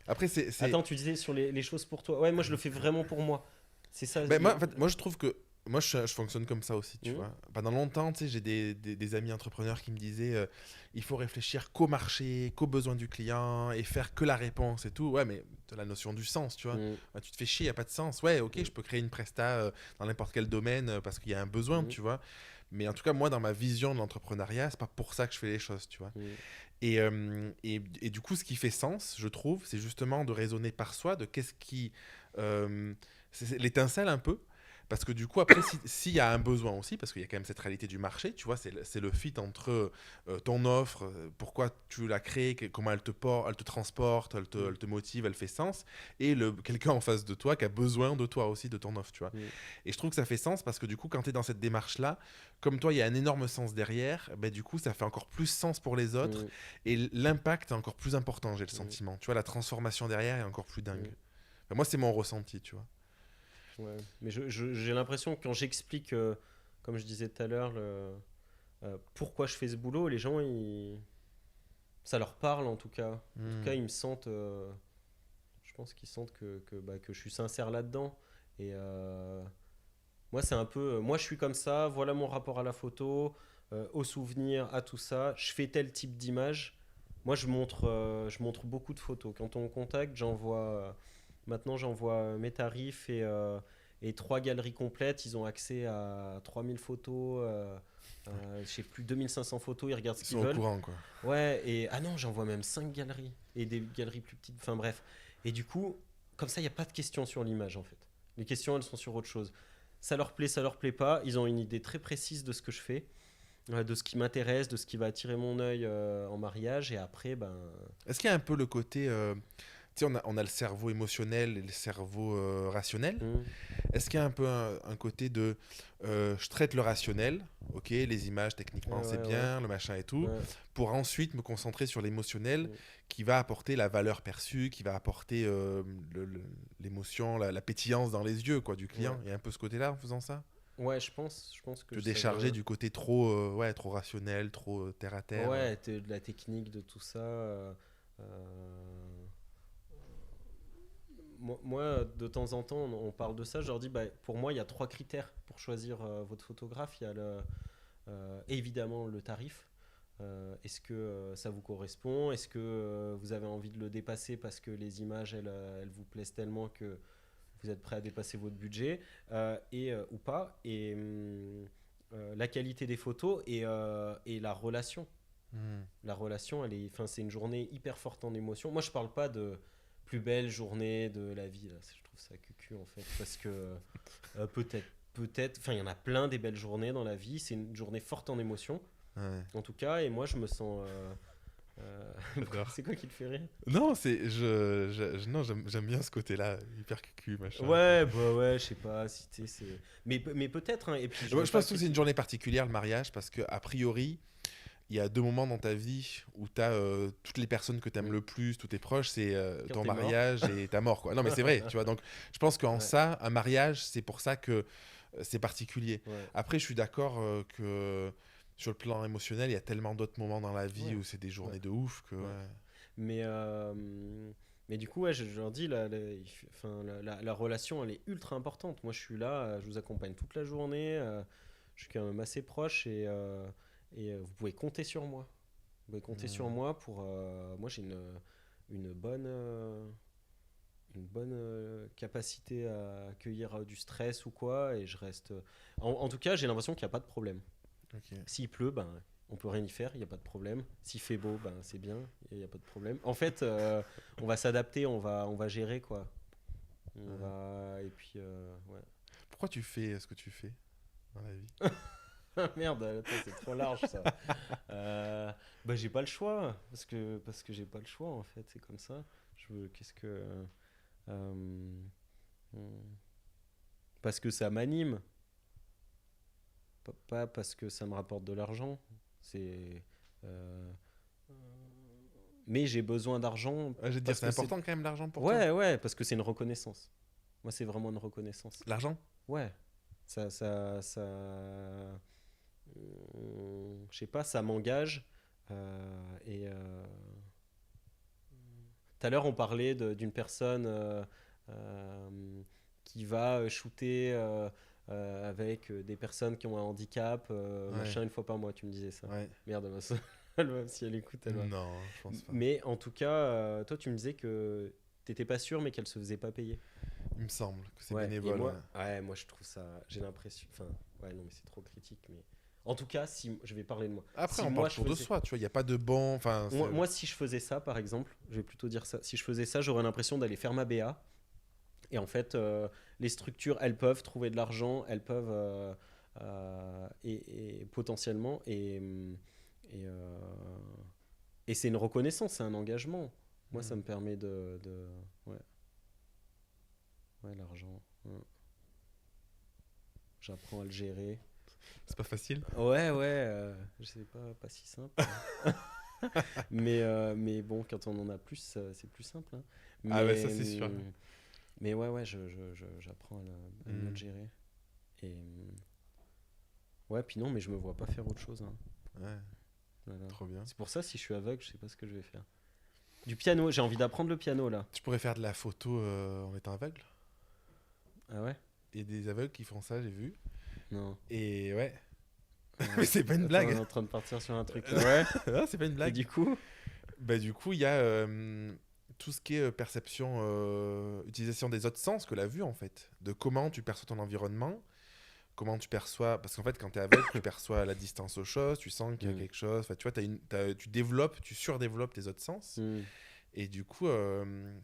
Après, Attends, tu disais sur les choses pour toi. Ouais, moi je le fais vraiment pour moi. C'est ça. Ben, moi, en fait, moi, je trouve que. Moi, je fonctionne comme ça aussi, tu Hmm. vois. Pendant longtemps, tu sais, j'ai des amis entrepreneurs qui me disaient il faut réfléchir qu'au marché, qu'aux besoins du client et faire que la réponse et tout. Ouais, mais t'as la notion du sens, tu vois. Hmm. Ben, tu te fais chier, il n'y a pas de sens. Ouais, ok, Hmm. je peux créer une presta dans n'importe quel domaine parce qu'il y a un besoin, Hmm. tu vois. Mais en tout cas, moi, dans ma vision de l'entrepreneuriat, c'est pas pour ça que je fais les choses, tu vois. Hmm. Et du coup, ce qui fait sens, je trouve, c'est justement de raisonner par soi, de qu'est-ce qui. C'est l'étincelle un peu. Parce que du coup, après, s'il y a un besoin aussi, parce qu'il y a quand même cette réalité du marché, tu vois, c'est le fit entre ton offre, pourquoi tu l'as créée, comment elle te porte, elle te transporte, Hmm. elle te motive, elle fait sens, et quelqu'un en face de toi qui a besoin de toi aussi, de ton offre, tu vois. Hmm. Et je trouve que ça fait sens parce que du coup, quand tu es dans cette démarche-là, comme toi, il y a un énorme sens derrière, ben, du coup, ça fait encore plus sens pour les autres Hmm. et l'impact est encore plus important, j'ai le Hmm. sentiment. Tu vois, la transformation derrière est encore plus dingue. Hmm. Enfin, moi, c'est mon ressenti, tu vois. Ouais. Mais j'ai l'impression que quand j'explique, comme je disais tout à l'heure, pourquoi je fais ce boulot, les gens, ça leur parle en tout cas. En tout cas, Hmm. ils me sentent. Je pense qu'ils sentent que je suis sincère là-dedans. Et moi, c'est un peu. Moi, je suis comme ça. Voilà mon rapport à la photo, au souvenir, à tout ça. Je fais tel type d'image. Moi, je montre beaucoup de photos. Quand on me contacte, maintenant, j'envoie mes tarifs et trois galeries complètes. Ils ont accès à 3000 photos. Je sais plus, 2500 photos. Ils regardent ce Ils qu'ils sont au veulent. courant, quoi. Ouais, et ah non, j'envoie même 5 galeries et des galeries plus petites, enfin bref. Et du coup, comme ça, il n'y a pas de questions sur l'image en fait. Les questions, elles sont sur autre chose. Ça leur plaît pas. Ils ont une idée très précise de ce que je fais, de ce qui m'intéresse, de ce qui va attirer mon œil en mariage. Et après, ben. Est-ce qu'il y a un peu le côté. Tu sais, on a le cerveau émotionnel et le cerveau rationnel. Hmm, Est-ce qu'il y a un peu un côté de je traite le rationnel, ok, les images techniquement c'est ouais, ouais, bien, le machin et tout, ouais, pour ensuite me concentrer sur l'émotionnel hmm, qui va apporter la valeur perçue, qui va apporter l'émotion, la pétillance dans les yeux quoi, du client. ouais. Il y a un peu ce côté-là en faisant ça. Ouais, je pense que Te ça décharger vient. du côté trop, ouais, trop rationnel, trop terre à terre. Ouais, de la technique, de tout ça. Euh, moi, de temps en temps, on parle de ça. Je leur dis, bah, pour moi, il y a trois critères pour choisir votre photographe, il y a évidemment le tarif. Est-ce que ça vous correspond? Est-ce que vous avez envie de le dépasser parce que les images, elles vous plaisent tellement que vous êtes prêt à dépasser votre budget ou pas? Et la qualité des photos et la relation. La relation, c'est une journée hyper forte en émotion. Moi, je parle pas de plus belle journée de la vie. Là. Je trouve ça cucu en fait, parce que peut-être, enfin, il y en a plein des belles journées dans la vie. C'est une journée forte en émotion, en tout cas. Et moi, je me sens. J'adore. C'est quoi qui te fait rire? Non, non, j'aime bien ce côté-là, hyper cucu, machin. Ouais, bah ouais, je sais pas si tu sais, c'est. Mais peut-être, hein, et puis Je pense que c'est une journée particulière, le mariage, parce que a priori, il y a 2 moments dans ta vie où tu as toutes les personnes que tu aimes le plus, tous tes proches, c'est Quand ton t'es mariage et ta mort, quoi. Non, mais c'est vrai, tu vois. Donc, je pense qu'en ça, un mariage, c'est pour ça que c'est particulier. Ouais. Après, je suis d'accord que sur le plan émotionnel, il y a tellement d'autres moments dans la vie où c'est des journées de ouf que. Mais du coup, ouais, je leur dis, la relation, elle est ultra importante. Moi, je suis là, je vous accompagne toute la journée, je suis quand même assez proche et vous pouvez compter sur moi. Vous pouvez compter sur moi pour. Moi, j'ai une bonne capacité à accueillir du stress ou quoi, et je reste. En tout cas, j'ai l'impression qu'il n'y a pas de problème. Ok. S'il pleut, ben, on peut rien y faire, il n'y a pas de problème. S'il fait beau, ben, c'est bien, il n'y a pas de problème. En fait, on va s'adapter, on va gérer, quoi. Et puis, ouais. Pourquoi tu fais ce que tu fais dans la vie? Merde, attends, c'est trop large, ça. Bah, j'ai pas le choix, parce que j'ai pas le choix, en fait, c'est comme ça. Euh, Parce que ça m'anime, pas parce que ça me rapporte de l'argent. C'est. euh, mais j'ai besoin d'argent Je vais te dire, parce c'est que c'est. important quand même l'argent pour toi. Ouais, parce que c'est une reconnaissance. Moi, c'est vraiment une reconnaissance. L'argent? Ouais, je sais pas, ça m'engage. Et tout à l'heure, on parlait d'une personne qui va shooter avec des personnes qui ont un handicap, machin, une fois par mois. Tu me disais ça. Ouais. Merde, si elle écoute, elle va. Non, je pense pas. Mais en tout cas, toi, tu me disais que t'étais pas sûr, mais qu'elle se faisait pas payer. Il me semble que c'est Ouais, et bénévole. moi je trouve ça, j'ai l'impression, enfin, ouais, non, mais c'est trop critique, mais en tout cas, si je vais parler de moi. Après, Si on moi parle toujours de soi, tu vois, il n'y a pas de bon. Enfin, moi, si je faisais ça, par exemple, je vais plutôt dire ça, si je faisais ça, j'aurais l'impression d'aller faire ma BA. Et en fait, les structures, elles peuvent trouver de l'argent, elles peuvent, et potentiellement, et, euh, et c'est une reconnaissance, c'est un engagement. Moi, ça me permet ouais. Ouais, l'argent. Ouais. J'apprends à le gérer. c'est pas facile. Ouais, c'est pas si simple. mais bon, quand on en a plus, c'est plus simple. Hein. Ah ouais, ça, c'est sûr. Mais ouais, j'apprends à mieux le gérer. Et ouais, puis non, mais je me vois pas faire autre chose. Hein. Ouais, Voilà. trop bien. C'est pour ça, si je suis aveugle, je sais pas ce que je vais faire. Du piano, j'ai envie d'apprendre le piano là. Tu pourrais faire de la photo en étant aveugle. Ah ouais? Il y a des aveugles qui font ça, j'ai vu. Non. Et ouais. Mais c'est pas une Attends, blague. on est en train de partir sur un truc là. Ouais. Non, c'est pas une Et blague. du coup? Bah, du coup, il y a tout ce qui est perception, utilisation des autres sens que la vue, en fait. De comment tu perçois ton environnement, comment tu perçois. Parce qu'en fait, quand tu es aveugle, tu perçois la distance aux choses, tu sens qu'il y a quelque chose. Enfin, tu vois, tu développes, tu surdéveloppes tes autres sens. Et du coup,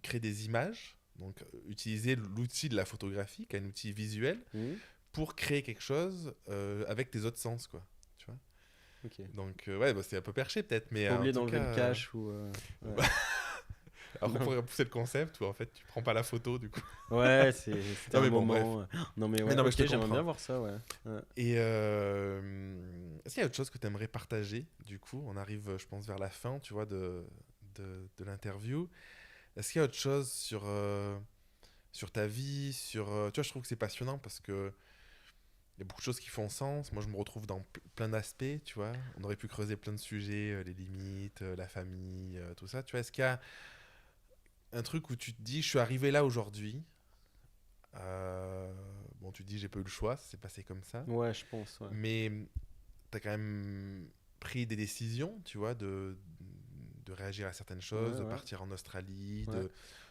créer des images, donc utiliser l'outil de la photographie, qui est un outil visuel, pour créer quelque chose avec tes autres sens, quoi. Tu vois. Ok. Donc, ouais, bah, c'est un peu perché peut-être, mais Faut en oublier tout d'enlever cas, le cache ou. Ouais. alors on pourrait pousser le concept où en fait tu prends pas la photo du coup. Ouais, c'était Non, mais un bon, moment. Non mais ouais, non, mais ok, je te j'aimerais comprends. bien voir ça, ouais. Ouais. Et est-ce qu'il y a autre chose que tu aimerais partager du coup? On arrive, je pense, vers la fin, tu vois, de l'interview. Est-ce qu'il y a autre chose sur ta vie, tu vois, je trouve que c'est passionnant parce que il y a beaucoup de choses qui font sens. Moi, je me retrouve dans plein d'aspects, tu vois. On aurait pu creuser plein de sujets, les limites, la famille, tout ça. Tu vois, est-ce qu'il y a un truc où tu te dis, je suis arrivé là aujourd'hui. Bon, bon, tu dis j'ai pas eu le choix, ça s'est passé comme ça. Ouais, je pense. Ouais. Mais tu as quand même pris des décisions, tu vois, de réagir à certaines choses, de Ouais. partir en Australie, Ouais.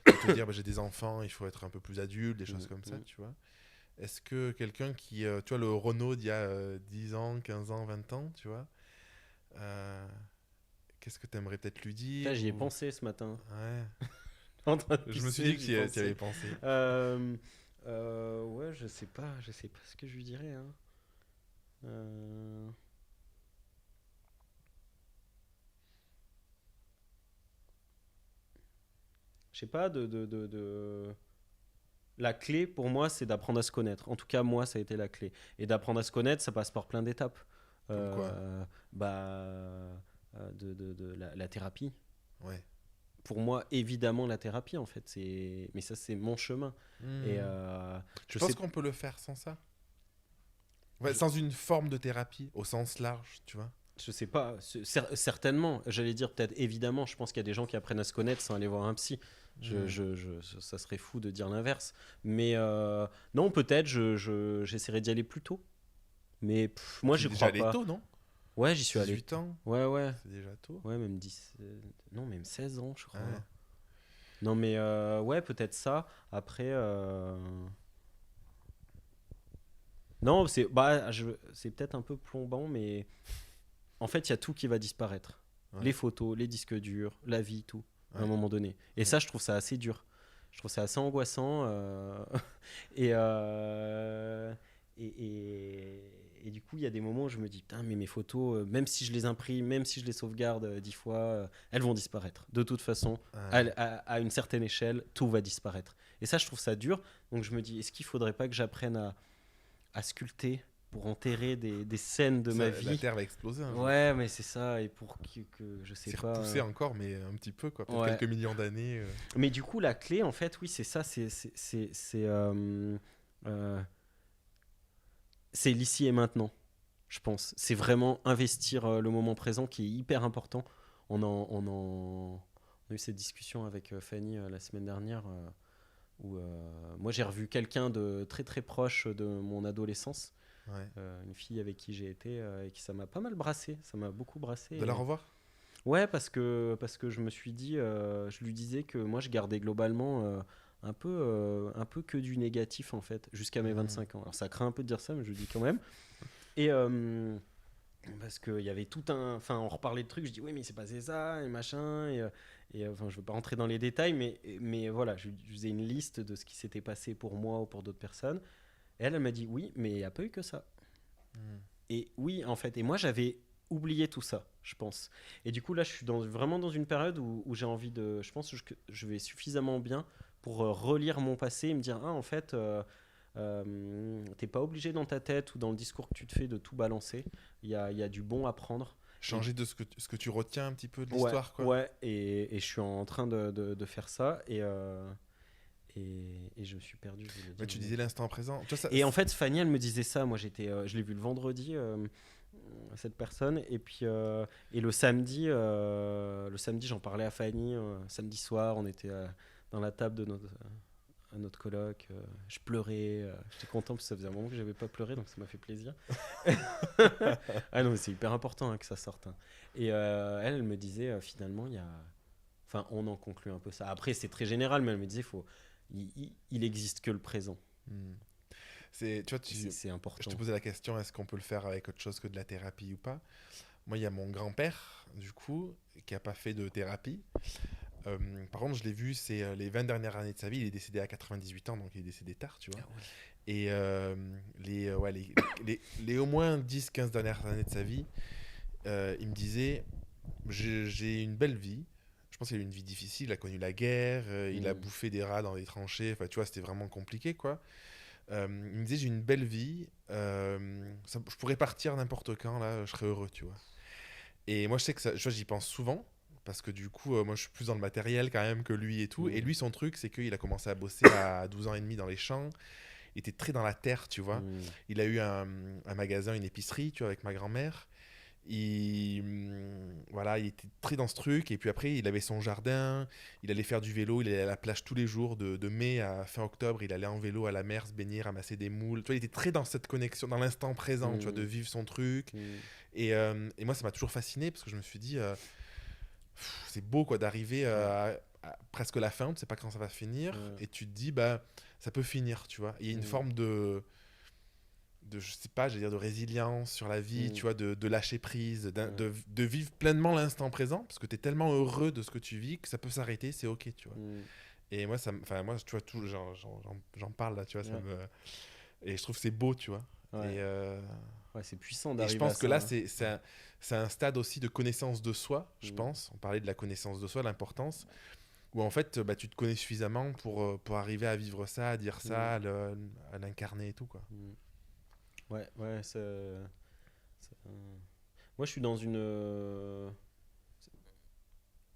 de te dire bah, j'ai des enfants, il faut être un peu plus adulte, des choses comme ça, tu vois. Est-ce que quelqu'un qui, tu vois, le Renaud d'il y a 10 ans, 15 ans, 20 ans, tu vois, euh, qu'est-ce que tu aimerais peut-être lui Putain, dire j'y ai ou... pensé ce matin. Ouais. En train de Je me suis pisser, dit que j'y tu y avais pensais. pensé. Ouais, je sais pas ce que je lui dirais. Hein. Euh, Je sais pas, La clé pour moi, c'est d'apprendre à se connaître. En tout cas, moi, ça a été la clé. Et d'apprendre à se connaître, ça passe par plein d'étapes. Comme quoi? La thérapie. Ouais. Pour moi, évidemment, la thérapie, en fait. Mais ça, c'est mon chemin. Et Hmm. Tu je penses sais, qu'on peut le faire sans ça? Ouais, je, sans une forme de thérapie, au sens large, tu vois? je sais pas. Certainement, j'allais dire peut-être évidemment. Je pense qu'il y a des gens qui apprennent à se connaître sans aller voir un psy. Hmm. Ça serait fou de dire l'inverse. Mais non, peut-être, j'essaierai d'y aller plus tôt. Mais moi, Tu es j'y déjà crois allé pas. tôt, non? Ouais, j'y suis allé. 18 ans, Ouais, ouais. c'est déjà tôt. Ouais, même 10. Non, même 16 ans, je crois. Ouais. Non, mais ouais, peut-être ça. Après. Non, c'est peut-être un peu plombant, mais en fait, il y a tout qui va disparaître. Ouais. Les photos, les disques durs, la vie, tout, à un Ouais. moment donné. Et Ouais. ça, je trouve ça assez dur. Je trouve ça assez angoissant. Et, euh, et du coup, il y a des moments où je me dis, putain, mais mes photos, même si je les imprime, même si je les sauvegarde 10 fois, elles vont disparaître. De toute façon, Ouais. à une certaine échelle, tout va disparaître. Et ça, je trouve ça dur. Donc je me dis, est-ce qu'il faudrait pas que j'apprenne à sculpter pour enterrer des scènes de ma La vie? Terre va exploser un jour. Ouais, mais c'est ça. Et pour je sais C'est pas. repoussé encore, mais un petit peu, quoi. Peut-être Ouais. quelques millions d'années. Mais du coup, la clé, en fait, oui, c'est ça. Euh, c'est l'ici et maintenant, je pense. C'est vraiment investir le moment présent qui est hyper important. On a eu cette discussion avec Fanny la semaine dernière où moi j'ai revu quelqu'un de très très proche de mon adolescence, Ouais. une fille avec qui j'ai été et qui ça m'a pas mal brassé, ça m'a beaucoup brassé. De la revoir? Ouais, parce que je me suis dit, je lui disais que moi je gardais globalement un peu que du négatif en fait, jusqu'à mes Hmm. 25 ans. Alors ça craint un peu de dire ça, mais je le dis quand même. Et parce qu'il y avait tout un. Enfin, on reparlait de trucs, je dis oui, mais c'est passé ça, et machin. Enfin, je veux pas rentrer dans les détails, mais voilà, je faisais une liste de ce qui s'était passé pour moi ou pour d'autres personnes. Et elle m'a dit oui, mais il n'y a pas eu que ça. Hmm. Et oui, en fait, et moi j'avais oublié tout ça, je pense. Et du coup, là, je suis vraiment dans une période où j'ai envie de. Je pense que je vais suffisamment bien pour relire mon passé et me dire ah, en fait. T'es pas obligé dans ta tête ou dans le discours que tu te fais de tout balancer. Il y a du bon à prendre. Changer de ce que tu retiens un petit peu de Ouais, l'histoire, quoi. ouais, et je suis en train de faire ça et je me suis perdu. Je voulais Mais dire tu un disais autre. l'instant présent. Tu vois, Et en fait, Fanny, elle me disait ça. Moi, je l'ai vu le vendredi, cette personne, et puis et le samedi, j'en parlais à Fanny. Samedi soir, on était dans la table de notre coloc. Je pleurais. J'étais content parce que ça faisait un moment que j'avais pas pleuré, donc ça m'a fait plaisir. Ah non, mais c'est hyper important que ça sorte. Hein. Et elle me disait finalement, enfin, on en conclut un peu ça. Après, c'est très général, mais elle me disait, il existe que le présent. Hmm. Tu vois, C'est je important. te posais la question, est-ce qu'on peut le faire avec autre chose que de la thérapie ou pas? Moi, il y a mon grand-père, du coup, qui n'a pas fait de thérapie. Par contre, je l'ai vu, c'est les 20 dernières années de sa vie. Il est décédé à 98 ans, donc il est décédé tard, tu vois. Ah ouais. Et les au moins 10-15 dernières années de sa vie, il me disait, j'ai une belle vie. Je pense qu'il a eu une vie difficile, il a connu la guerre, il a bouffé des rats dans les tranchées, enfin, tu vois, c'était vraiment compliqué, quoi. Il me disait, j'ai une belle vie, je pourrais partir n'importe quand, là, je serais heureux, tu vois. Et moi, je sais que ça, tu vois, j'y pense souvent, parce que du coup, moi, je suis plus dans le matériel quand même que lui et tout. Et lui, son truc, c'est qu'il a commencé à bosser à 12 ans et demi dans les champs. Il était très dans la terre, tu vois. Il a eu un magasin, une épicerie, tu vois, avec ma grand-mère. Voilà, il était très dans ce truc. Et puis après, il avait son jardin. Il allait faire du vélo. Il allait à la plage tous les jours, de mai à fin octobre. Il allait en vélo à la mer, se baigner, ramasser des moules. Tu vois, il était très dans cette connexion, dans l'instant présent, tu vois, de vivre son truc. Et moi, ça m'a toujours fasciné parce que je me suis dit, c'est beau quoi d'arriver à presque la fin. Tu sais pas quand ça va finir. Et tu te dis, bah, ça peut finir, tu vois. Il y a une forme je sais pas, j'allais dire de résilience sur la vie, tu vois, de lâcher prise, de vivre pleinement l'instant présent, parce que tu es tellement heureux de ce que tu vis que ça peut s'arrêter, c'est ok, tu vois. Et moi, moi, tu vois, j'en parle là, tu vois, et je trouve que c'est beau, tu vois. Ouais. Et, Ouais, c'est puissant et d'arriver je pense à que ça, là, hein. c'est un stade aussi de connaissance de soi, je pense. On parlait de la connaissance de soi, l'importance, où en fait, bah, tu te connais suffisamment pour arriver à vivre ça, à dire ça, à l'incarner et tout, quoi. Ouais, ouais, moi, je suis dans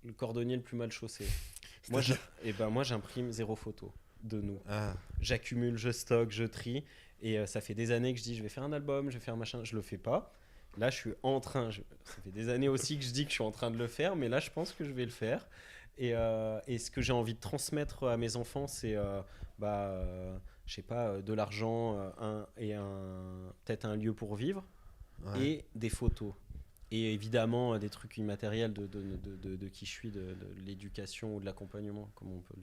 le cordonnier le plus mal chaussé. Moi, j'imprime 0 photo de nous. Ah. J'accumule, je stocke, je trie. Et ça fait des années que je dis, je vais faire un album, je vais faire machin. Je le fais pas. Là, je suis en train. Ça fait des années aussi que je dis que je suis en train de le faire, mais là, je pense que je vais le faire. Et ce que j'ai envie de transmettre à mes enfants, c'est, je sais pas, de l'argent peut-être un lieu pour vivre Ouais. et des photos. Et évidemment, des trucs immatériels de qui je suis, de l'éducation ou de l'accompagnement, comme on peut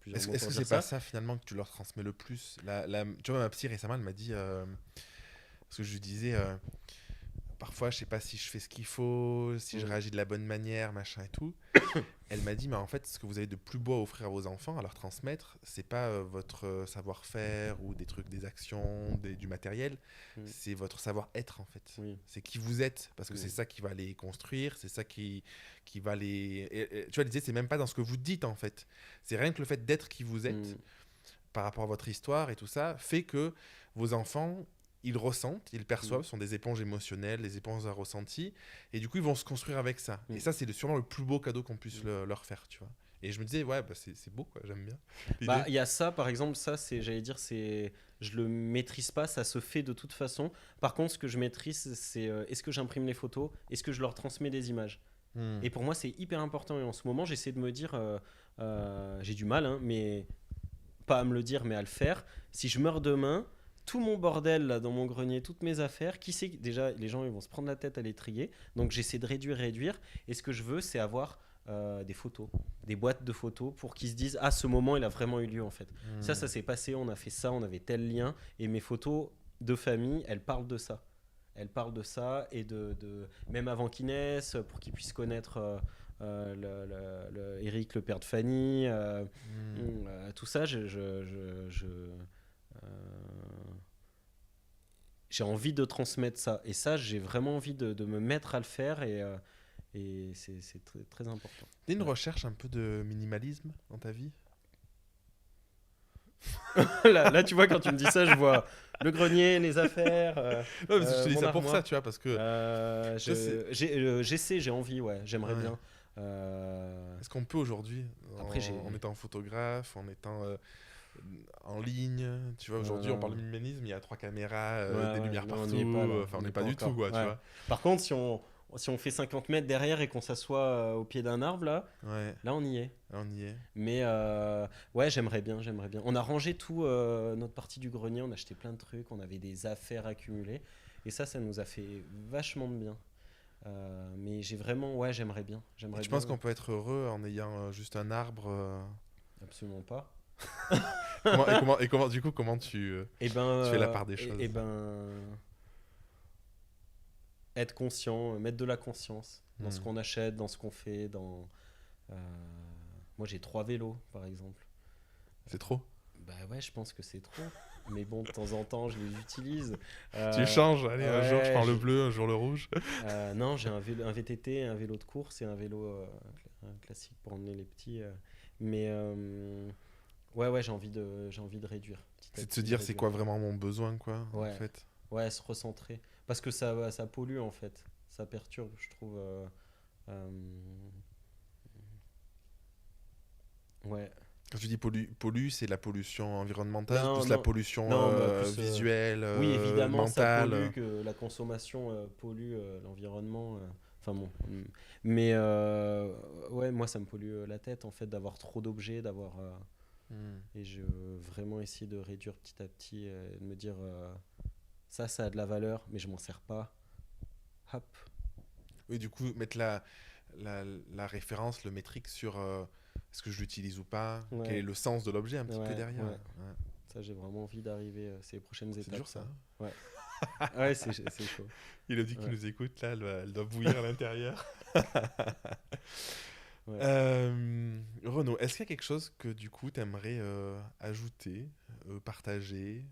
plusieurs Est-ce mots est-ce pour que dire c'est pas ça. ça finalement que tu leur transmets le plus Tu vois, ma psy récemment, elle m'a dit, parce que je lui disais, parfois je sais pas si je fais ce qu'il faut, si je réagis de la bonne manière, machin et tout. Elle m'a dit, mais en fait, ce que vous avez de plus beau à offrir à vos enfants, à leur transmettre, c'est pas votre savoir-faire ou des trucs, des actions, du matériel, c'est votre savoir-être en fait. Oui. C'est qui vous êtes, parce que c'est ça qui va les construire, c'est ça qui va les. Et tu vois, elle disait, c'est même pas dans ce que vous dites en fait. C'est rien que le fait d'être qui vous êtes par rapport à votre histoire et tout ça, fait que vos enfants, ils ressentent, ils perçoivent, sont des éponges émotionnelles, des éponges à ressenti, et du coup, ils vont se construire avec ça. Et ça, c'est sûrement le plus beau cadeau qu'on puisse leur faire, tu vois. Et je me disais, ouais, bah, c'est beau, quoi, j'aime bien l'idée. Il y a ça, par exemple, ça, j'allais dire, je le maîtrise pas, ça se fait de toute façon. Par contre, ce que je maîtrise, c'est est-ce que j'imprime les photos, est-ce que je leur transmets des images. Et pour moi, c'est hyper important. Et en ce moment, j'essaie de me dire, j'ai du mal, hein, mais pas à me le dire, mais à le faire. Si je meurs demain, tout mon bordel là dans mon grenier, toutes mes affaires, qui sait déjà les gens ils vont se prendre la tête à les trier. Donc j'essaie de réduire. Et ce que je veux, c'est avoir des photos, des boîtes de photos pour qu'ils se disent ah ce moment il a vraiment eu lieu en fait. Ça s'est passé, on a fait ça, on avait tel lien et mes photos de famille, elles parlent de ça. Elles parlent de ça et même avant qu'ils naissent, pour qu'ils puissent connaître Eric, le père de Fanny, tout ça, j'ai envie de transmettre ça. Et ça, j'ai vraiment envie de me mettre à le faire et c'est très, très important. T'as une recherche un peu de minimalisme dans ta vie? Là, tu vois, quand tu me dis ça, je vois le grenier, les affaires. Non, parce que je te dis mon ça pour armoire. ça, tu vois, parce que. J'essaie, j'ai envie, ouais, j'aimerais Ouais. bien. Est-ce qu'on peut aujourd'hui, Après, en étant photographe, en étant en ligne, tu vois, aujourd'hui on parle de minimalisme, il y a 3 caméras, des lumières non, on partout, n'y est pas, là. enfin on On n'est n'y pas du encore. tout, quoi, tu Ouais. vois. Par contre, si on fait 50 mètres derrière et qu'on s'assoit au pied d'un arbre, Ouais, là on y est. on y est. Mais ouais, j'aimerais bien. On a rangé tout notre partie du grenier, on a acheté plein de trucs, on avait des affaires accumulées. Et ça nous a fait vachement de bien. Mais j'aimerais bien. Et tu penses qu'on peut être heureux en ayant juste un arbre Absolument pas. du coup, comment tu Et ben, fais la part des choses? être conscient, mettre de la conscience dans ce Hmm. qu'on achète, dans ce qu'on fait. Moi, j'ai 3 vélos, par exemple. C'est trop? Bah ouais, je pense que c'est trop. Mais bon, de temps en temps, je les utilise. Tu changes, allez, un jour je prends le j'ai- bleu, un jour le rouge. non, j'ai un VTT, un vélo de course et un vélo un classique pour emmener les petits. Mais ouais, j'ai envie de réduire. Petit à C'est de petit, se dire c'est quoi vraiment mon besoin, quoi, Ouais. en fait. Ouais, se recentrer. Parce que ça pollue en fait. Ça perturbe, je trouve. Euh, Ouais. Quand tu dis pollue, c'est la pollution environnementale, Non, plus la non, pollution non, bah, plus, visuelle, oui, évidemment, ça pollue, mentale. que la consommation pollue l'environnement. Enfin bon. Mais ouais, moi, ça me pollue la tête, en fait, d'avoir trop d'objets, d'avoir. Hmm. Et je veux vraiment essayer de réduire petit à petit, de me dire ça a de la valeur, mais je m'en sers pas. Hop. Oui, du coup, mettre la référence, le métrique sur est-ce que je l'utilise ou pas, quel est Ouais, le sens de l'objet un petit peu ouais, derrière. ouais. Ouais. Ça, j'ai vraiment envie d'arriver. C'est les prochaines C'est étapes, dur ça, ça. hein. Ouais. Ouais, c'est chaud. Elodie qui Ouais, nous écoute, là, elle doit bouillir à l'intérieur. ouais. Renaud, est-ce qu'il y a quelque chose que du coup tu aimerais ajouter, partager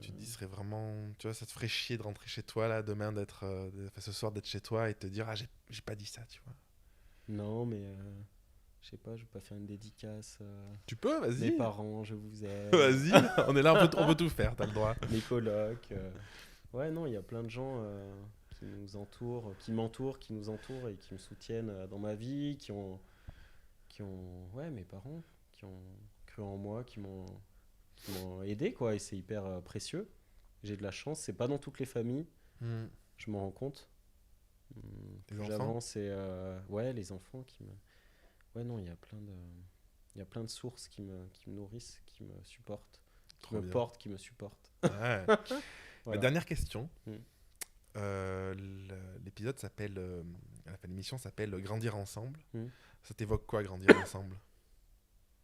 tu te dis, Euh, serait vraiment, tu vois, ça te ferait chier de rentrer chez toi là demain, enfin, ce soir d'être chez toi et te dire, ah, j'ai pas dit ça, tu vois. non, mais je sais pas, je vais pas faire une dédicace. Tu peux, Mes vas-y, parents, je vous aime. vas-y, on est là, on peut tout faire, t'as le droit. Mes colocs. Ouais, non, il y a plein de gens qui nous entourent, qui m'entourent, qui nous entourent et qui me soutiennent dans ma vie, ouais, mes parents, qui ont cru en moi, qui m'ont aidé, quoi. Et c'est hyper précieux. J'ai de la chance. C'est pas dans toutes les familles, Hmm. je m'en rends compte. Les Plus enfants? j'avance et ouais, les enfants ouais, non, il y a plein de sources qui me nourrissent, qui me supportent, qui Trop me bien. portent, qui me supportent. Ouais. Ma Voilà. dernière question. Mm. L'épisode s'appelle, enfin, l'émission s'appelle Grandir ensemble. Mm. Ça t'évoque quoi, grandir ensemble?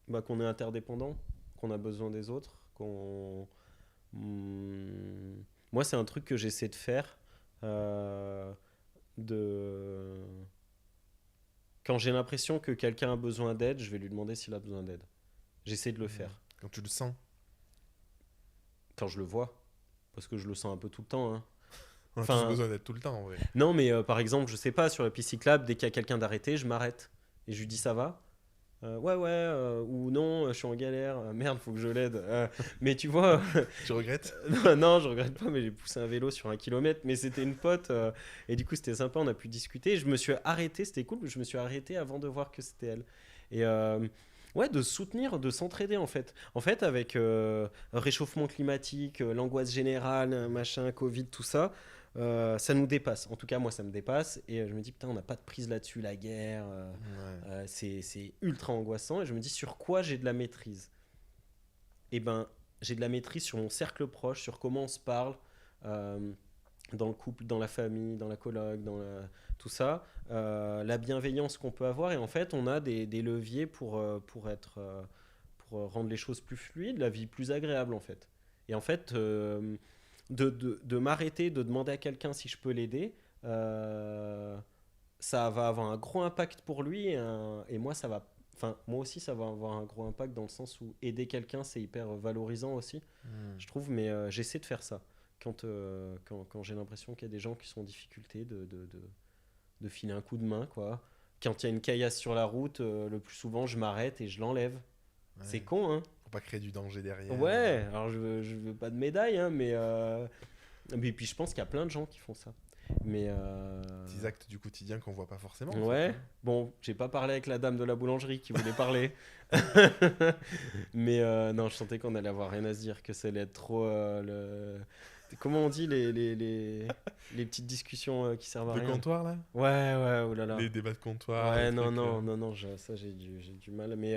Bah, qu'on est interdépendant, qu'on a besoin des autres, qu'on. Hmm. Moi, c'est un truc que j'essaie de faire. euh, de... Quand j'ai l'impression que quelqu'un a besoin d'aide, je vais lui demander s'il a besoin d'aide. J'essaie de le Hmm. faire. Quand tu le sens. Quand je le vois. Parce que je le sens un peu tout le temps, hein. On a tous Enfin, besoin d'être tout le temps en vrai. non, mais par exemple, je sais pas, sur la piste cyclable, dès qu'il y a quelqu'un d'arrêté, je m'arrête. Et je lui dis ça va. Ouais, ouais, ou non, je suis en galère, merde, faut que je l'aide. Mais tu vois, Tu regrettes? non, je regrette pas, mais j'ai poussé un vélo sur 1 kilomètre, mais c'était une pote, et du coup c'était sympa, on a pu discuter. Je me suis arrêté, c'était cool, je me suis arrêté avant de voir que c'était elle. Et ouais, de soutenir, de s'entraider en fait. En fait, avec réchauffement climatique, l'angoisse générale, machin, Covid, tout ça. Ça nous dépasse. En tout cas, moi, ça me dépasse. Et je me dis, putain, on n'a pas de prise là-dessus, la guerre. Ouais. C'est ultra angoissant. Et je me dis, sur quoi j'ai de la maîtrise? Eh ben, j'ai de la maîtrise sur mon cercle proche, sur comment on se parle, euh, dans le couple, dans la famille, dans la coloc, tout ça, la bienveillance qu'on peut avoir. Et en fait, on a des leviers pour rendre les choses plus fluides, la vie plus agréable, en fait. Et en fait, de m'arrêter, de demander à quelqu'un si je peux l'aider, ça va avoir un gros impact pour lui et moi ça va, enfin moi aussi ça va avoir un gros impact dans le sens où aider quelqu'un c'est hyper valorisant aussi, Hmm. je trouve, mais j'essaie de faire ça quand j'ai l'impression qu'il y a des gens qui sont en difficulté de filer un coup de main, quoi. Quand il y a une caillasse sur la route, le plus souvent je m'arrête et je l'enlève. C'est Ouais. con, hein. Pour pas créer du danger derrière. Ouais, alors je veux pas de médaille, hein, mais puis je pense qu'il y a plein de gens qui font ça. Mais Petits actes du quotidien qu'on voit pas forcément en fait, ouais, hein. bon, j'ai pas parlé avec la dame de la boulangerie qui voulait parler. Mais non, je sentais qu'on allait avoir rien à se dire, que ça allait être trop Comment on dit les petites discussions qui servent à De rien? comptoir là? Ouais, ouais, oh là là. Les débats de comptoir, les Ouais, non, trucs. non, non, non, ça j'ai du mal. Mais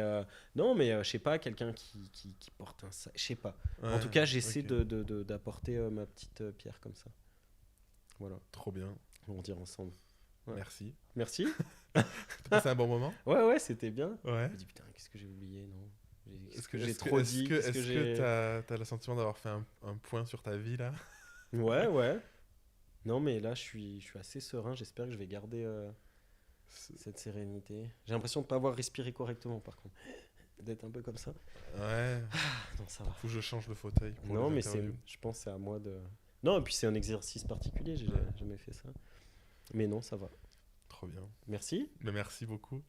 non, mais je sais pas, quelqu'un qui porte un sac, je sais pas. En Ouais, tout cas, j'essaie ok. d'apporter ma petite pierre comme ça. Voilà, Trop bien. on va dire ensemble. Ouais. Merci. Merci. T'as passé un bon moment? Ouais, ouais, c'était bien. Ouais. Je me dis, putain, qu'est-ce que j'ai oublié, non? Qu'est-ce Est-ce que que, j'ai est-ce que, trop est-ce dit? que, Qu'est-ce que est-ce que j'ai. t'as le sentiment d'avoir fait un point sur ta vie là? Ouais, ouais. Non, mais là, je suis assez serein. J'espère que je vais garder cette sérénité. J'ai l'impression de ne pas avoir respiré correctement, par contre. D'être un peu comme ça. Ouais. Ah, non, ça va. Faut que je change le fauteuil pour Non, les mais interviews. je pense que c'est à moi de. Non, et puis c'est un exercice particulier. J'ai Ouais. jamais fait ça. Mais non, ça va. Trop bien. Merci. Mais merci beaucoup.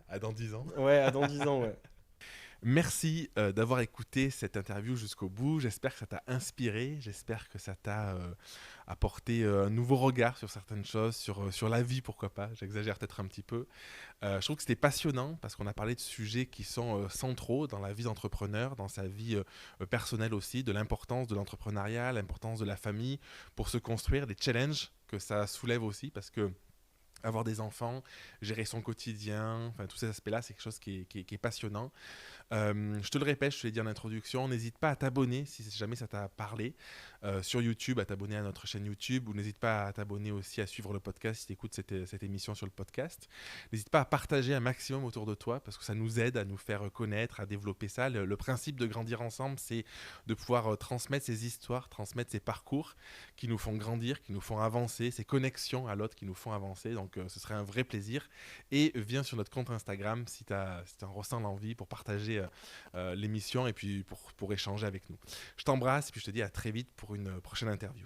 À dans 10 ans. Ouais, à dans 10 ans, ouais. Merci d'avoir écouté cette interview jusqu'au bout. J'espère que ça t'a inspiré. J'espère que ça t'a apporté un nouveau regard sur certaines choses, sur la vie, pourquoi pas. J'exagère peut-être un petit peu. Je trouve que c'était passionnant parce qu'on a parlé de sujets qui sont centraux dans la vie d'entrepreneur, dans sa vie personnelle aussi, de l'importance de l'entrepreneuriat, l'importance de la famille pour se construire, des challenges que ça soulève aussi parce que avoir des enfants, gérer son quotidien, enfin tous ces aspects-là, c'est quelque chose qui est passionnant. Je te le répète, je te l'ai dit en introduction, n'hésite pas à t'abonner si jamais ça t'a parlé sur YouTube, à t'abonner à notre chaîne YouTube, ou n'hésite pas à t'abonner aussi à suivre le podcast si tu écoutes cette émission sur le podcast. N'hésite pas à partager un maximum autour de toi parce que ça nous aide à nous faire connaître, à développer ça. Le principe de grandir ensemble, c'est de pouvoir transmettre ces histoires, transmettre ces parcours qui nous font grandir, qui nous font avancer, ces connexions à l'autre qui nous font avancer. Donc ce serait un vrai plaisir. Et viens sur notre compte Instagram si tu en ressens l'envie pour partager l'émission et puis pour échanger avec nous. Je t'embrasse et puis je te dis à très vite pour une prochaine interview.